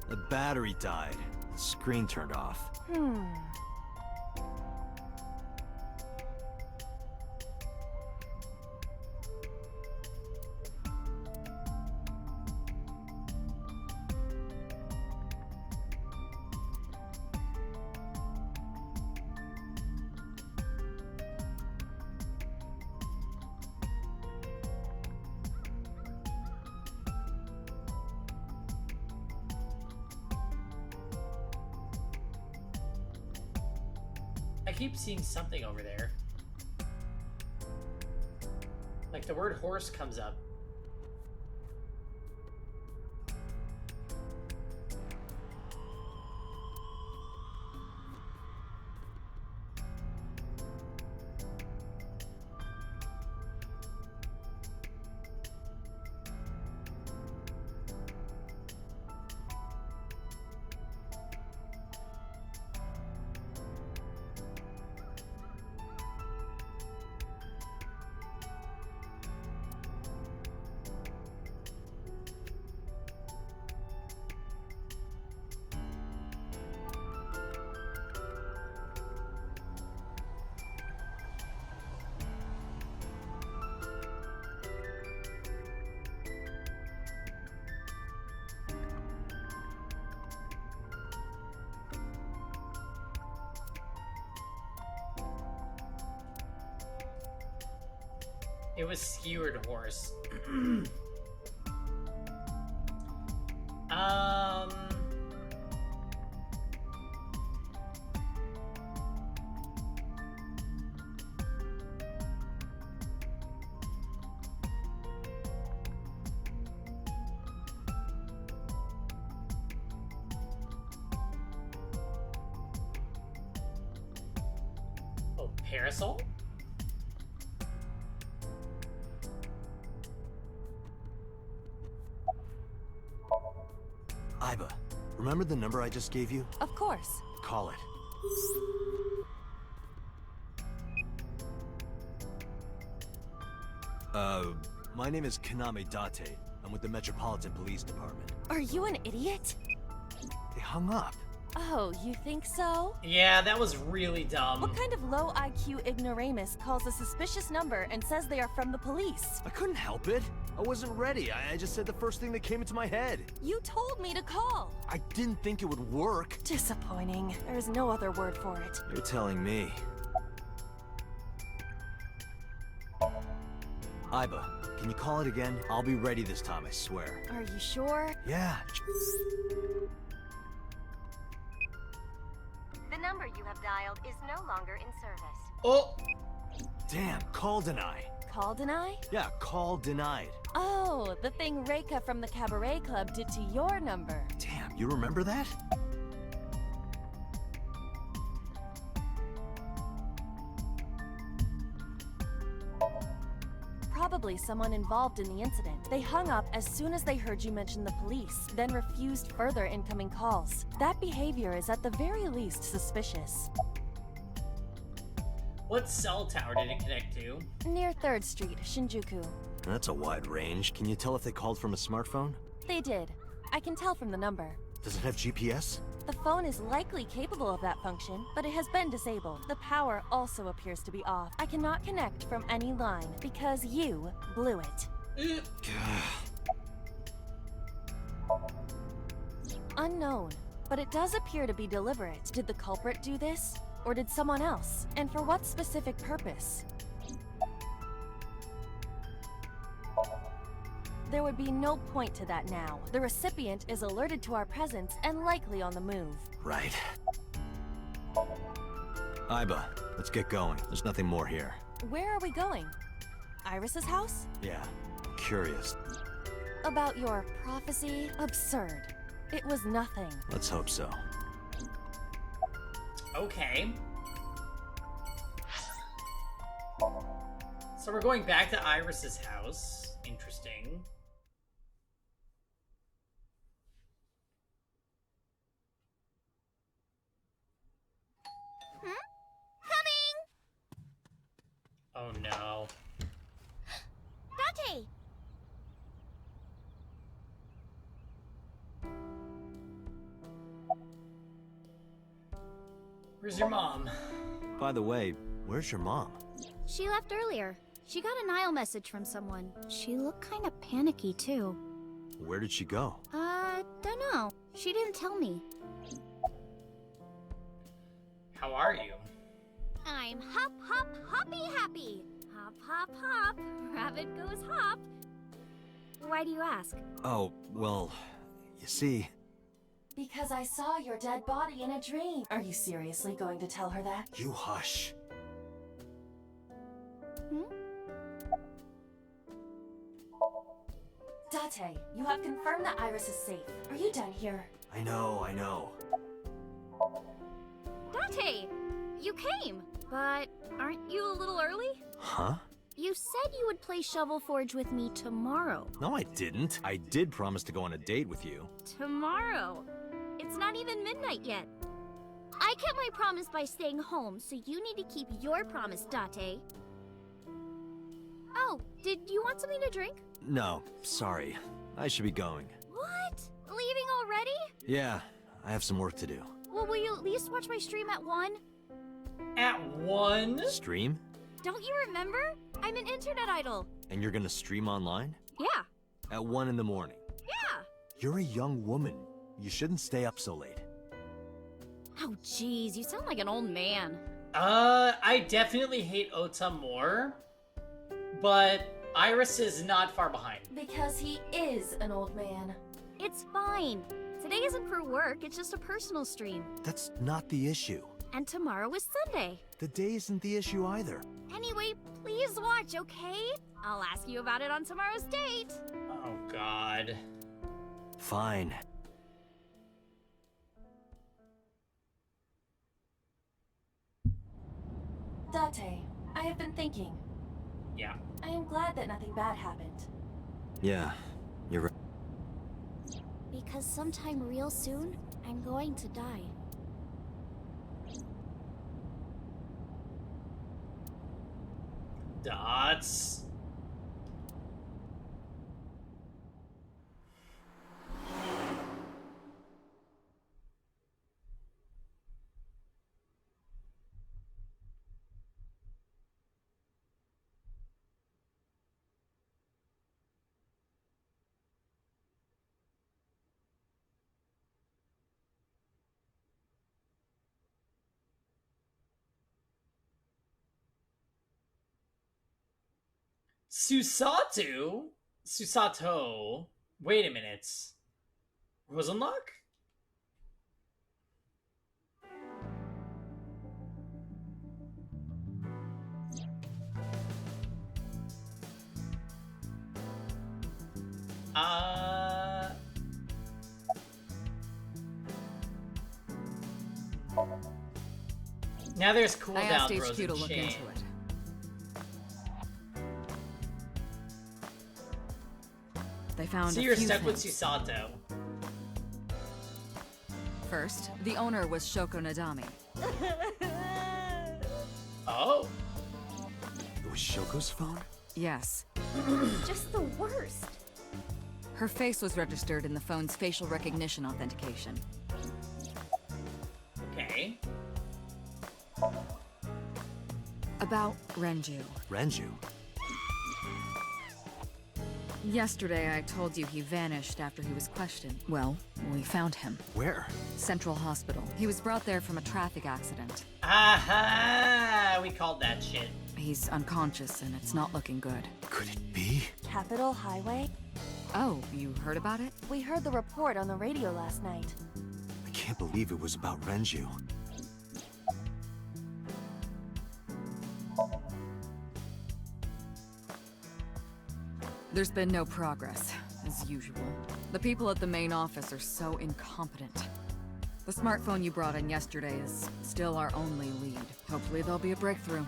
The battery died. The screen turned off. I keep seeing something over there. Like the word horse comes up. It was skewered horse. Oh, parasol? Iba, remember the number I just gave you? Of course. Call it. My name is Kaname Date. I'm with the Metropolitan Police Department. Are you an idiot? They hung up. Oh, you think so? Yeah, that was really dumb. What kind of low IQ ignoramus calls a suspicious number and says they are from the police? I couldn't help it. I wasn't ready. I just said the first thing that came into my head. You told me to call. I didn't think it would work. Disappointing. There is no other word for it. You're telling me. Iba, can you call it again? I'll be ready this time, I swear. Are you sure? Yeah. The number you have dialed is no longer in service. Oh! Damn, call deny. Call deny? Yeah, call denied. Oh, the thing Reika from the Cabaret Club did to your number. Damn, you remember that? Probably someone involved in the incident. They hung up as soon as they heard you mention the police, then refused further incoming calls. That behavior is at the very least suspicious. What cell tower did it connect to? Near 3rd Street, Shinjuku. That's a wide range. Can you tell if they called from a smartphone? They did. I can tell from the number. Does it have GPS? The phone is likely capable of that function, but it has been disabled. The power also appears to be off. I cannot connect from any line because you blew it. Unknown, but it does appear to be deliberate. Did the culprit do this? Or did someone else? And for what specific purpose? There would be no point to that now. The recipient is alerted to our presence and likely on the move. Right. Iba, let's get going. There's nothing more here. Where are we going? Iris's house? Yeah, I'm curious. About your prophecy? Absurd. It was nothing. Let's hope so. Okay. So we're going back to Iris's house. Interesting. Oh no. Date! Where's your mom? By the way, where's your mom? She left earlier. She got a Nile message from someone. She looked kind of panicky, too. Where did she go? Don't know. She didn't tell me. How are you? I'm hop, hop, hoppy happy. Hop, hop, hop. Rabbit goes hop. Why do you ask? Oh, well, you see... Because I saw your dead body in a dream. Are you seriously going to tell her that? You hush. Date, you have confirmed that Iris is safe. Are you done here? I know. Date! You came, but aren't you a little early? Huh? You said you would play Shovel Forge with me tomorrow. No, I didn't. I did promise to go on a date with you. Tomorrow? It's not even midnight yet. I kept my promise by staying home, so you need to keep your promise, Date. Oh, did you want something to drink? No, sorry. I should be going. What? Leaving already? Yeah, I have some work to do. Well, will you at least watch my stream at 1? At 1? Stream? Don't you remember? I'm an internet idol. And you're gonna stream online? Yeah. At 1 in the morning? Yeah. You're a young woman. You shouldn't stay up so late. Oh, jeez, you sound like an old man. I definitely hate Ota more. But Iris is not far behind. Because he is an old man. It's fine. Today isn't for work, it's just a personal stream. That's not the issue. And tomorrow is Sunday. The day isn't the issue either. Anyway, please watch, okay? I'll ask you about it on tomorrow's date. Oh, God. Fine. Date, I have been thinking. Yeah. I am glad that nothing bad happened. Yeah, you're right. Because sometime real soon, I'm going to die. Dots. Susato? Wait a minute. Rosenlock? Now there's cooldown I asked throws HQ and to look chain. into it. They found So a you're few stuck with things. Susato. First, the owner was Shoko Nadami. Oh? It was Shoko's phone? Yes. Just the worst. Her face was registered in the phone's facial recognition authentication. Okay. About Renju. Renju? Yesterday, I told you he vanished after he was questioned. Well, we found him. Where? Central Hospital. He was brought there from a traffic accident. Aha! We called that shit. He's unconscious, and it's not looking good. Could it be? Capitol Highway? Oh, you heard about it? We heard the report on the radio last night. I can't believe it was about Renju. There's been no progress, as usual. The people at the main office are so incompetent. The smartphone you brought in yesterday is still our only lead. Hopefully there'll be a breakthrough.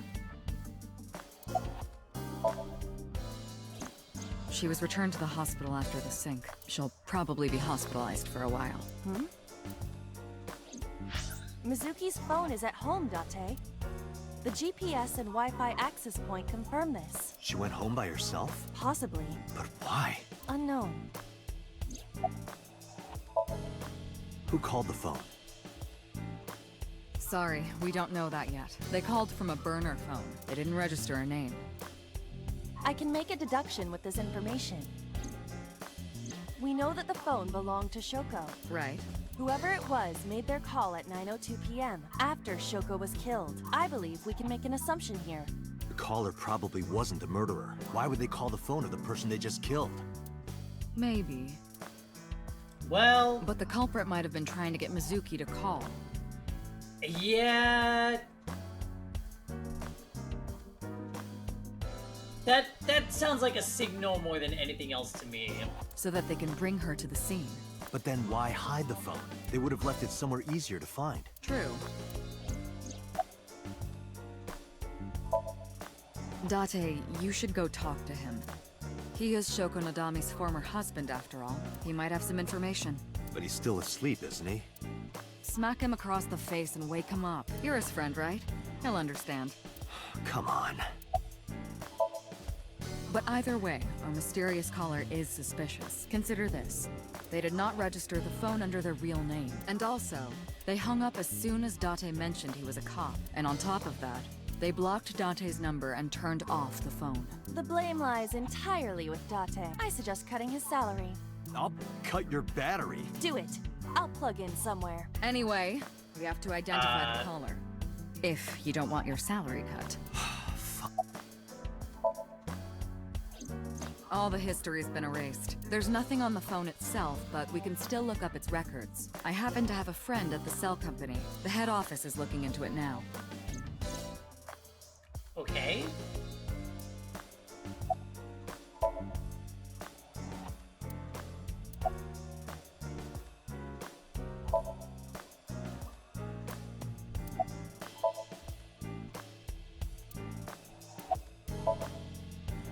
She was returned to the hospital after the sync. She'll probably be hospitalized for a while. Mizuki's phone is at home, Date. The GPS and Wi-Fi access point confirm this. She went home by herself? Possibly. But why? Unknown. Who called the phone? Sorry, we don't know that yet. They called from a burner phone. They didn't register a name. I can make a deduction with this information. We know that the phone belonged to Shoko. Right. Whoever it was made their call at 9:02 p.m. after Shoko was killed. I believe we can make an assumption here. The caller probably wasn't the murderer. Why would they call the phone of the person they just killed? Maybe. Well... But the culprit might have been trying to get Mizuki to call. Yeah... That sounds like a signal more than anything else to me. So that they can bring her to the scene. But then why hide the phone? They would have left it somewhere easier to find. True. Date, you should go talk to him. He is Shoko Nadami's former husband, after all. He might have some information. But he's still asleep, isn't he? Smack him across the face and wake him up. You're his friend, right? He'll understand. Come on. But either way, our mysterious caller is suspicious. Consider this. They did not register the phone under their real name. And also, they hung up as soon as Date mentioned he was a cop. And on top of that, they blocked Date's number and turned off the phone. The blame lies entirely with Date. I suggest cutting his salary. I'll cut your battery. Do it. I'll plug in somewhere. Anyway, we have to identify the caller. If you don't want your salary cut. All the history's been erased. There's nothing on the phone itself, but we can still look up its records. I happen to have a friend at the cell company. The head office is looking into it now. Okay.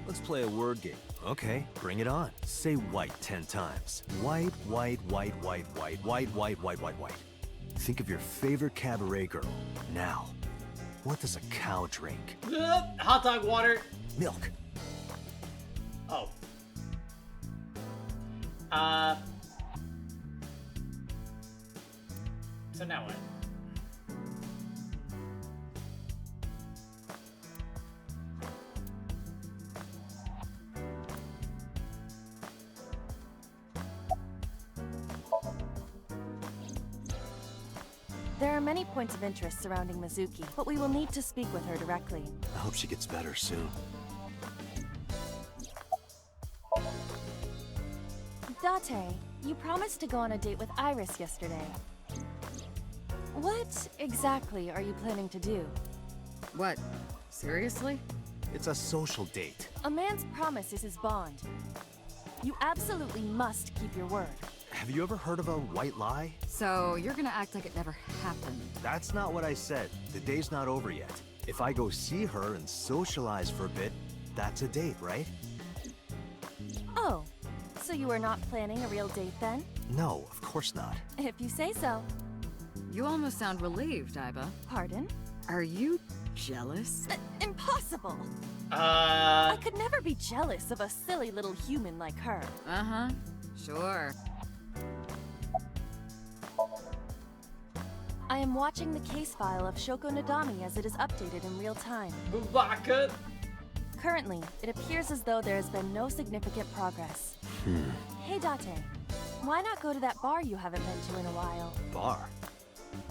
Let's play a word game. Okay, bring it on. Say white 10 times. White, white, white, white, white, white, white, white, white, white. Think of your favorite cabaret girl. Now, what does a cow drink? Hot dog water. Milk. Oh. So now what? There are many points of interest surrounding Mizuki, but we will need to speak with her directly. I hope she gets better soon. Date, you promised to go on a date with Iris yesterday. What exactly are you planning to do? What? Seriously? It's a social date. A man's promise is his bond. You absolutely must keep your word. Have you ever heard of a white lie? So, you're gonna act like it never happened. That's not what I said. The day's not over yet. If I go see her and socialize for a bit, that's a date, right? Oh, so you are not planning a real date then? No, of course not. If you say so. You almost sound relieved, Iba. Pardon? Are you jealous? Impossible! I could never be jealous of a silly little human like her. Uh-huh. Sure. I am watching the case file of Shoko Nadami as it is updated in real time. Bubaka. Currently, it appears as though there has been no significant progress. Hey Date, why not go to that bar you haven't been to in a while? Bar?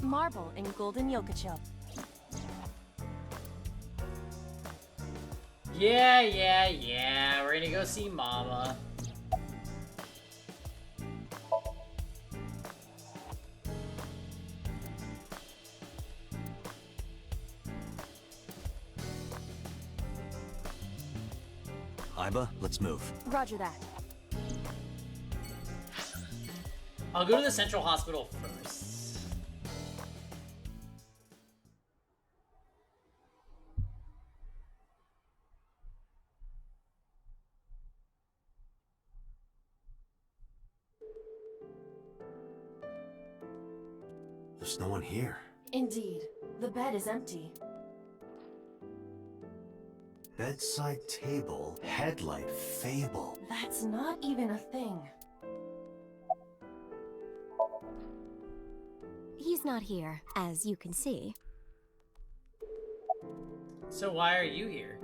Marble in Golden Yokocho. Yeah. We're gonna go see Mama. Iba, let's move. Roger that. I'll go to the Central Hospital first. There's no one here. Indeed, the bed is empty. Bedside table, headlight, fable. That's not even a thing. He's not here, as you can see. So why are you here?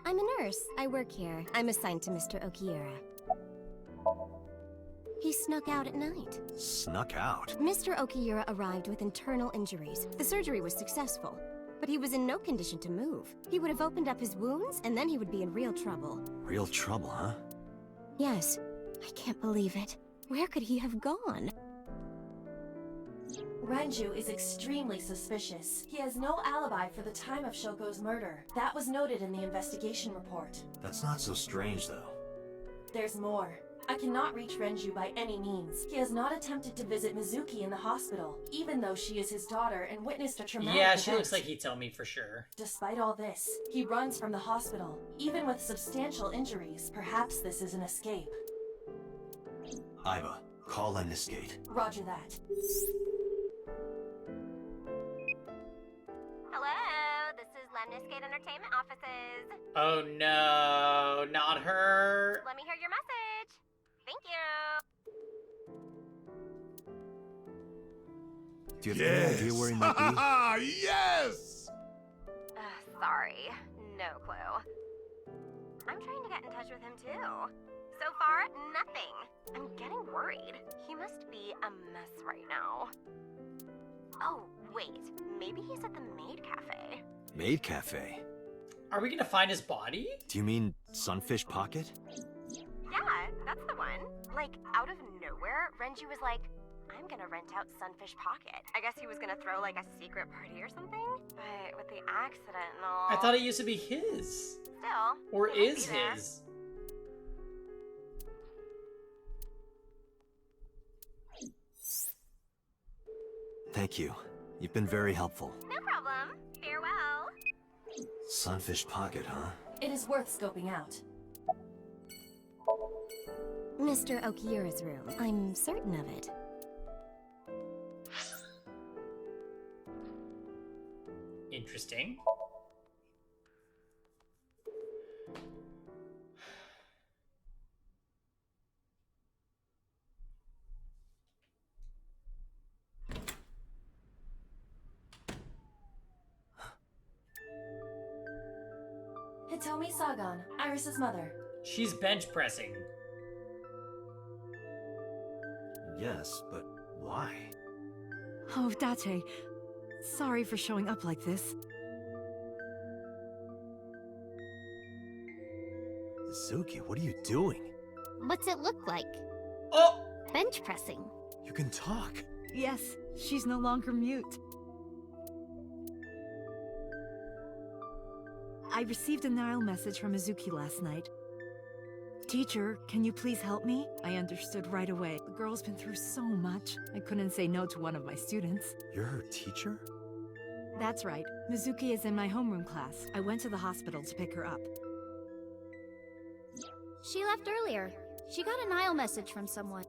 I'm a nurse. I work here. I'm assigned to Mr. Okiura. He snuck out at night. Snuck out? Mr. Okiura arrived with internal injuries. The surgery was successful, but he was in no condition to move. He would have opened up his wounds, and then he would be in real trouble. Real trouble, huh? Yes. I can't believe it. Where could he have gone? Renju is extremely suspicious. He has no alibi for the time of Shoko's murder. That was noted in the investigation report. That's not so strange, though. There's more. I cannot reach Renju by any means. He has not attempted to visit Mizuki in the hospital, even though she is his daughter and witnessed a traumatic Yeah, event. she looks like he'd tell me for sure. Despite all this, he runs from the hospital, even with substantial injuries. Perhaps this is an escape. Iba, call Lemnis Gate. Roger that. Hello, this is Lemnis Gate Entertainment offices. Oh no, not her. Let me hear your message. Thank you. Do you have any idea where he might be? Yes! Sorry, no clue. I'm trying to get in touch with him too. So far, nothing. I'm getting worried. He must be a mess right now. Oh, wait. Maybe he's at the Maid Cafe. Maid Cafe? Are we gonna find his body? Do you mean Sunfish Pocket? Yeah, that's the one. Like, out of nowhere, Renju was like, I'm gonna rent out Sunfish Pocket. I guess he was gonna throw, like, a secret party or something? But with the accident and all... I thought it used to be his. Still. Or it might is be there. his. Thank you. You've been very helpful. No problem. Farewell. Sunfish Pocket, huh? It is worth scoping out. Mr. Okiura's room. I'm certain of it. Interesting. Hitomi Sagan, Iris's mother. She's bench pressing. Yes, but why? Oh, Date. Sorry for showing up like this. Suki, what are you doing? What's it look like? Oh! Bench pressing. You can talk. Yes, she's no longer mute. I received a Nile message from Mizuki last night. Teacher, can you please help me? I understood right away. The girl's been through so much. I couldn't say no to one of my students. You're her teacher? That's right. Mizuki is in my homeroom class. I went to the hospital to pick her up. She left earlier. She got a Nile message from someone.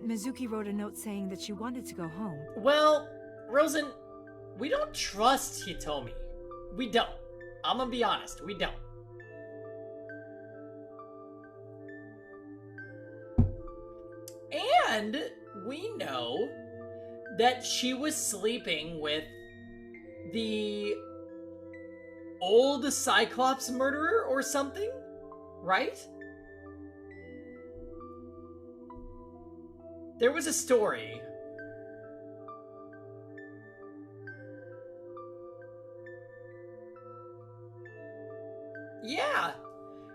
Mizuki wrote a note saying that she wanted to go home. Well, Rosen, we don't trust Hitomi. We don't. I'm gonna be honest, we don't. And we know that she was sleeping with the old Cyclops murderer or something, right? There was a story. Yeah,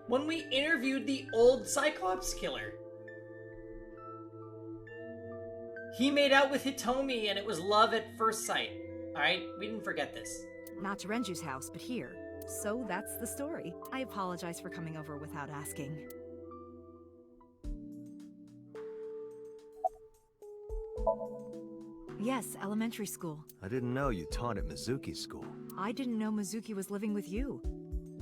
when we interviewed the old Cyclops killer. He made out with Hitomi and it was love at first sight. Alright, we didn't forget this. Not to Renju's house, but here. So that's the story. I apologize for coming over without asking. Yes, elementary school. I didn't know you taught at Mizuki's school. I didn't know Mizuki was living with you.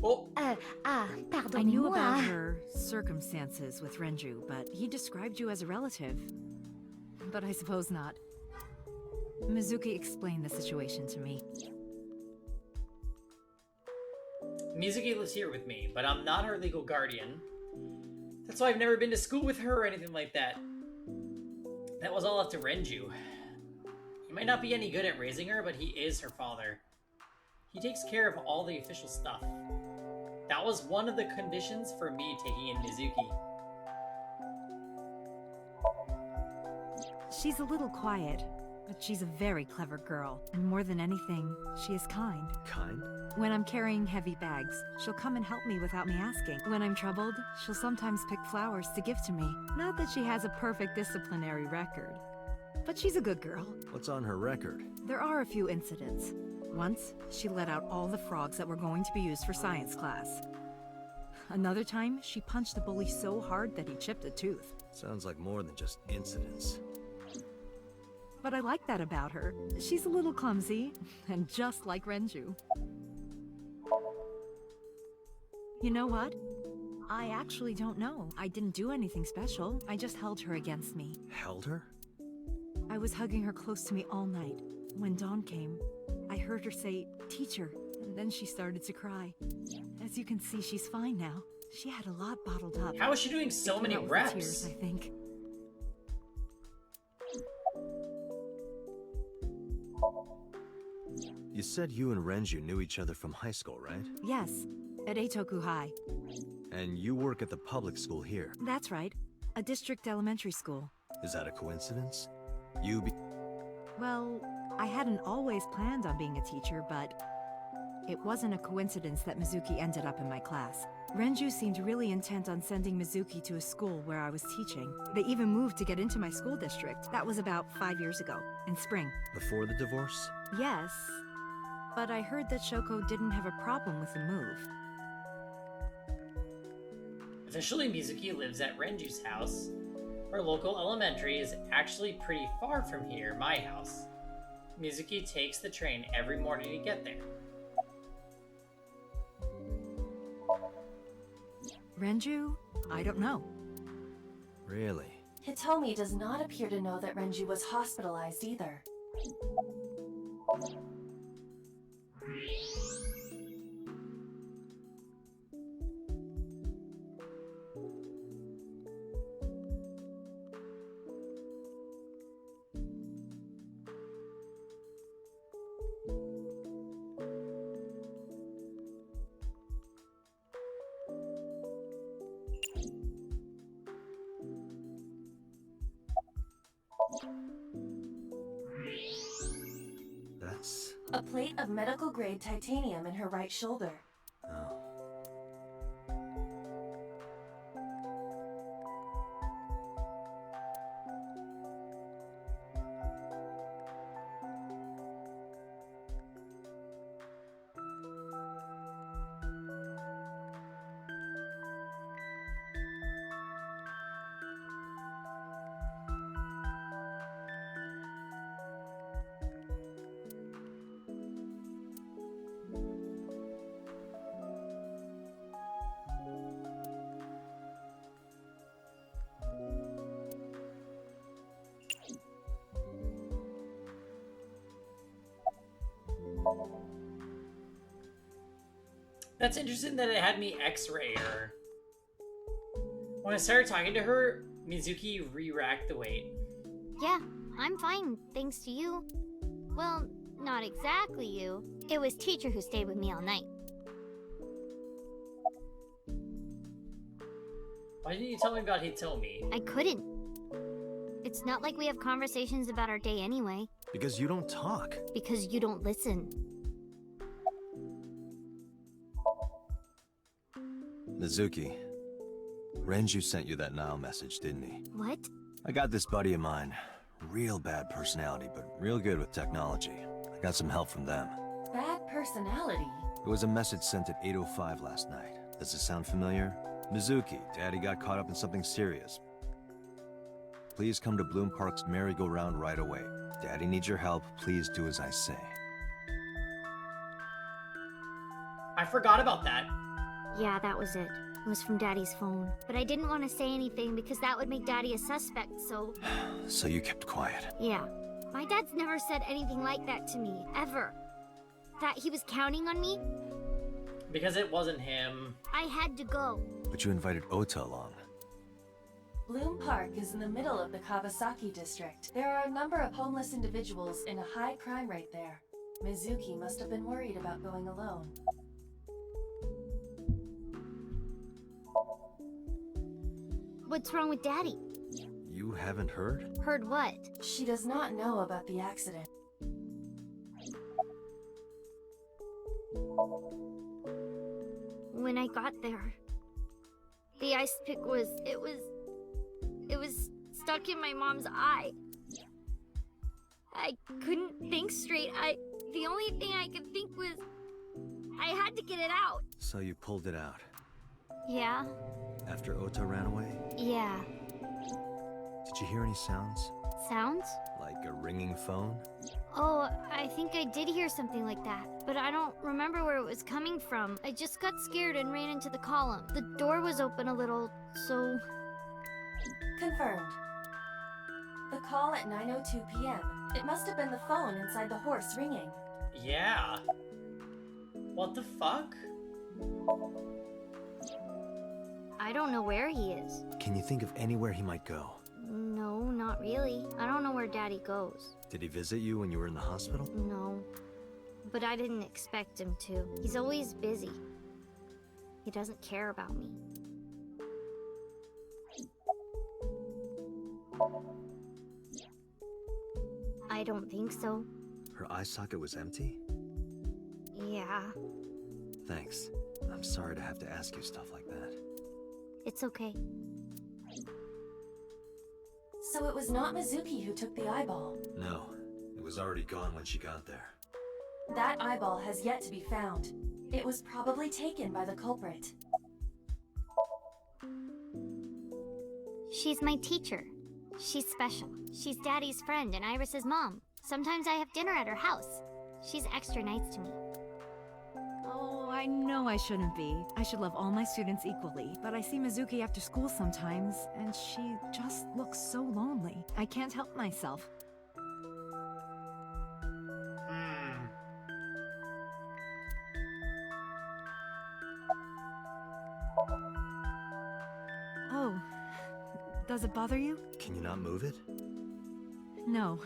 Oh. Pardon I knew about her circumstances with Renju, but he described you as a relative. But I suppose not. Mizuki explained the situation to me. Mizuki lives here with me, but I'm not her legal guardian. That's why I've never been to school with her or anything like that. That was all up to Renju. He might not be any good at raising her, but he is her father. He takes care of all the official stuff. That was one of the conditions for me taking in Mizuki. She's a little quiet, but she's a very clever girl. And more than anything, she is kind. Kind? When I'm carrying heavy bags, she'll come and help me without me asking. When I'm troubled, she'll sometimes pick flowers to give to me. Not that she has a perfect disciplinary record, but she's a good girl. What's on her record? There are a few incidents. Once, she let out all the frogs that were going to be used for science class. Another time, she punched a bully so hard that he chipped a tooth. Sounds like more than just incidents. But I like that about her. She's a little clumsy, and just like Renju. You know what? I actually don't know. I didn't do anything special. I just held her against me. Held her? I was hugging her close to me all night. When dawn came, I heard her say, "Teacher," and then she started to cry. As you can see, she's fine now. She had a lot bottled up. How is she doing so many Out with the reps? tears, I think. You said you and Renju knew each other from high school, right? Yes, at Eitoku High. And you work at the public school here. That's right. A district elementary school. Is that a coincidence? Well, I hadn't always planned on being a teacher, but It wasn't a coincidence that Mizuki ended up in my class. Renju seemed really intent on sending Mizuki to a school where I was teaching. They even moved to get into my school district. That was about 5 years ago, in spring. Before the divorce? Yes, but I heard that Shoko didn't have a problem with the move. Officially, Mizuki lives at Renju's house. Her local elementary is actually pretty far from here, my house. Mizuki takes the train every morning to get there. Renju? I don't know. Really? Hitomi does not appear to know that Renju was hospitalized either. That's... A plate of medical-grade titanium in her right shoulder. Oh. That's interesting that it had me x-ray her. When I started talking to her, Mizuki re-racked the weight. Yeah, I'm fine, thanks to you. Well, not exactly you. It was teacher who stayed with me all night. Why didn't you tell me about Hitomi? I couldn't. It's not like we have conversations about our day anyway. Because you don't talk. Because you don't listen. Mizuki, Renju sent you that Nile message, didn't he? What? I got this buddy of mine. Real bad personality, but real good with technology. I got some help from them. Bad personality? It was a message sent at 8:05 last night. Does it sound familiar? Mizuki, Daddy got caught up in something serious. Please come to Bloom Park's merry-go-round right away. Daddy needs your help. Please do as I say. I forgot about that. Yeah, that was it. It was from Daddy's phone. But I didn't want to say anything because that would make Daddy a suspect, so... So you kept quiet. Yeah. My dad's never said anything like that to me, ever. That he was counting on me? Because it wasn't him. I had to go. But you invited Ota along. Bloom Park is in the middle of the Kawasaki district. There are a number of homeless individuals in a high crime rate there. Mizuki must have been worried about going alone. What's wrong with Daddy? You haven't heard? Heard what? She does not know about the accident. When I got there, the ice pick was stuck in my mom's eye. I couldn't think straight. The only thing I could think was I had to get it out. So you pulled it out? Yeah. After Ota ran away? Yeah. Did you hear any sounds? Sounds? Like a ringing phone? Oh, I think I did hear something like that, but I don't remember where it was coming from. I just got scared and ran into the column. The door was open a little, so... Confirmed. The call at 9:02 p.m. It must have been the phone inside the horse ringing. Yeah. What the fuck? I don't know where he is. Can you think of anywhere he might go? No, not really. I don't know where Daddy goes. Did he visit you when you were in the hospital? No. But I didn't expect him to. He's always busy. He doesn't care about me. I don't think so. Her eye socket was empty? Yeah. Thanks. I'm sorry to have to ask you stuff like that. It's okay. So it was not Mizuki who took the eyeball. No, it was already gone when she got there. That eyeball has yet to be found. It was probably taken by the culprit. She's my teacher. She's special. She's Daddy's friend and Iris's mom. Sometimes I have dinner at her house. She's extra nice to me. Oh, I know I shouldn't be. I should love all my students equally. But I see Mizuki after school sometimes, and she just looks so lonely. I can't help myself. Oh, does it bother you? Can you not move it? No.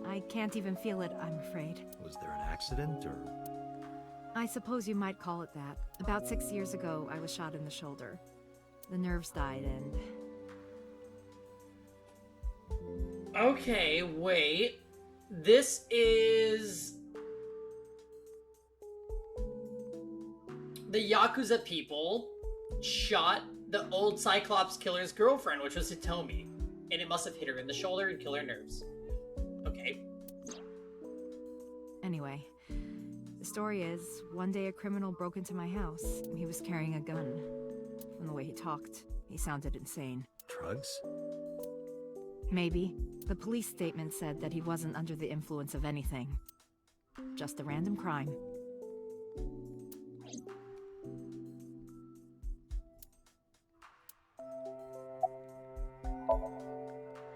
I can't even feel it, I'm afraid. Was there an accident, or...? I suppose you might call it that. About 6 years ago, I was shot in the shoulder. The nerves died and... Okay, wait. This is... the Yakuza people shot the old Cyclops killer's girlfriend, which was Hitomi. And it must have hit her in the shoulder and killed her nerves. Okay. Anyway, the story is, one day a criminal broke into my house. He was carrying a gun. From the way he talked, he sounded insane. Drugs? Maybe. The police statement said that he wasn't under the influence of anything. Just a random crime.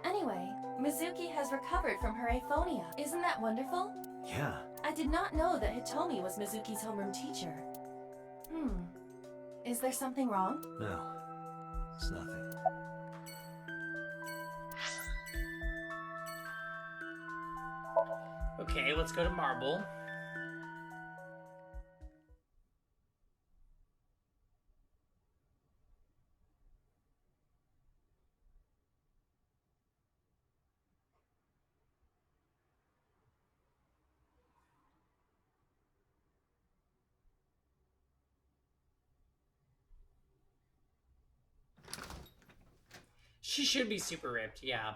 Anyway, Mizuki has recovered from her aphonia. Isn't that wonderful? Yeah. I did not know that Hitomi was Mizuki's homeroom teacher. Is there something wrong? No. It's nothing. Okay, let's go to Marble. She should be super ripped, yeah.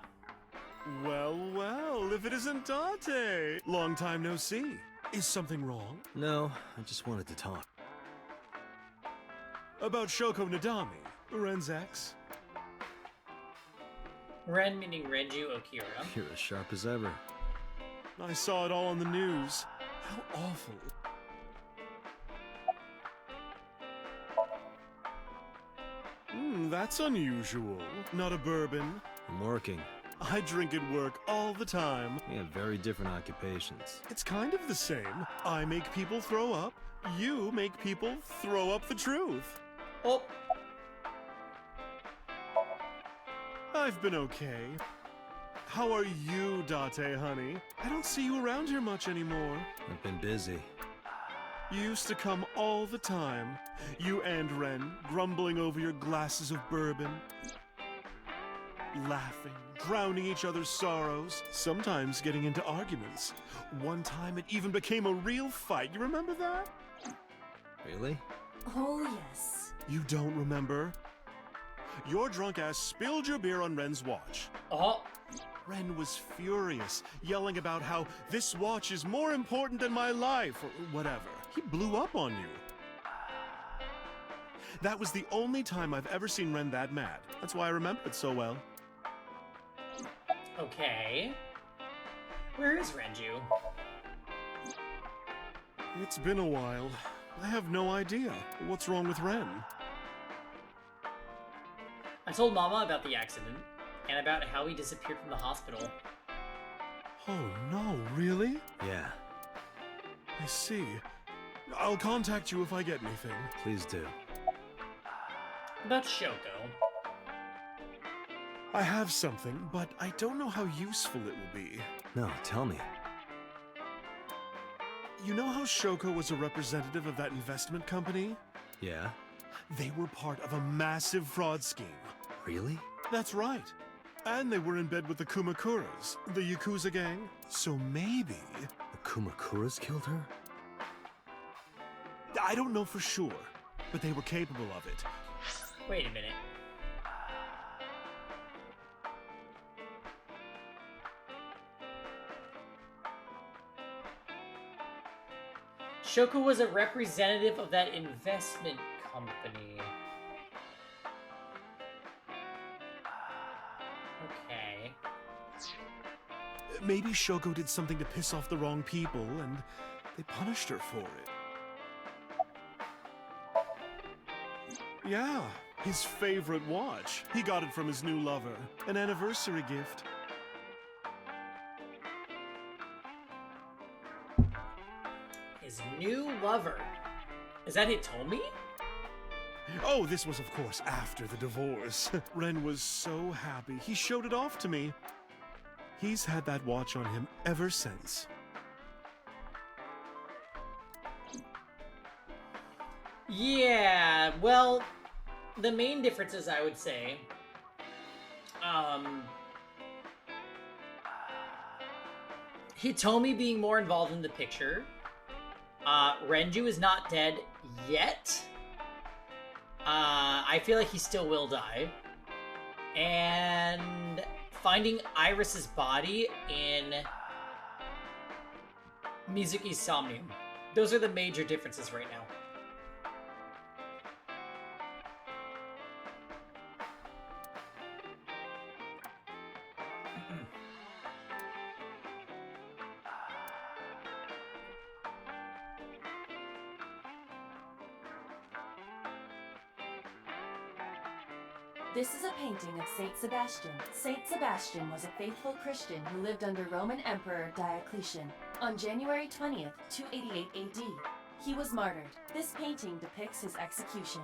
Well, well, if it isn't Dante! Long time no see. Is something wrong? No, I just wanted to talk. About Shoko Nadami, Ren's ex? Ren meaning Renju Okira. You're as sharp as ever. I saw it all on the news. How awful. That's unusual. Not a bourbon. I'm working. I drink at work all the time. We have very different occupations. It's kind of the same. I make people throw up. You make people throw up the truth. Oh. I've been okay. How are you, Date, honey? I don't see you around here much anymore. I've been busy. You used to come all the time. You and Ren, grumbling over your glasses of bourbon. Laughing, drowning each other's sorrows, sometimes getting into arguments. One time it even became a real fight. You remember that? Really? Oh, yes. You don't remember? Your drunk ass spilled your beer on Ren's watch. Oh. Ren was furious, yelling about how this watch is more important than my life, or whatever. He blew up on you. That was the only time I've ever seen Ren that mad. That's why I remember it so well. Okay. Where is Renju? It's been a while. I have no idea. What's wrong with Ren? I told Mama about the accident, and about how he disappeared from the hospital. Oh no, really? Yeah. I see. I'll contact you if I get anything. Please do. About Shoko. I have something, but I don't know how useful it will be. No, tell me. You know how Shoko was a representative of that investment company? Yeah? They were part of a massive fraud scheme. Really? That's right. And they were in bed with the Kumakuras, the Yakuza gang. So maybe... The Kumakuras killed her? I don't know for sure, but they were capable of it. Wait a minute. Shoko was a representative of that investment company. Okay. Maybe Shoko did something to piss off the wrong people, and they punished her for it. Yeah, his favorite watch. He got it from his new lover. An anniversary gift. His new lover. Is that Hitomi? Oh, this was, of course, after the divorce. Ren was so happy. He showed it off to me. He's had that watch on him ever since. Yeah, well, the main differences, I would say, Hitomi being more involved in the picture, Renju is not dead yet. I feel like he still will die. And finding Iris's body in Mizuki's Somnium. Those are the major differences right now. This is a painting of Saint Sebastian. Saint Sebastian was a faithful Christian who lived under Roman Emperor Diocletian on January 20th, 288 AD. He was martyred. This painting depicts his execution.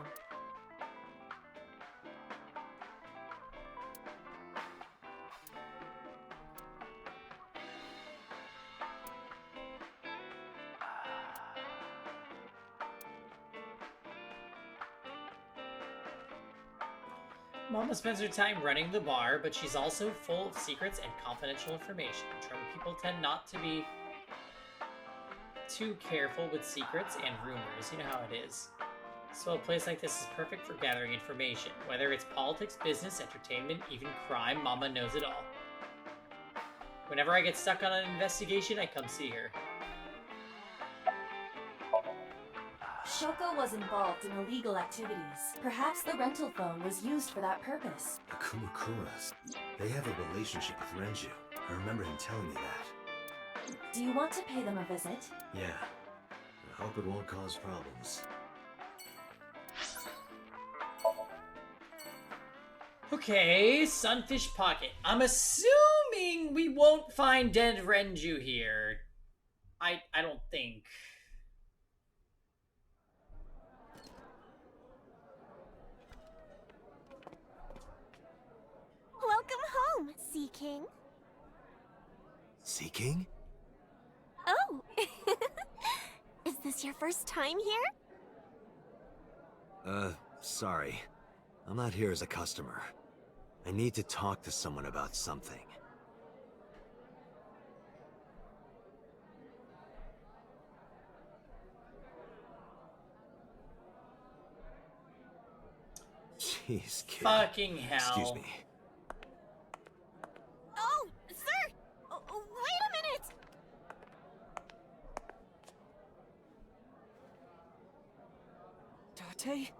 Mama spends her time running the bar, but she's also full of secrets and confidential information. Drunk people tend not to be too careful with secrets and rumors. You know how it is. So a place like this is perfect for gathering information. Whether it's politics, business, entertainment, even crime, Mama knows it all. Whenever I get stuck on an investigation, I come see her. Shoko was involved in illegal activities. Perhaps the rental phone was used for that purpose. The Kumakuras, they have a relationship with Renju. I remember him telling me that. Do you want to pay them a visit? Yeah. I hope it won't cause problems. Okay, Sunfish Pocket. I'm assuming we won't find dead Renju here. I don't think. Welcome home, Sea King. Sea King? Oh! Is this your first time here? Sorry. I'm not here as a customer. I need to talk to someone about something. Jeez, kid. Fucking hell. Excuse me. Oh, sir! Wait a minute! Tate?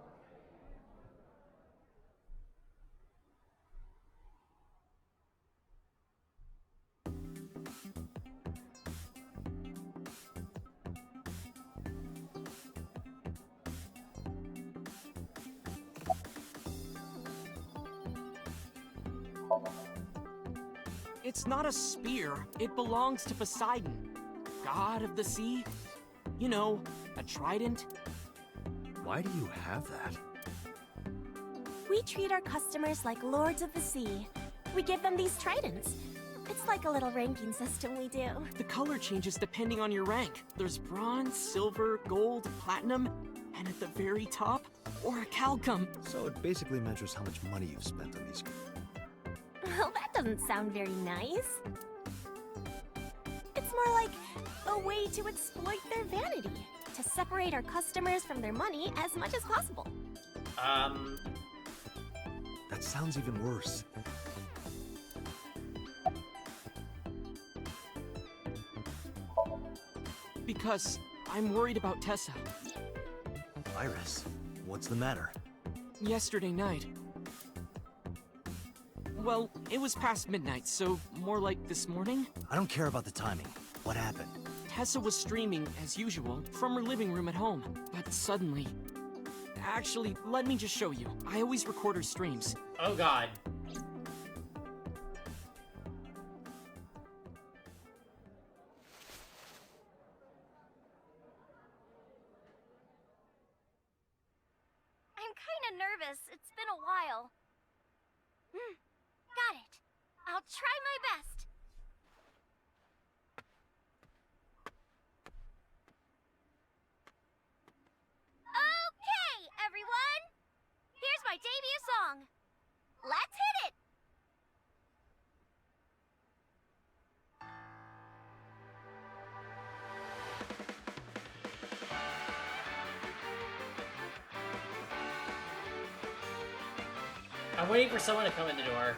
It's not a spear. It belongs to Poseidon, god of the sea. You know, a trident. Why do you have that? We treat our customers like lords of the sea. We give them these tridents. It's like a little ranking system we do. The color changes depending on your rank. There's bronze, silver, gold, platinum, and at the very top, orichalcum. So it basically measures how much money you've spent on these. Well, that doesn't sound very nice. It's more like a way to exploit their vanity, to separate our customers from their money as much as possible. That sounds even worse. Because I'm worried about Tessa. Iris, what's the matter? Yesterday night. Well, it was past midnight, so more like this morning. I don't care about the timing. What happened? Tessa was streaming, as usual, from her living room at home. But suddenly... Actually, let me just show you. I always record her streams. Oh god. I'm kinda nervous. It's been a while. Got it. I'll try my best. Okay, everyone! Here's my debut song. Let's hit it! I'm waiting for someone to come in the door.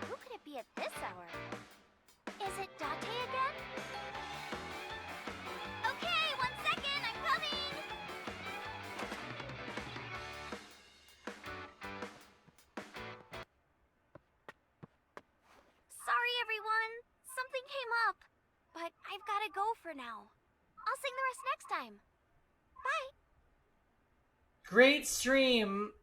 Who could it be at this hour? Is it Date again? Okay, 1 second, I'm coming! Sorry, everyone. Something came up. But I've gotta go for now. I'll sing the rest next time. Bye! Great stream.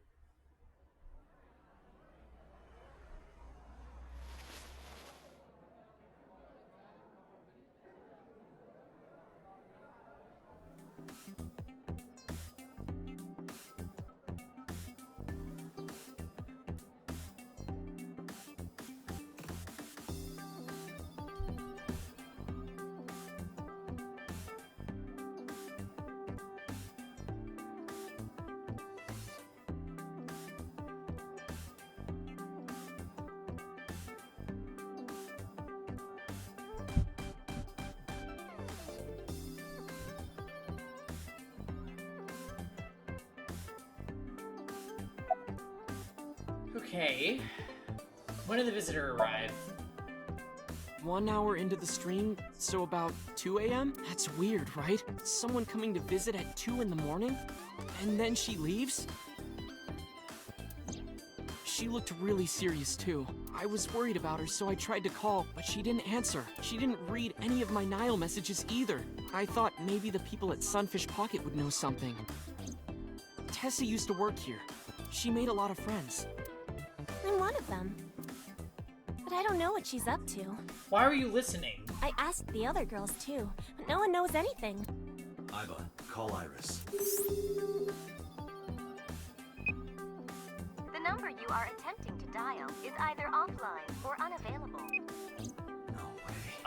Okay. When did the visitor arrive? 1 hour into the stream, so about 2 a.m.? That's weird, right? Someone coming to visit at 2 in the morning? And then she leaves? She looked really serious too. I was worried about her, so I tried to call, but she didn't answer. She didn't read any of my Nile messages either. I thought maybe the people at Sunfish Pocket would know something. Tessa used to work here. She made a lot of friends. I'm one of them. But I don't know what she's up to. Why were you listening? I asked the other girls too, but no one knows anything. Iva, call Iris. The number you are attempting to dial is either offline or unavailable. No way.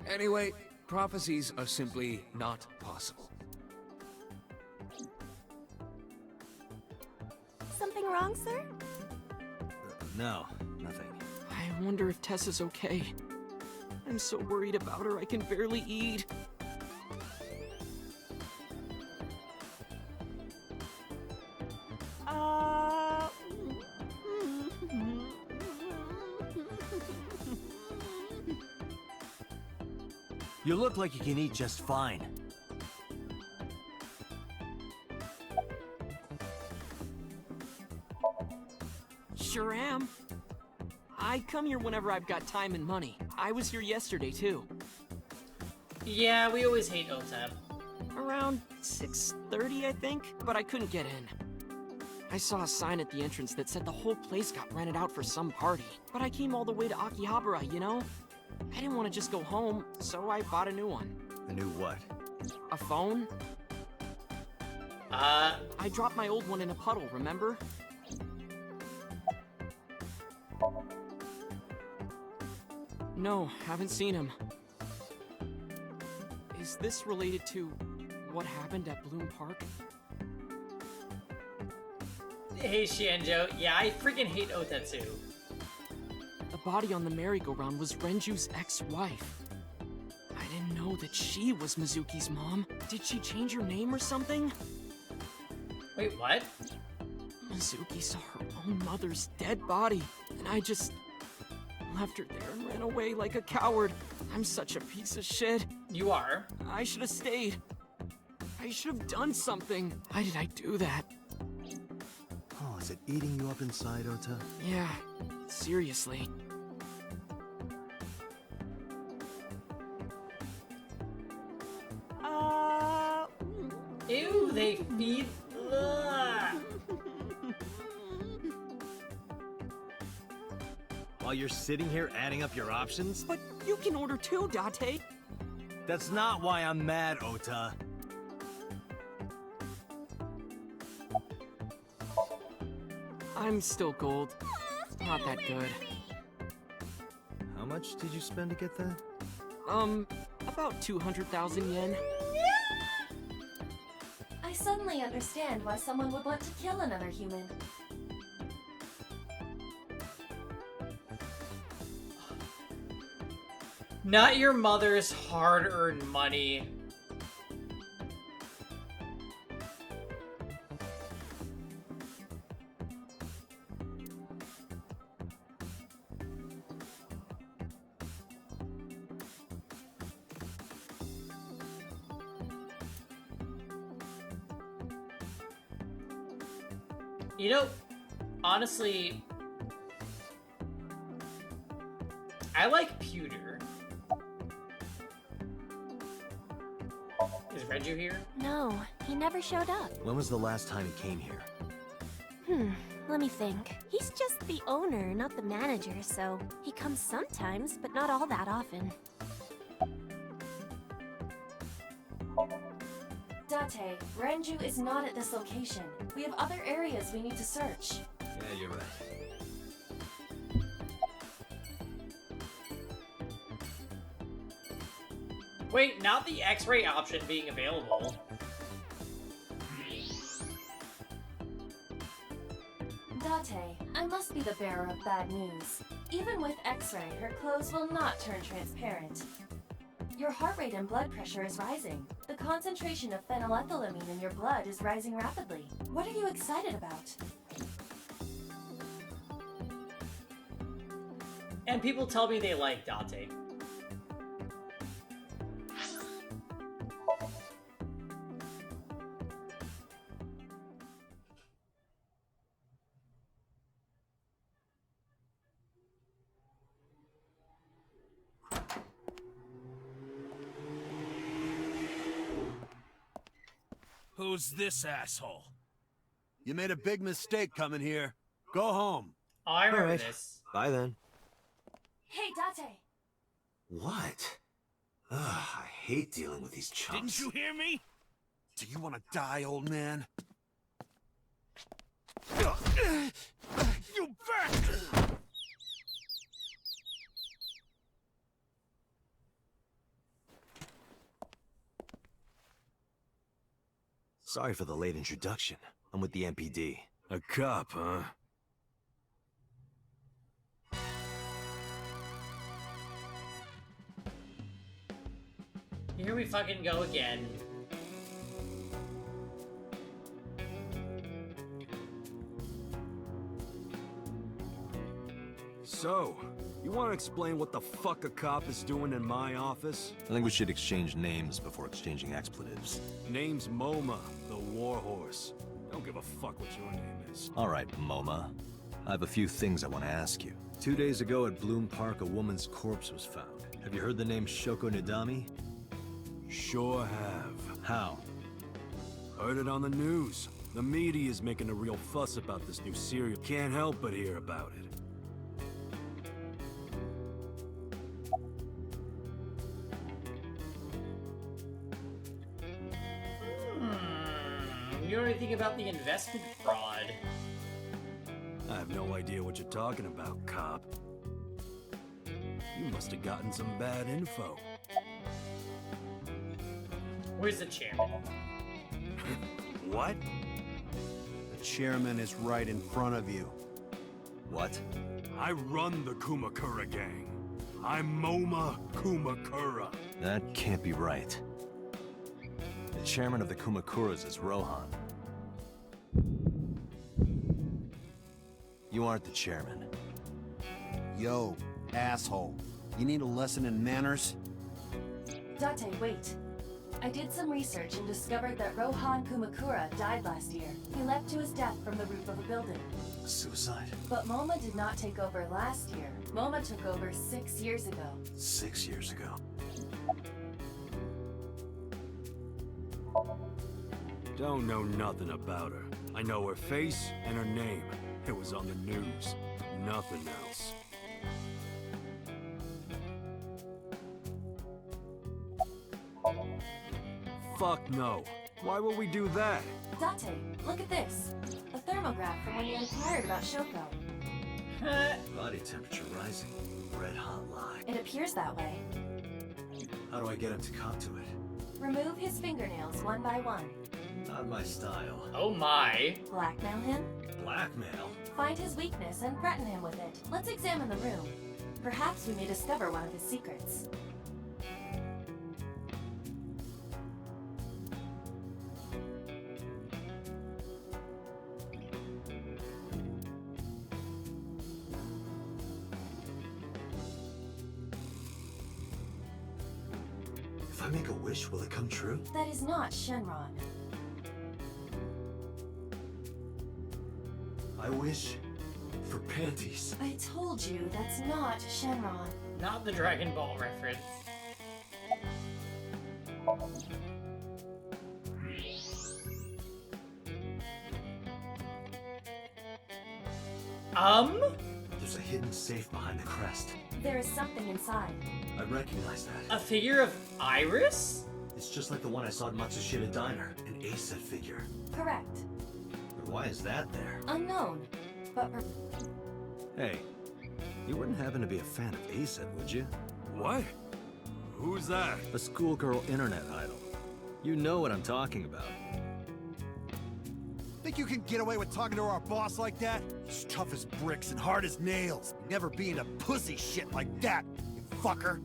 Anyway, prophecies are simply not possible. Something wrong, sir? No, nothing. I wonder if Tessa's okay. I'm so worried about her, I can barely eat. You look like you can eat just fine. Sure am. I come here whenever I've got time and money. I was here yesterday, too. Yeah, we always hate OTEP. Around 6:30, I think, but I couldn't get in. I saw a sign at the entrance that said the whole place got rented out for some party, but I came all the way to Akihabara, you know? I didn't want to just go home, so I bought a new one. A new what? A phone? I dropped my old one in a puddle, remember? No, haven't seen him. Is Is this related to what happened at Bloom Park? Hey, Shanjo. Yeah, I freaking hate Ota too. The body on the merry-go-round was Renju's ex-wife. I didn't know that she was Mizuki's mom. Did she change her name or something? Wait, what? Mizuki saw her own mother's dead body, and I just left her there and ran away like a coward. I'm such a piece of shit. You are. I should have stayed. I should have done something. Why did I do that? Oh, is it eating you up inside, Ota? Yeah, seriously. Ew, they feed. Ugh. While you're sitting here adding up your options? But you can order too, Date. That's not why I'm mad, Ota. I'm still gold. Not that good. How much did you spend to get that? About 200,000 yen. I suddenly understand why someone would want to kill another human. Not your mother's hard-earned money. You know, honestly, I like Pewter. Is Renju here? No, he never showed up. When was the last time he came here? Let me think. He's just the owner, not the manager, so he comes sometimes, but not all that often. Date, Renju is not at this location. We have other areas we need to search. Yeah, you're right. Wait, not the X-ray option being available. Date, I must be the bearer of bad news. Even with X-ray, her clothes will not turn transparent. Your heart rate and blood pressure is rising. The concentration of phenylethylamine in your blood is rising rapidly. What are you excited about? And people tell me they like Date. Who's this asshole? You made a big mistake coming here. Go home. Oh, I remember All right. this. Bye then. Hey, Date! What? Ugh, I hate dealing with these chumps. Didn't you hear me? Do you want to die, old man? You bastard! Sorry for the late introduction. I'm with the MPD. A cop, huh? Here we fucking go again. So, you want to explain what the fuck a cop is doing in my office? I think we should exchange names before exchanging expletives. Name's MoMA, the Warhorse. Don't give a fuck what your name is. All right, MoMA. I have a few things I want to ask you. 2 days ago at Bloom Park, a woman's corpse was found. Have you heard the name Shoko Nadami? Sure have. How? Heard it on the news. The media's making a real fuss about this new serial. Can't help but hear about it. You know anything about the investment fraud? I have no idea what you're talking about, cop. You must have gotten some bad info. Where's the chairman? What? The chairman is right in front of you. What? I run the Kumakura gang. I'm Moma Kumakura. That can't be right. The chairman of the Kumakuras is Rohan. You aren't the chairman. Yo, asshole. You need a lesson in manners? Date, wait. I did some research and discovered that Rohan Kumakura died last year. He leapt to his death from the roof of a building. Suicide? But Moma did not take over last year. Moma took over 6 years ago. 6 years ago. Don't know nothing about her. I know her face and her name. It was on the news. Nothing else. Fuck no. Why would we do that? Date, look at this. A thermograph from when you inquired about Shoko. Body temperature rising. Red hot lie. It appears that way. How do I get him to cop to it? Remove his fingernails one by one. Not my style. Oh my. Blackmail him. Blackmail? Find his weakness and threaten him with it. Let's examine the room. Perhaps we may discover one of his secrets. If I make a wish, will it come true? That is not Shenron. I wish for panties. I told you that's not Shenron. Not the Dragon Ball reference. There's a hidden safe behind the crest. There is something inside. I recognize that. A figure of Iris? It's just like the one I saw at Matsushita Diner, an A-set figure. Correct. But why is that there? Unknown. But Hey, you wouldn't happen to be a fan of A-set, would you? What? Who's that? A schoolgirl internet idol. You know what I'm talking about. Think you can get away with talking to our boss like that? He's tough as bricks and hard as nails. Never be into pussy shit like that, you fucker.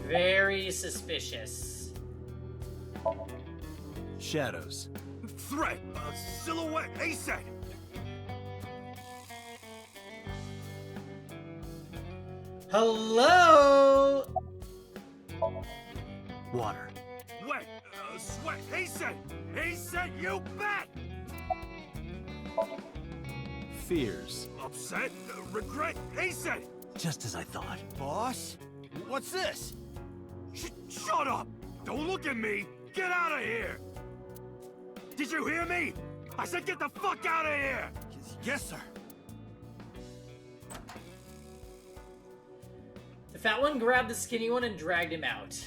Very suspicious. Shadows. Threat! Silhouette! ASAP! Hello? Water. Wet! Sweat! ASAP! ASAP, you bet! Fears. Upset? Regret? ASAP! Just as I thought. Boss? What's this? Shut up! Don't look at me! Get out of here! Did you hear me? I said get the fuck out of here! Yes, sir. The fat one grabbed the skinny one and dragged him out.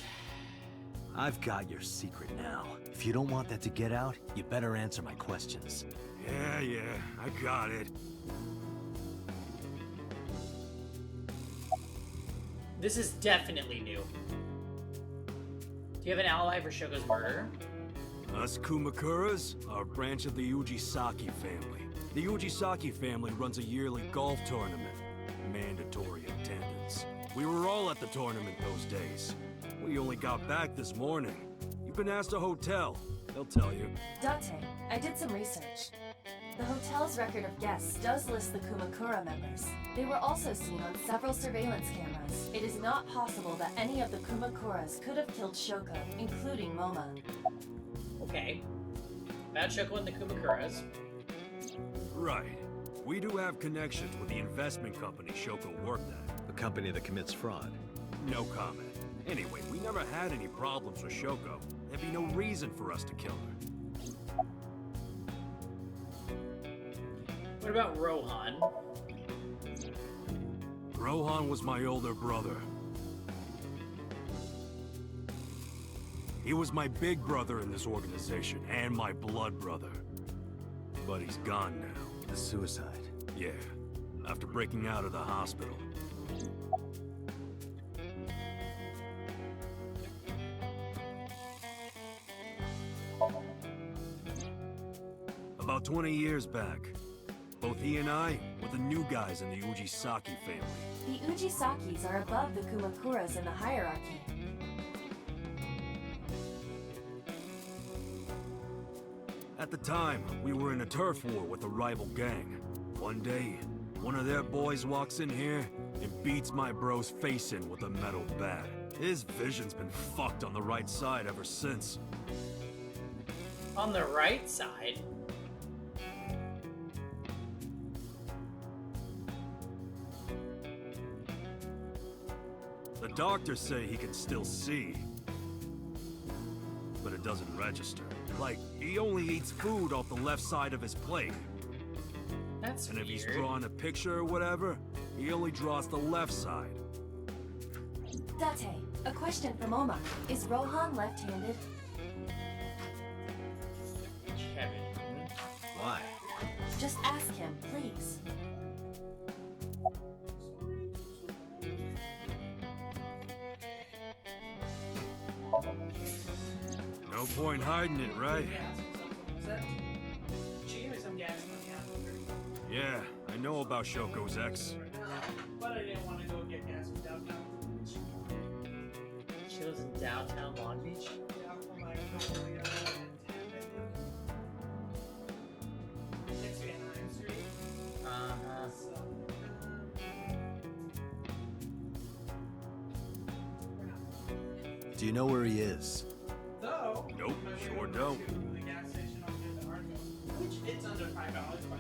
I've got your secret now. If you don't want that to get out, you better answer my questions. Yeah, I got it. This is definitely new. Do you have an alibi for Shogo's murder? Us Kumakuras are a branch of the Ujisaki family. The Ujisaki family runs a yearly golf tournament. Mandatory attendance. We were all at the tournament those days. We only got back this morning. You can ask the hotel. They'll tell you. Date, I did some research. The hotel's record of guests does list the Kumakura members. They were also seen on several surveillance cameras. It is not possible that any of the Kumakuras could have killed Shoko, including Moma. Okay. About Shoko and the Kumakuras. Right. We do have connections with the investment company Shoko worked at. The company that commits fraud. No comment. Anyway, we never had any problems with Shoko. There'd be no reason for us to kill her. What about Rohan? Rohan was my older brother. He was my big brother in this organization, and my blood brother. But he's gone now. The suicide? Yeah, after breaking out of the hospital. About 20 years back, both he and I were the new guys in the Ujisaki family. The Ujisakis are above the Kumakuras in the hierarchy. At the time, we were in a turf war with a rival gang. One day, one of their boys walks in here and beats my bro's face in with a metal bat. His vision's been fucked on the right side ever since. On the right side? The doctors say he can still see, but it doesn't register. Like, he only eats food off the left side of his plate. That's And if he's weird. drawing a picture or whatever, he only draws the left side. Date, a question from Oma. Is Rohan left-handed? Kevin. Why? Just ask him, please. No point hiding it, right? She gave me some gas money after. Yeah, I know about Shoko's ex. But I didn't want to go get gas in downtown Long Beach. She lives in downtown Long Beach? Yeah, from like next to Anaheim Street. Uh-huh. Do you know where he is? Though, Nope, sure don't. the gas station on the Argo, which it's under $5 by the way.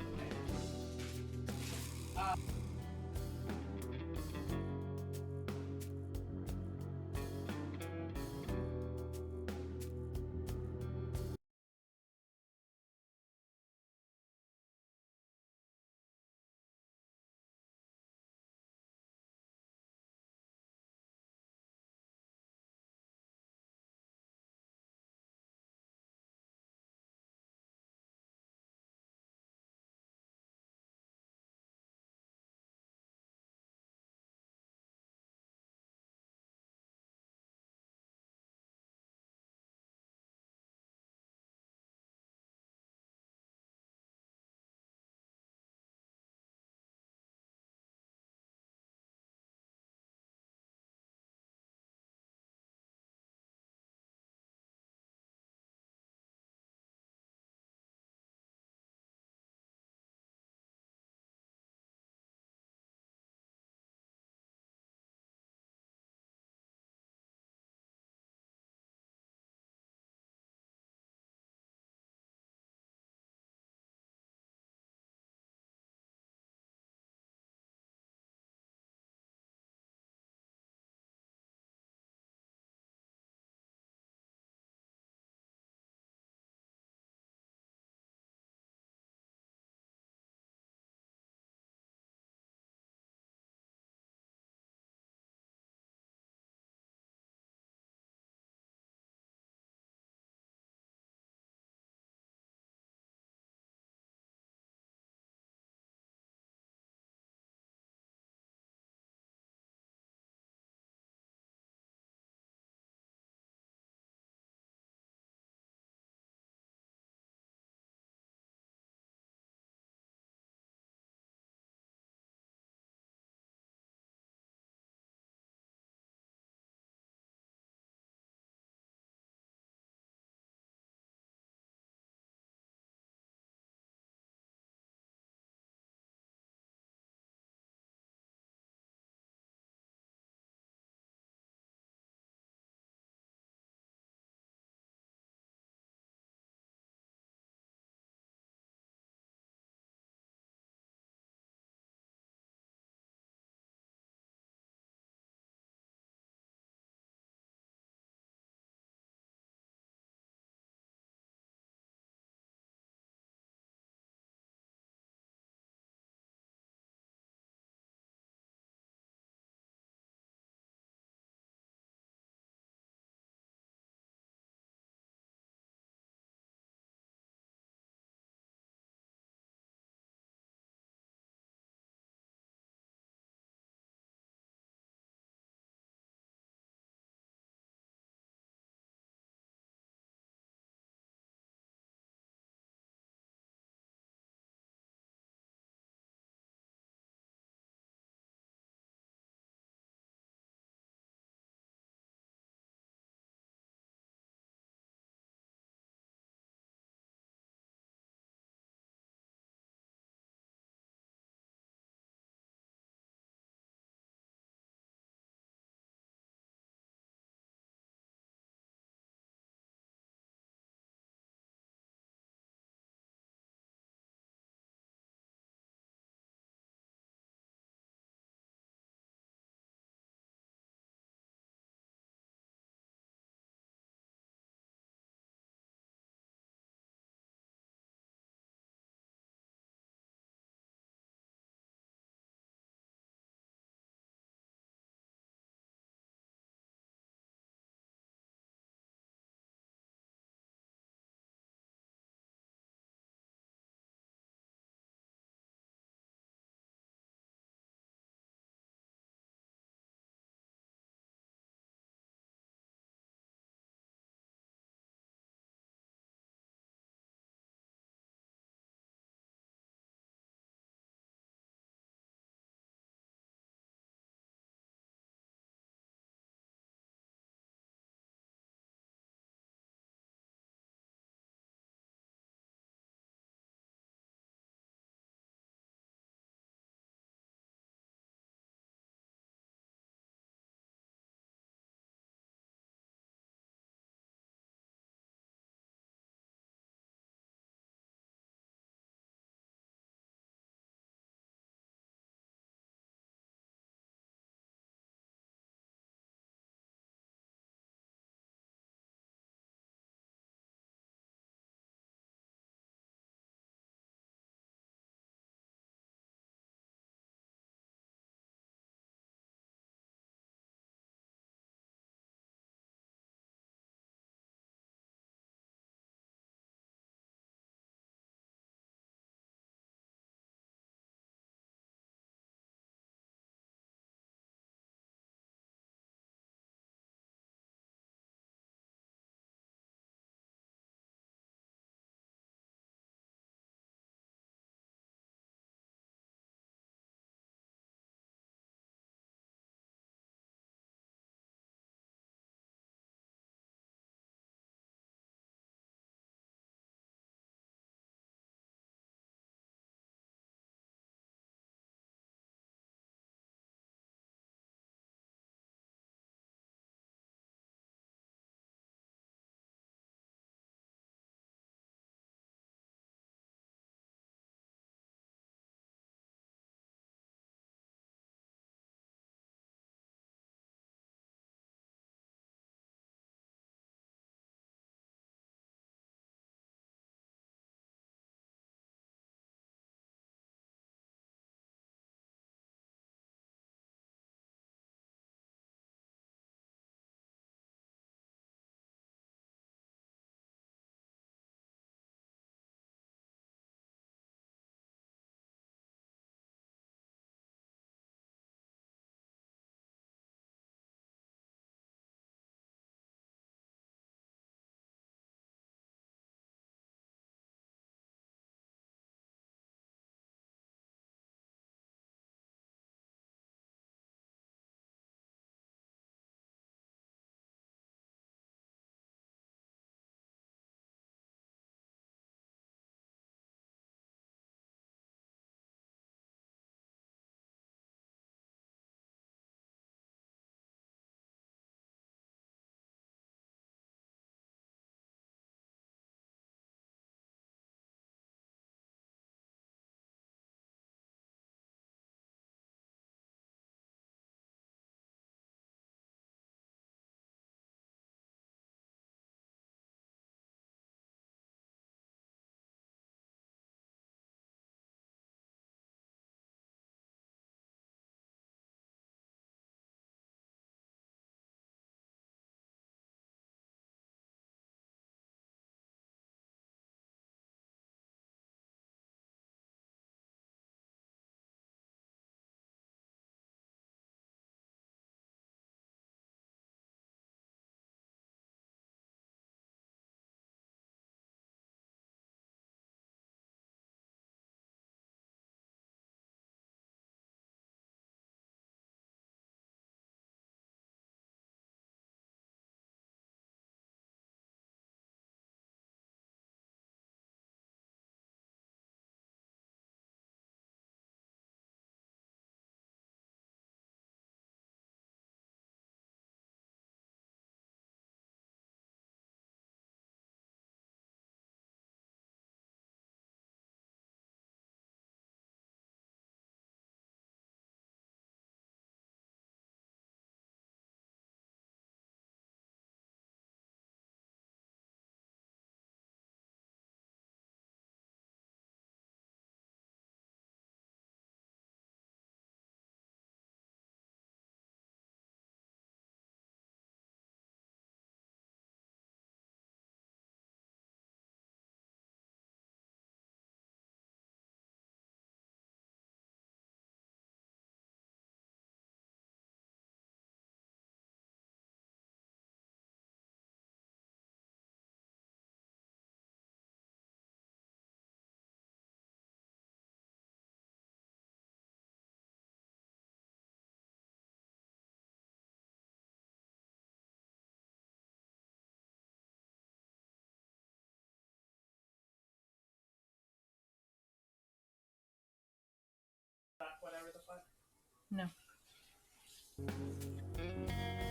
No.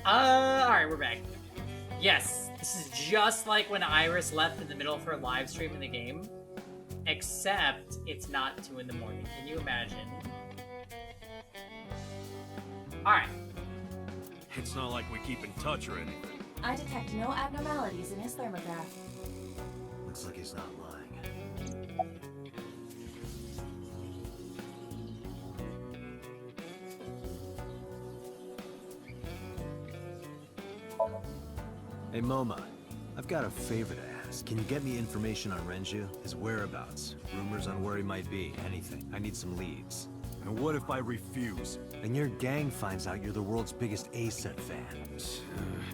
Alright, we're back. Yes, this is just like when Iris left in the middle of her live stream in the game. Except it's not 2 in the morning. Can you imagine? Alright. It's not like we keep in touch or anything. I detect no abnormalities in his thermograph. Looks like he's not lying. Hey, Moma. I've got a favor to ask. Can you get me information on Renju? His whereabouts, rumors on where he might be, anything. I need some leads. And what if I refuse? And your gang finds out you're the world's biggest A-set fan.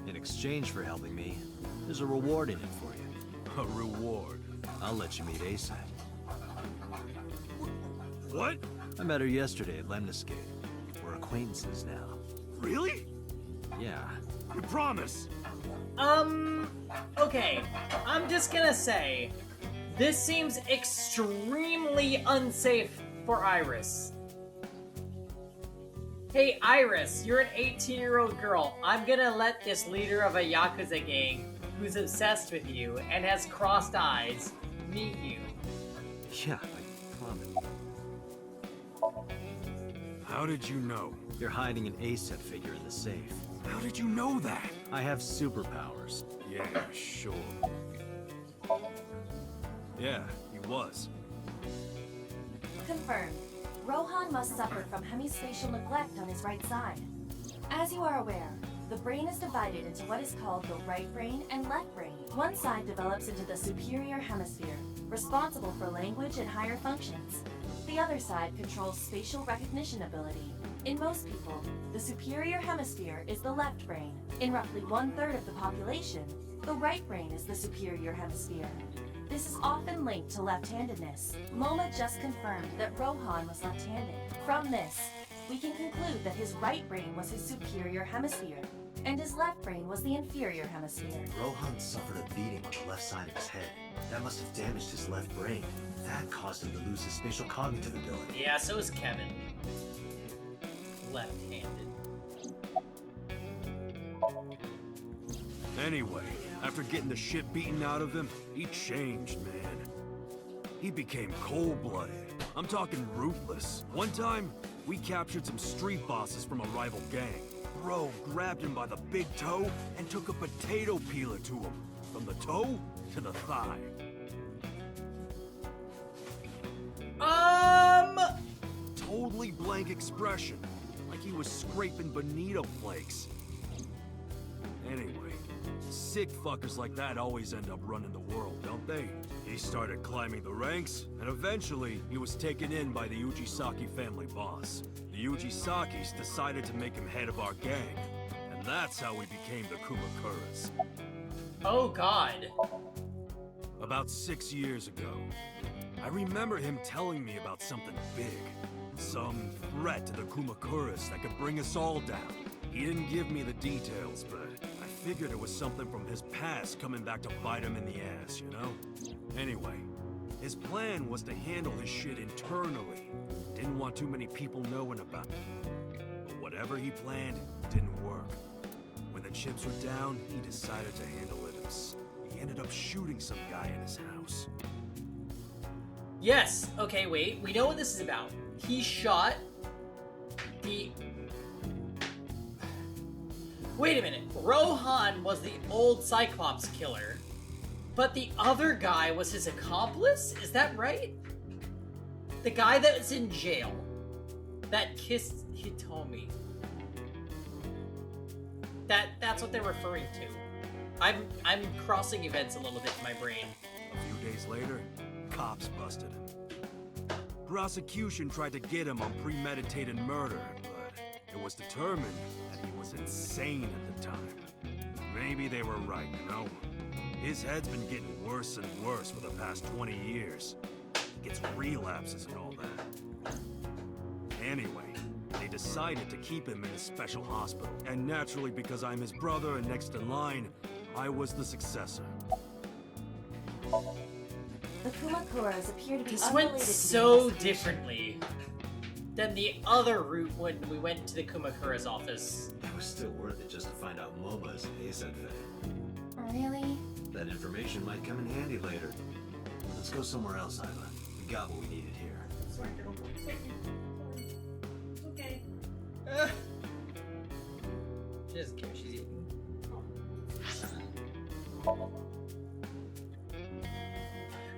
In exchange for helping me, there's a reward in it for you. A reward? I'll let you meet A-set. What? I met her yesterday at Lemniscate. We're acquaintances now. Really? Yeah. You promise? Okay. I'm just gonna say, this seems extremely unsafe for Iris. Hey, Iris, you're an 18-year-old girl. I'm gonna let this leader of a Yakuza gang, who's obsessed with you and has crossed eyes, meet you. Yeah, I promise. How did you know? You're hiding an A-set figure in the safe. How did you know that? I have superpowers. Yeah, sure. Yeah, he was. Confirmed. Rohan must suffer from hemispatial neglect on his right side. As you are aware, the brain is divided into what is called the right brain and left brain. One side develops into the superior hemisphere, responsible for language and higher functions. The other side controls spatial recognition ability. In most people, the superior hemisphere is the left brain. In roughly 1/3 of the population, the right brain is the superior hemisphere. This is often linked to left-handedness. Moma just confirmed that Rohan was left-handed. From this, we can conclude that his right brain was his superior hemisphere, and his left brain was the inferior hemisphere. Rohan suffered a beating on the left side of his head. That must have damaged his left brain. That caused him to lose his spatial cognitive ability. Yeah, so is Kevin. Left-handed. Anyway, after getting the shit beaten out of him, he changed, man. He became cold-blooded. I'm talking ruthless. One time, we captured some street bosses from a rival gang. Bro grabbed him by the big toe and took a potato peeler to him. From the toe to the thigh. Totally blank expression. Like he was scraping bonito flakes. Anyway, sick fuckers like that always end up running the world, don't they? He started climbing the ranks, and eventually he was taken in by the Ujisaki family boss. The Ujisakis decided to make him head of our gang, and that's how we became the Kumakuras. Oh god. About 6 years ago, I remember him telling me about something big. Some threat to the Kumakuras that could bring us all down. He didn't give me the details, but I figured it was something from his past coming back to bite him in the ass, you know? Anyway, his plan was to handle his shit internally. Didn't want too many people knowing about it. But whatever he planned didn't work. When the chips were down, he decided to handle it himself. He ended up shooting some guy in his house. Yes. Okay, wait. We know what this is about. He shot the... Wait a minute. Rohan was the old Cyclops killer, but the other guy was his accomplice? Is that right? The guy that was in jail that kissed Hitomi. That's what they're referring to. I'm crossing events a little bit in my brain. A few days later, cops busted him. Prosecution tried to get him on premeditated murder, but it was determined that he was insane at the time. Maybe they were right, you know? His head's been getting worse and worse for the past 20 years. He gets relapses and all that. Anyway, they decided to keep him in a special hospital. And naturally, because I'm his brother and next in line, I was the successor. The Kumakuras appear to be This unrelated went to so the differently. than the other route when we went to the Kumakura's office. It was still worth it just to find out Moma's ASET thing. Really? That information might come in handy later. Let's go somewhere else, Iva. We got what we needed here. Okay. She doesn't care, she's eating.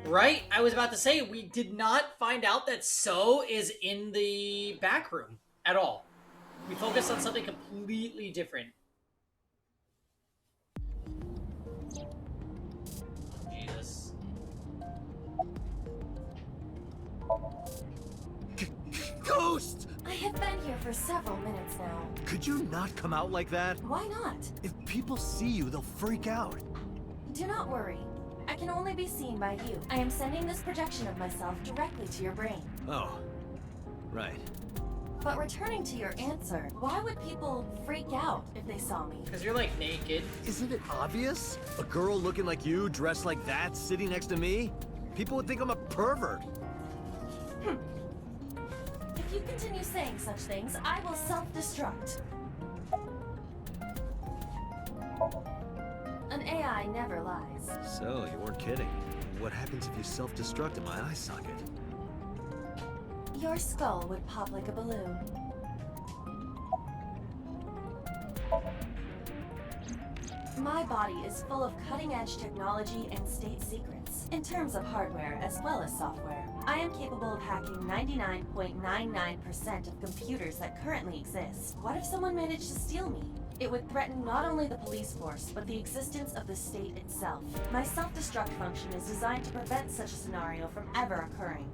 Right? I was about to say, we did not find out that So is in the back room at all. We focused on something completely different. Jesus. Ghost! I have been here for several minutes now. Could you not come out like that? Why not? If people see you, they'll freak out. Do not worry. I can only be seen by you. I am sending this projection of myself directly to your brain. Oh. Right. But returning to your answer, why would people freak out if they saw me? Because you're like naked. Isn't it obvious? A girl looking like you, dressed like that, sitting next to me? People would think I'm a pervert. If you continue saying such things, I will self-destruct. An AI never lies. So, you weren't kidding. What happens if you self-destruct in my eye socket? Your skull would pop like a balloon. My body is full of cutting-edge technology and state secrets, in terms of hardware as well as software. I am capable of hacking 99.99% of computers that currently exist. What if someone managed to steal me? It would threaten not only the police force, but the existence of the state itself. My self-destruct function is designed to prevent such a scenario from ever occurring.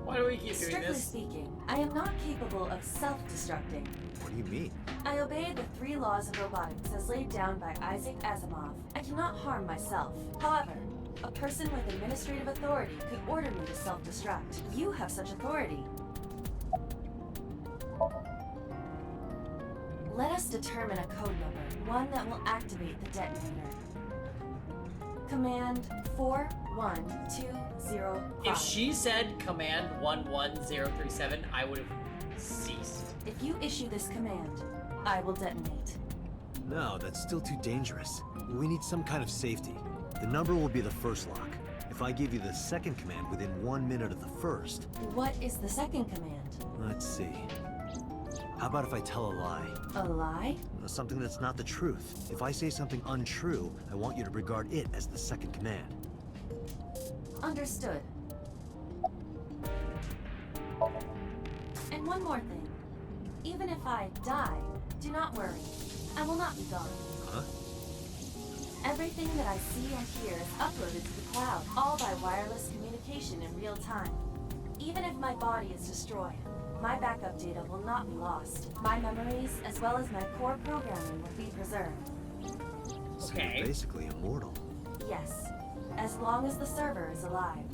Why do we keep doing Strictly this? speaking, I am not capable of self-destructing. What do you mean? I obey the 3 laws of robotics as laid down by Isaac Asimov. I cannot harm myself. However, a person with administrative authority could order me to self-destruct. You have such authority. Let us determine a code number, one that will activate the detonator. Command 41205. If she said command 11037, I would have ceased. If you issue this command, I will detonate. No, that's still too dangerous. We need some kind of safety. The number will be the first lock. If I give you the second command within 1 minute of the first... What is the second command? Let's see. How about if I tell a lie? A lie? Something that's not the truth. If I say something untrue, I want you to regard it as the second command. Understood. And one more thing. Even if I die, do not worry. I will not be gone. Huh? Everything that I see and hear is uploaded to the cloud, all by wireless communication in real time. Even if my body is destroyed, my backup data will not be lost. My memories, as well as my core programming, will be preserved. So you're basically immortal. Yes, as long as the server is alive.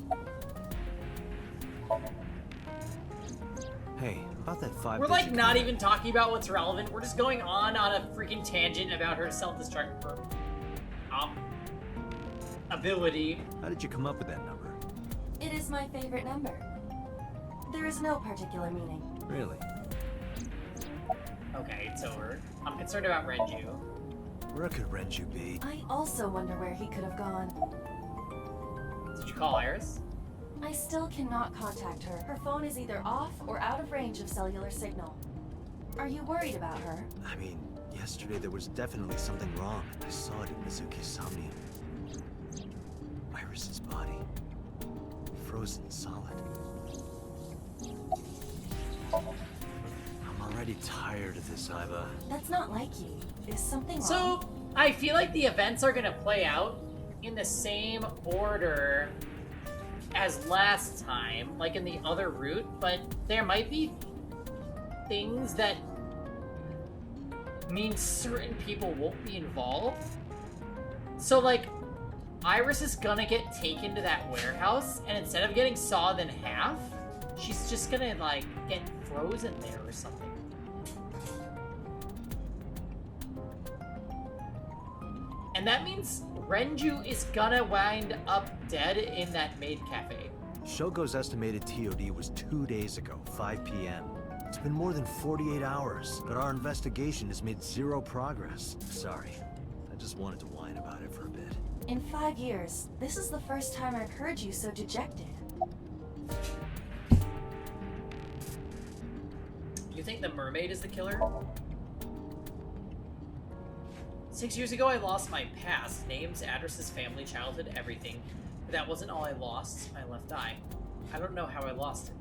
Hey, about that 5 We're like not even talking about what's relevant. We're just going on a freaking tangent about her self-destruct ability. How did you come up with that number? It is my favorite number. There is no particular meaning. Really? Okay, it's over. I'm concerned about Renju. Where could Renju be? I also wonder where he could have gone. Did you call Iris? I still cannot contact her. Her phone is either off or out of range of cellular signal. Are you worried about her? I mean, yesterday there was definitely something wrong. I saw it in Mizuki's Somnium. Iris's body. Frozen solid. I'm already tired of this, Iva. That's not like you. Is something wrong? So, I feel like the events are gonna play out in the same order as last time, like in the other route, but there might be things that mean certain people won't be involved. So, like, Iris is gonna get taken to that warehouse, and instead of getting sawed in half, she's just gonna, like, get frozen there or something. And that means Renju is gonna wind up dead in that maid cafe. Shoko's estimated TOD was 2 days ago, 5 p.m. It's been more than 48 hours, but our investigation has made zero progress. Sorry, I just wanted to whine about it for a bit. In 5 years, this is the first time I've heard you so dejected. You think the mermaid is the killer? 6 years ago, I lost my past. Names, addresses, family, childhood, everything. But that wasn't all I lost. I left I don't know how I lost it.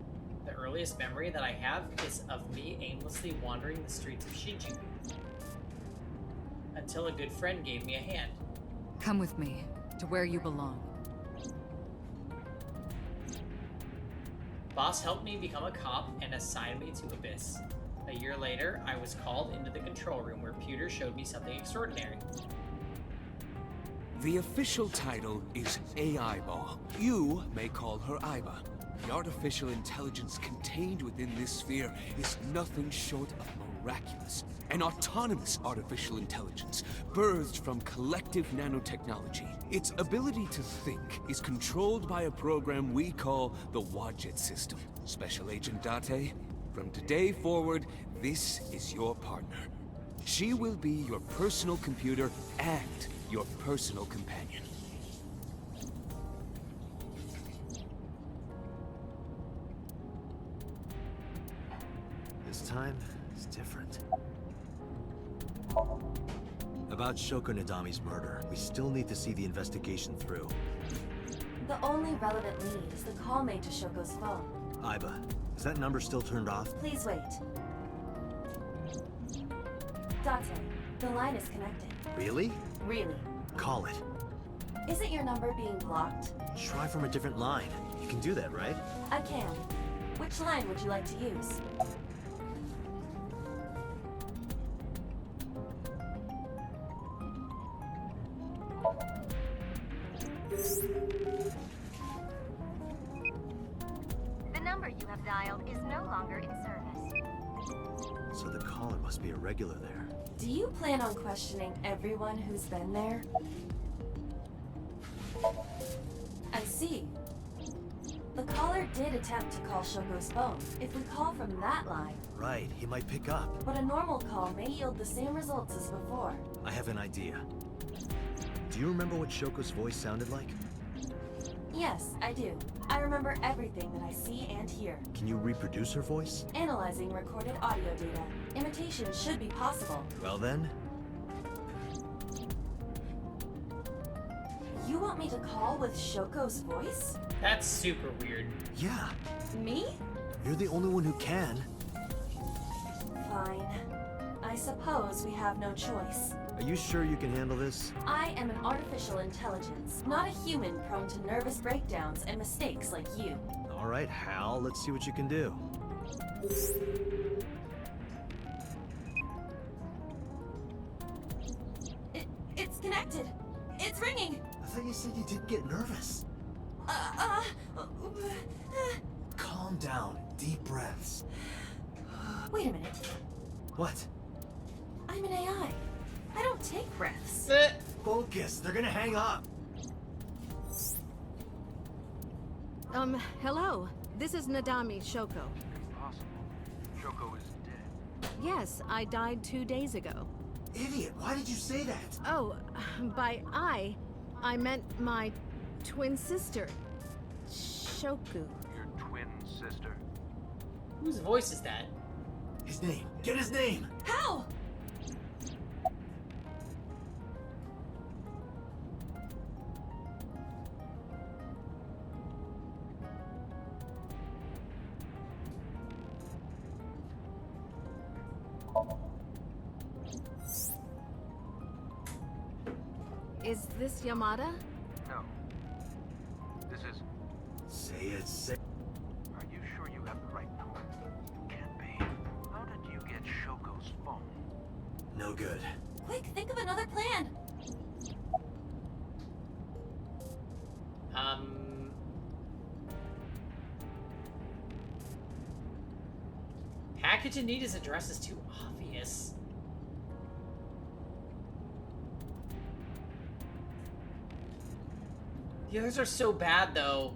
The earliest memory that I have is of me aimlessly wandering the streets of Shinjuku. Until a good friend gave me a hand. Come with me, to where you belong. Boss helped me become a cop and assigned me to Abyss. A year later, I was called into the control room where Pewter showed me something extraordinary. The official title is AI Ball. You may call her Aiba. The artificial intelligence contained within this sphere is nothing short of miraculous. An autonomous artificial intelligence, birthed from collective nanotechnology. Its ability to think is controlled by a program we call the Wadjet system. Special Agent Date, from today forward, this is your partner. She will be your personal computer and your personal companion. This time, it's different. About Shoko Nadami's murder, we still need to see the investigation through. The only relevant lead is the call made to Shoko's phone. Aiba, is that number still turned off? Please wait. Date, the line is connected. Really? Really. Call it. Isn't your number being blocked? Try from a different line. You can do that, right? I can. Which line would you like to use? The number you have dialed is no longer in service. So the caller must be a regular there. Do you plan on questioning everyone who's been there? I see. The caller did attempt to call Shoko's phone. If we call from that line... Right, he might pick up. But a normal call may yield the same results as before. I have an idea. Do you remember what Shoko's voice sounded like? Yes, I do. I remember everything that I see and hear. Can you reproduce her voice? Analyzing recorded audio data. Imitation should be possible. Well then... You want me to call with Shoko's voice? That's super weird. Yeah. Me? You're the only one who can. Fine. I suppose we have no choice. Are you sure you can handle this? I am an artificial intelligence, not a human prone to nervous breakdowns and mistakes like you. All right, Hal, let's see what you can do. It's connected. It's ringing. I thought you said you didn't get nervous. Calm down. Deep breaths. Wait a minute. What? I'm an AI. I don't take breaths. Focus. They're gonna hang up. Hello. This is Nadami Shoko. Impossible. Shoko is dead. Yes, I died 2 days ago. Idiot, why did you say that? Oh, by I meant my twin sister, Shoku. Your twin sister? Whose voice is that? His name. Get his name! How? Is this Yamada? No. This is... Say it, say... Are you sure you have the right number? Can't be. How did you get Shoko's phone? No good. Quick, think of another plan. Package Anita's address is too obvious. The others are so bad, though.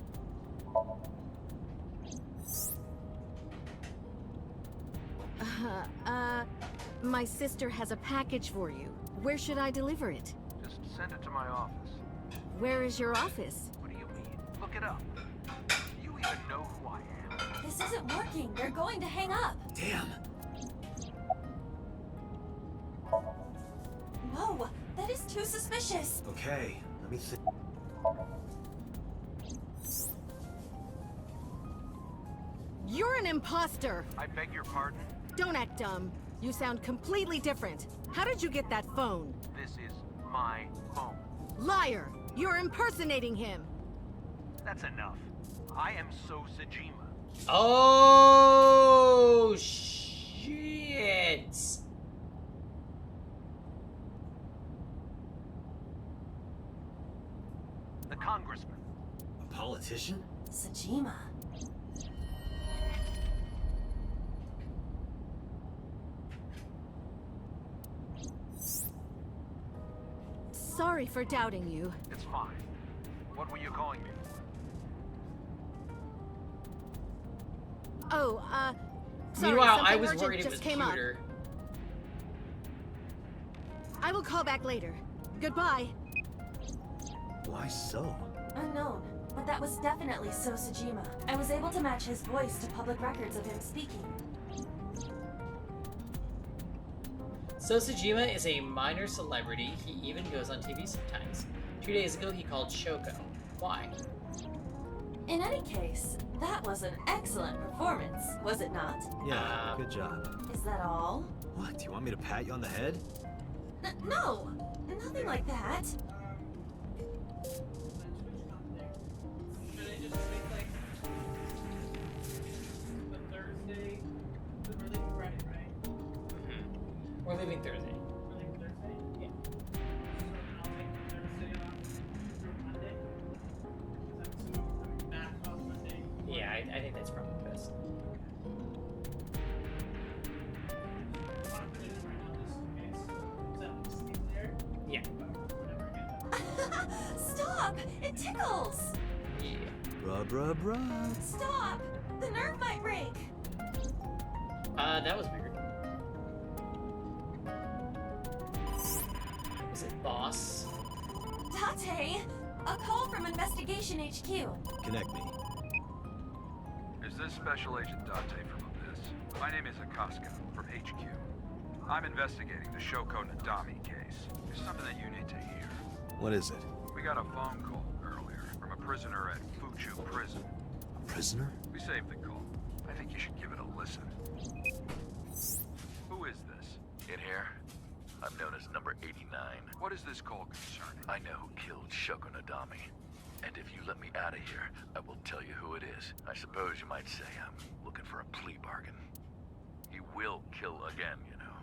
My sister has a package for you. Where should I deliver it? Just send it to my office. Where is your office? What do you mean? Look it up. Do you even know who I am? This isn't working. They're going to hang up. Damn. No, that is too suspicious. Okay, let me think. You're an imposter! I beg your pardon? Don't act dumb. You sound completely different. How did you get that phone? This is my phone. Liar! You're impersonating him! That's enough. I am So Sajima. Oh, shit. The congressman. A politician? Sajima. Sorry for doubting you. It's fine. What were you calling me for? Oh, sorry, Meanwhile, something I was urgent worried it just was came up. Peter. I will call back later. Goodbye. Why so? Unknown, but that was definitely So Sajima. I was able to match his voice to public records of him speaking. So Sajima is a minor celebrity. He even goes on TV sometimes. 2 days ago, he called Shoko. Why? In any case, that was an excellent performance, was it not? Yeah, good job. Is that all? What, do you want me to pat you on the head? No, nothing like that. We're leaving Thursday. Yeah. Yeah, I think that's probably best. Yeah. Stop! It tickles! Yeah. Bruh, bruh, bruh. Stop! The nerve might break! That was weird. Was it boss? Tate! A call from Investigation HQ. Connect me. Is this Special Agent Date from Abyss? My name is Akaska from HQ. I'm investigating the Shoko Nadami case. There's something that you need to hear. What is it? We got a phone call earlier from a prisoner at Fuchu Prison. A prisoner? We saved the call. I think you should give it a listen. Who is this? In here, I'm known as number 89. What is this call concerning? I know who killed Shoko Nadami. And if you let me out of here, I will tell you who it is. I suppose you might say I'm looking for a plea bargain. He will kill again, you know.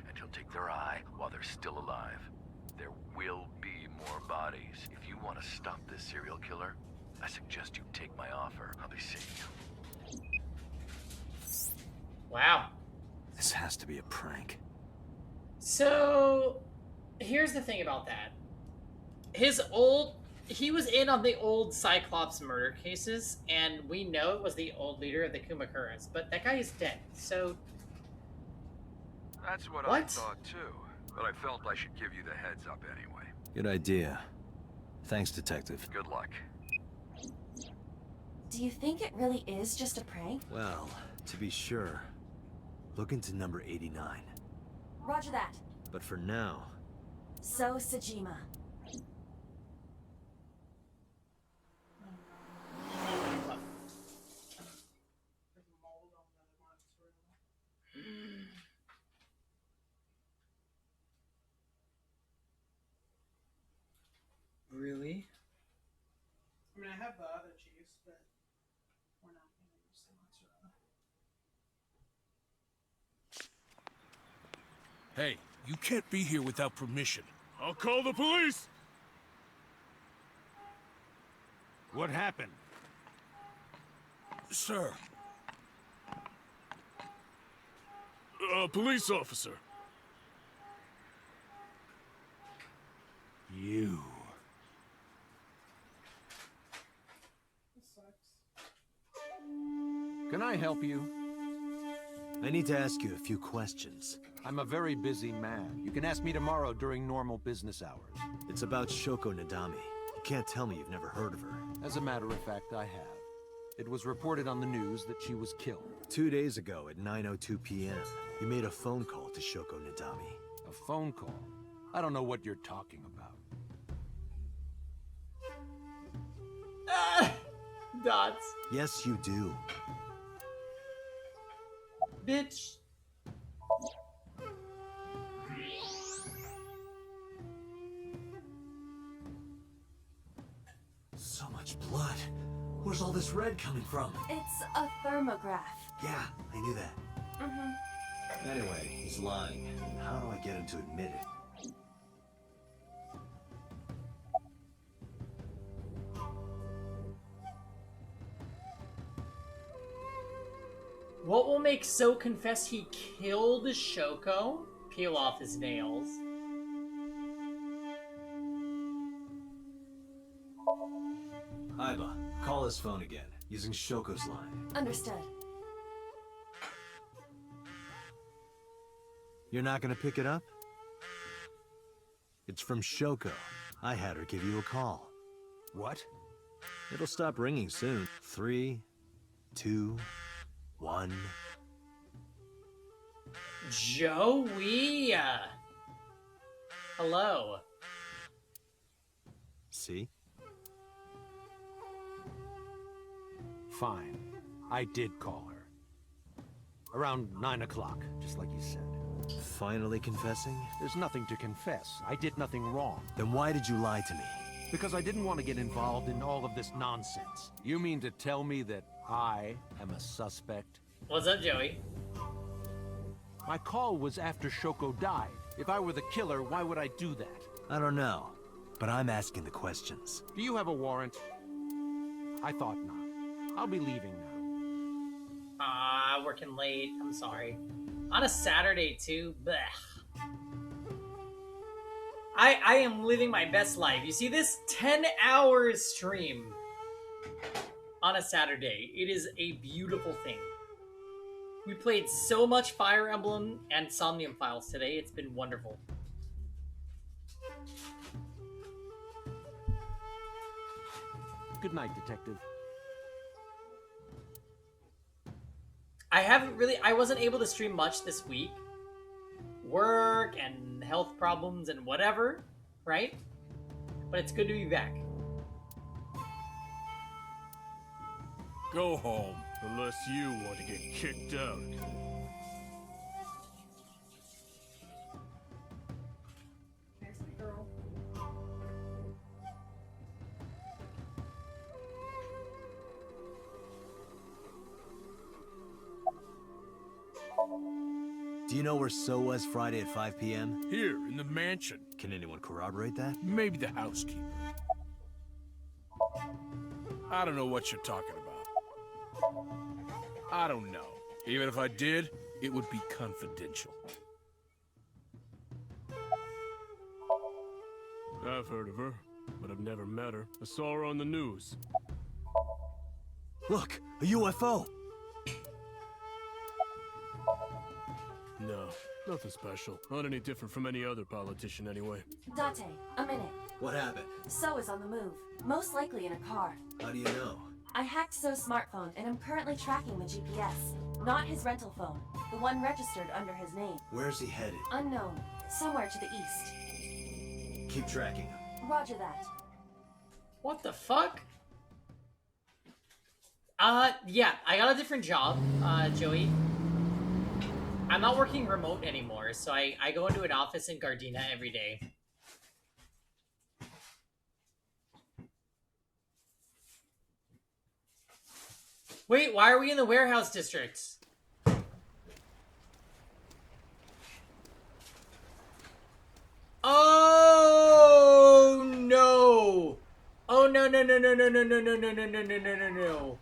And he'll take their eye while they're still alive. There will be more bodies. If you want to stop this serial killer, I suggest you take my offer. I'll be seeing you. Wow. This has to be a prank. So, here's the thing about that. He was in on the old Cyclops murder cases, and we know it was the old leader of the Kumakuras, but that guy is dead, so... That's what I thought too, but I felt I should give you the heads up anyway. Good idea. Thanks, Detective. Good luck. Do you think it really is just a prank? Well, to be sure, look into number 89. Roger that. But for now... So Sajima. Really? I mean, I have the other Chiefs, but we're not going to use the mozzarella. Hey, you can't be here without permission. I'll call the police! What happened? Sir. A police officer. You. Can I help you? I need to ask you a few questions. I'm a very busy man. You can ask me tomorrow during normal business hours. It's about Shoko Nadami. You can't tell me you've never heard of her. As a matter of fact, I have. It was reported on the news that she was killed. 2 days ago at 9:02 p.m., you made a phone call to Shoko Nadami. A phone call? I don't know what you're talking about. Dots. Yes, you do. Bitch. So much blood. Where's all this red coming from? It's a thermograph. Yeah, I knew that. Mm-hmm. Anyway, he's lying. How do I get him to admit it? What will make So confess he killed Shoko? Peel off his nails. Aiba, call his phone again, using Shoko's line. Understood. You're not gonna pick it up? It's from Shoko. I had her give you a call. What? It'll stop ringing soon. 3, 2, 1. Joey! Hello. See? Fine. I did call her. Around 9 o'clock, just like you said. Finally confessing? There's nothing to confess. I did nothing wrong. Then why did you lie to me? Because I didn't want to get involved in all of this nonsense. You mean to tell me that I am a suspect? What's up, Joey? My call was after Shoko died. If I were the killer, why would I do that? I don't know, but I'm asking the questions. Do you have a warrant? I thought not. I'll be leaving now. Working late. I'm sorry. On a Saturday, too. Blech. I am living my best life. You see this 10-hour stream on a Saturday. It is a beautiful thing. We played so much Fire Emblem and Somnium Files today. It's been wonderful. Good night, Detective. I wasn't able to stream much this week. Work and health problems and whatever, right? But it's good to be back. Go home, unless you want to get kicked out. Do you know where So was Friday at 5 p.m.? Here, in the mansion. Can anyone corroborate that? Maybe the housekeeper. I don't know what you're talking about. I don't know. Even if I did, it would be confidential. I've heard of her, but I've never met her. I saw her on the news. Look, a UFO! No, nothing special. Not any different from any other politician anyway. Date, a minute. What happened? So is on the move. Most likely in a car. How do you know? I hacked So's smartphone and am currently tracking the GPS. Not his rental phone. The one registered under his name. Where's he headed? Unknown. Somewhere to the east. Keep tracking him. Roger that. What the fuck? Yeah, I got a different job, Joey. I'm not working remote anymore, so I go into an office in Gardena every day. Wait, why are we in the warehouse districts? Oh no! Oh no no no no no no no no no no no no no no!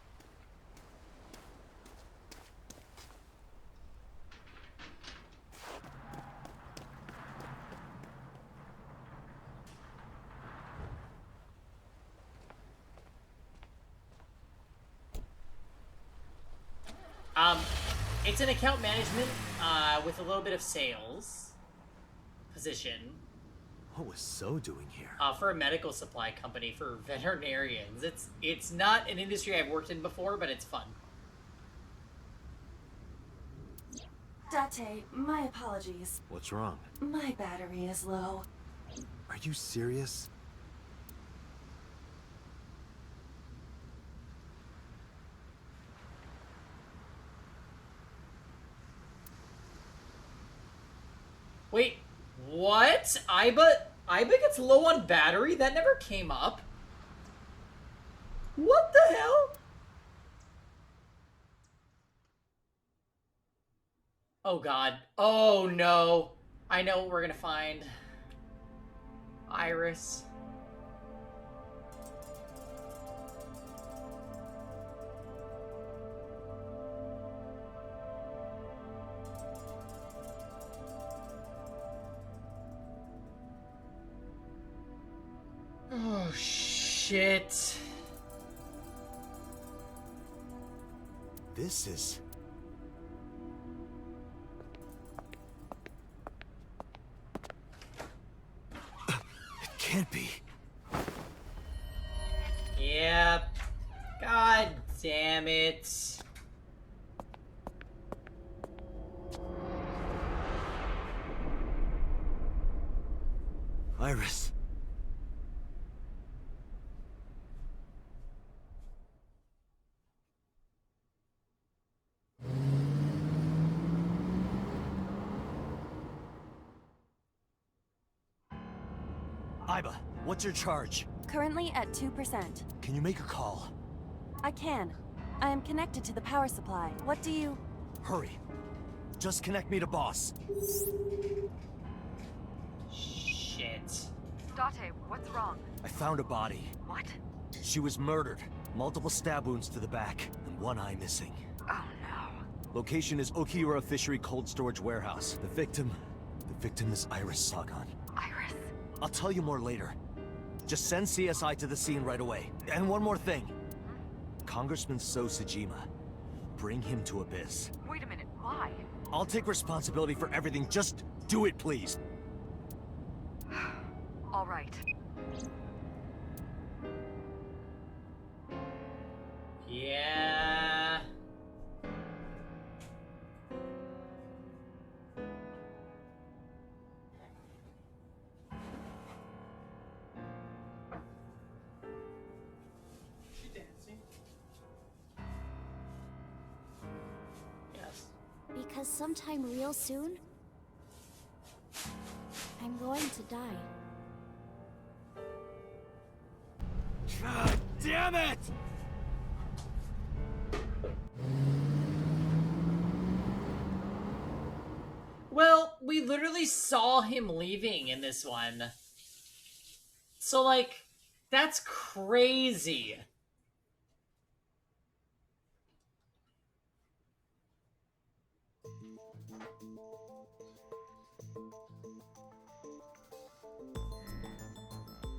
It's an account management with a little bit of sales position. What was So doing here? For a medical supply company for veterinarians. It's not an industry I've worked in before, but it's fun. Date, my apologies. What's wrong? My battery is low. Are you serious? Wait, what? Iba gets low on battery? That never came up. What the hell? Oh god. Oh no. I know what we're gonna find. Iris. Oh shit. This is... It can't be. Yep. God damn it. Iris. Iba, what's your charge? Currently at 2%. Can you make a call? I can. I am connected to the power supply. What do you... Hurry. Just connect me to boss. Shit. Date, what's wrong? I found a body. What? She was murdered. Multiple stab wounds to the back, and one eye missing. Oh no. Location is Okiura Fishery Cold Storage Warehouse. The victim is Iris Sagan. Iris? I'll tell you more later. Just send CSI to the scene right away. And one more thing. Congressman So Sajima. Bring him to Abyss. Wait a minute, why? I'll take responsibility for everything. Just do it, please. All right. Yeah. She dancing? Yes. Because sometime real soon, I'm going to die. God damn it! Well, we literally saw him leaving in this one. So, like, that's crazy.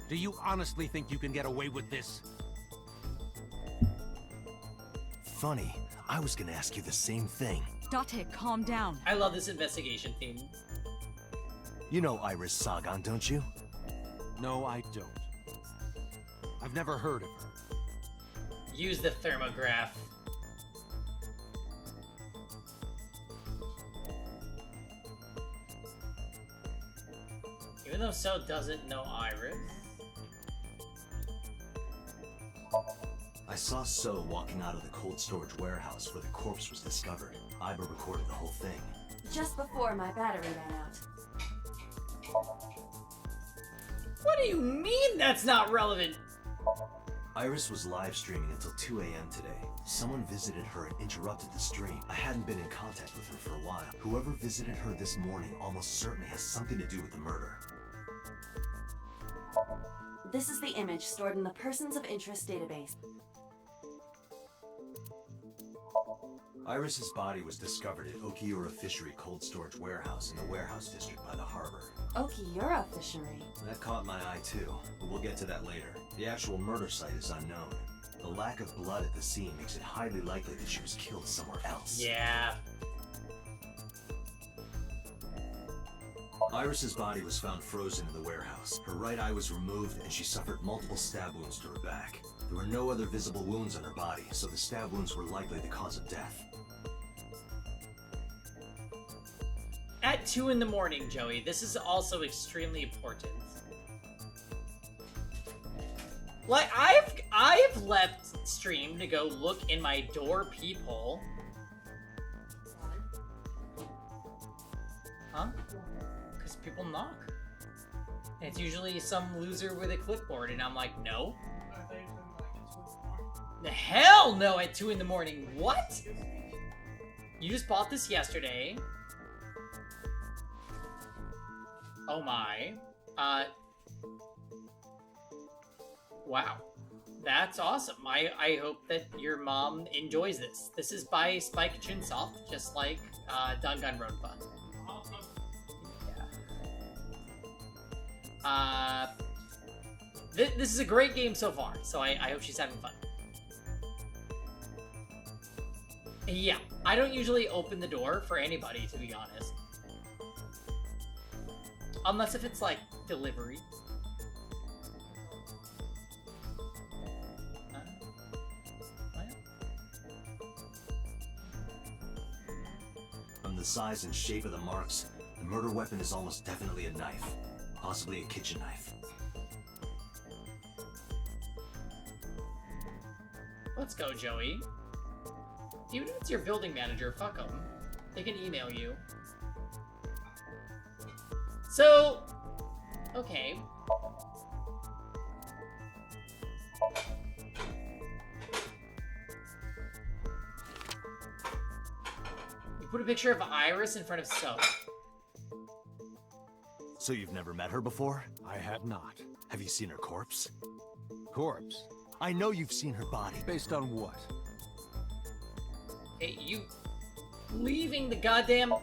Do you honestly think you can get away with this? Funny, I was gonna ask you the same thing. Date, calm down. I love this investigation theme. You know Iris Sagan, don't you? No, I don't. I've never heard of her. Use the thermograph. Even though So doesn't know Iris. I saw So walking out of the cold storage warehouse where the corpse was discovered. Iba recorded the whole thing. Just before my battery ran out. What do you mean that's not relevant? Iris was live streaming until 2 a.m. today. Someone visited her and interrupted the stream. I hadn't been in contact with her for a while. Whoever visited her this morning almost certainly has something to do with the murder. This is the image stored in the Persons of Interest database. Iris's body was discovered at Okiura Fishery Cold Storage Warehouse in the warehouse district by the harbor. Okiura Fishery. That caught my eye too, but we'll get to that later. The actual murder site is unknown. The lack of blood at the scene makes it highly likely that she was killed somewhere else. Yeah. Iris's body was found frozen in the warehouse. Her right eye was removed, and she suffered multiple stab wounds to her back. There were no other visible wounds on her body, so the stab wounds were likely the cause of death. At 2 in the morning, Joey. This is also extremely important. Like, I've left stream to go look in my door peephole. Huh? Because people knock. And it's usually some loser with a clipboard, and I'm like, no. The hell no at 2 in the morning. What? You just bought this yesterday. Oh my. Wow. That's awesome. I hope that your mom enjoys this. This is by Spike Chunsoft, just like Danganronpa. Yeah. This is a great game so far, so I hope she's having fun. Yeah, I don't usually open the door for anybody, to be honest. Unless if it's, like, delivery. From the size and shape of the marks, the murder weapon is almost definitely a knife. Possibly a kitchen knife. Let's go, Joey. Even if it's your building manager, fuck them. They can email you. So, okay. You put a picture of Iris in front of soap. So you've never met her before? I have not. Have you seen her corpse? Corpse? I know you've seen her body. Based on what? Hey, you leaving the goddamn...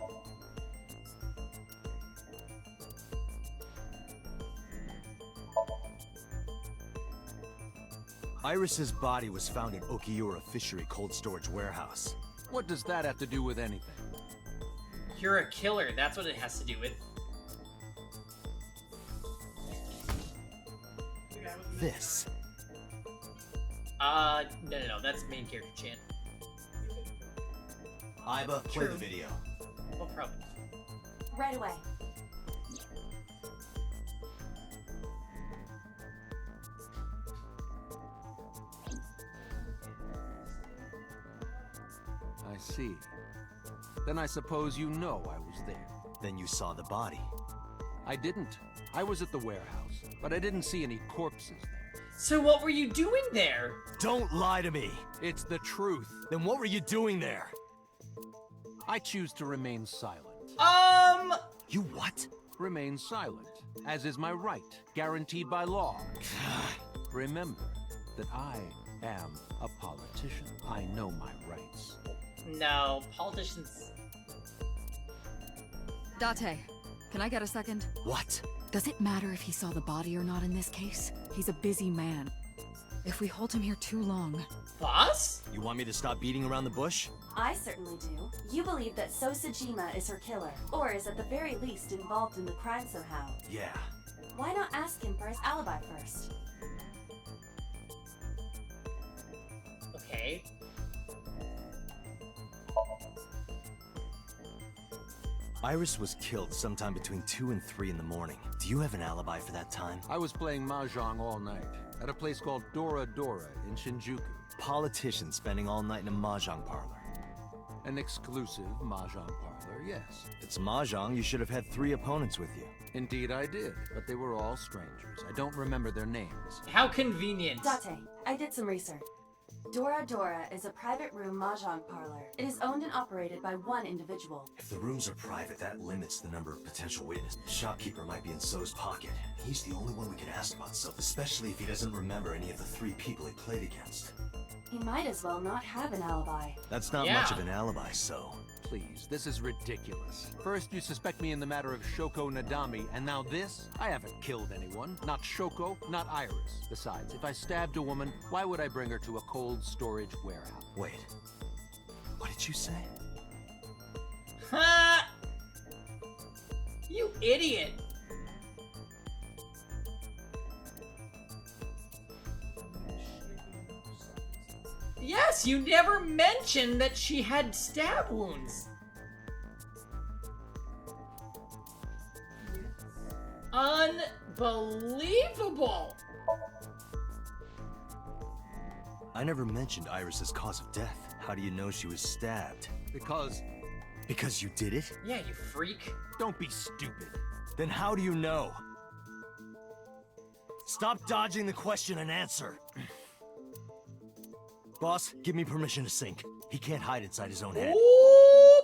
Iris's body was found in Okiura Fishery Cold Storage Warehouse. What does that have to do with anything? You're a killer, that's what it has to do with. This. No, that's main character Chan. Iba, play the video. No problem. Right away. I see. Then I suppose you know I was there. Then you saw the body. I didn't. I was at the warehouse, but I didn't see any corpses there. So what were you doing there? Don't lie to me! It's the truth. Then what were you doing there? I choose to remain silent. You what? Remain silent, as is my right, guaranteed by law. Remember that I am a politician. I know my rights. No, politicians... Date, can I get a second? What? Does it matter if he saw the body or not in this case? He's a busy man. If we hold him here too long... Boss? You want me to stop beating around the bush? I certainly do. You believe that Sosajima is her killer, or is at the very least involved in the crime somehow. Yeah. Why not ask him for his alibi first? Okay. Iris was killed sometime between 2 and 3 in the morning. Do you have an alibi for that time? I was playing mahjong all night, at a place called Dora Dora in Shinjuku. Politician spending all night in a mahjong parlor. An exclusive mahjong parlor, yes. It's mahjong, you should have had 3 opponents with you. Indeed I did, but they were all strangers. I don't remember their names. How convenient. Date, I did some research. Dora Dora is a private room mahjong parlor. It is owned and operated by one individual. If the rooms are private, that limits the number of potential witnesses. The shopkeeper might be in So's pocket. He's the only one we can ask about So, especially if he doesn't remember any of the 3 people he played against. He might as well not have an alibi. That's not much of an alibi, So. Please, this is ridiculous. First you suspect me in the matter of Shoko Nadami, and now this? I haven't killed anyone. Not Shoko, not Iris. Besides, if I stabbed a woman, why would I bring her to a cold storage warehouse? Wait. What did you say? Ha! idiot. Yes, you never mentioned that she had stab wounds. Unbelievable. I never mentioned Iris's cause of death. How do you know she was stabbed? Because you did it? Yeah, you freak. Don't be stupid. Then how do you know? Stop dodging the question and answer. Boss, give me permission to sync. He can't hide inside his own head. Ooh.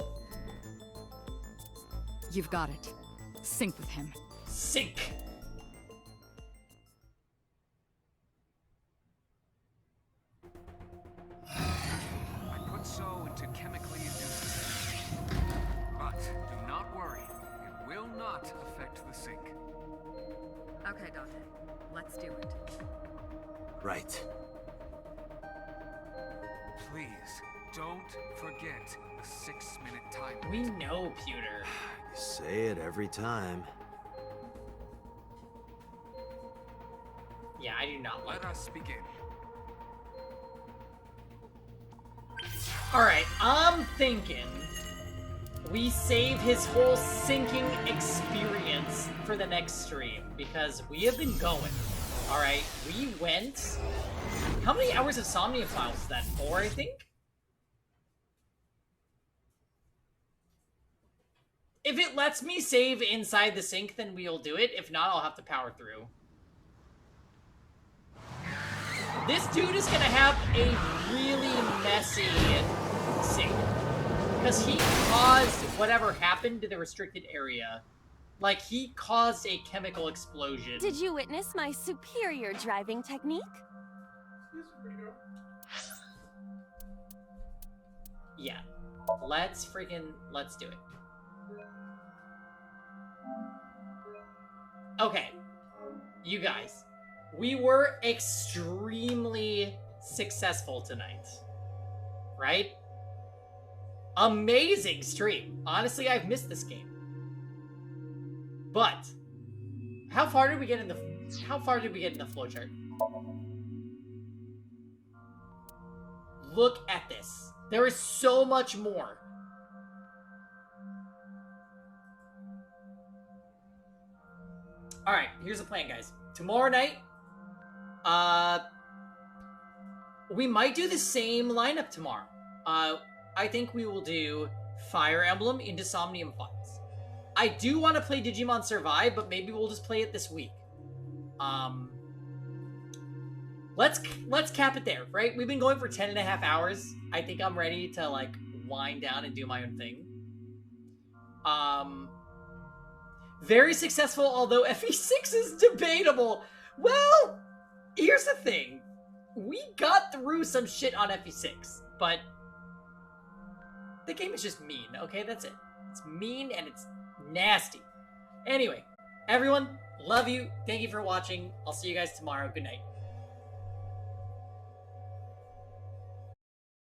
You've got it. Sync with him. Sync. I put so into chemically induced. But do not worry, it will not affect the sync. Okay, Dante. Let's do it. Right. Please, don't forget the 6-minute time. We know, Pewter. You say it every time. Yeah, I do not like Let us begin. Alright, I'm thinking we save his whole sinking experience for the next stream, because we have been going. Alright, we went... How many hours of Somnium Files is that? 4, I think? If it lets me save inside the sink, then we'll do it. If not, I'll have to power through. This dude is gonna have a really messy sink. Because he caused whatever happened to the restricted area. Like, he caused a chemical explosion. Did you witness my superior driving technique? Yeah. Let's do it. Okay. You guys. We were extremely successful tonight. Right? Amazing stream. Honestly, I've missed this game. But how far did we get in the flowchart? Look at this. There is so much more. Alright, here's the plan, guys. Tomorrow night, we might do the same lineup tomorrow. I think we will do Fire Emblem into Somnium Files. I do want to play Digimon Survive, but maybe we'll just play it this week. Let's cap it there, right? We've been going for 10.5 hours. I think I'm ready to, like, wind down and do my own thing. Very successful, although FE6 is debatable. Well, here's the thing. We got through some shit on FE6, but the game is just mean, okay? That's it. It's mean and it's nasty. Anyway, everyone, love you. Thank you for watching. I'll see you guys tomorrow. Good night.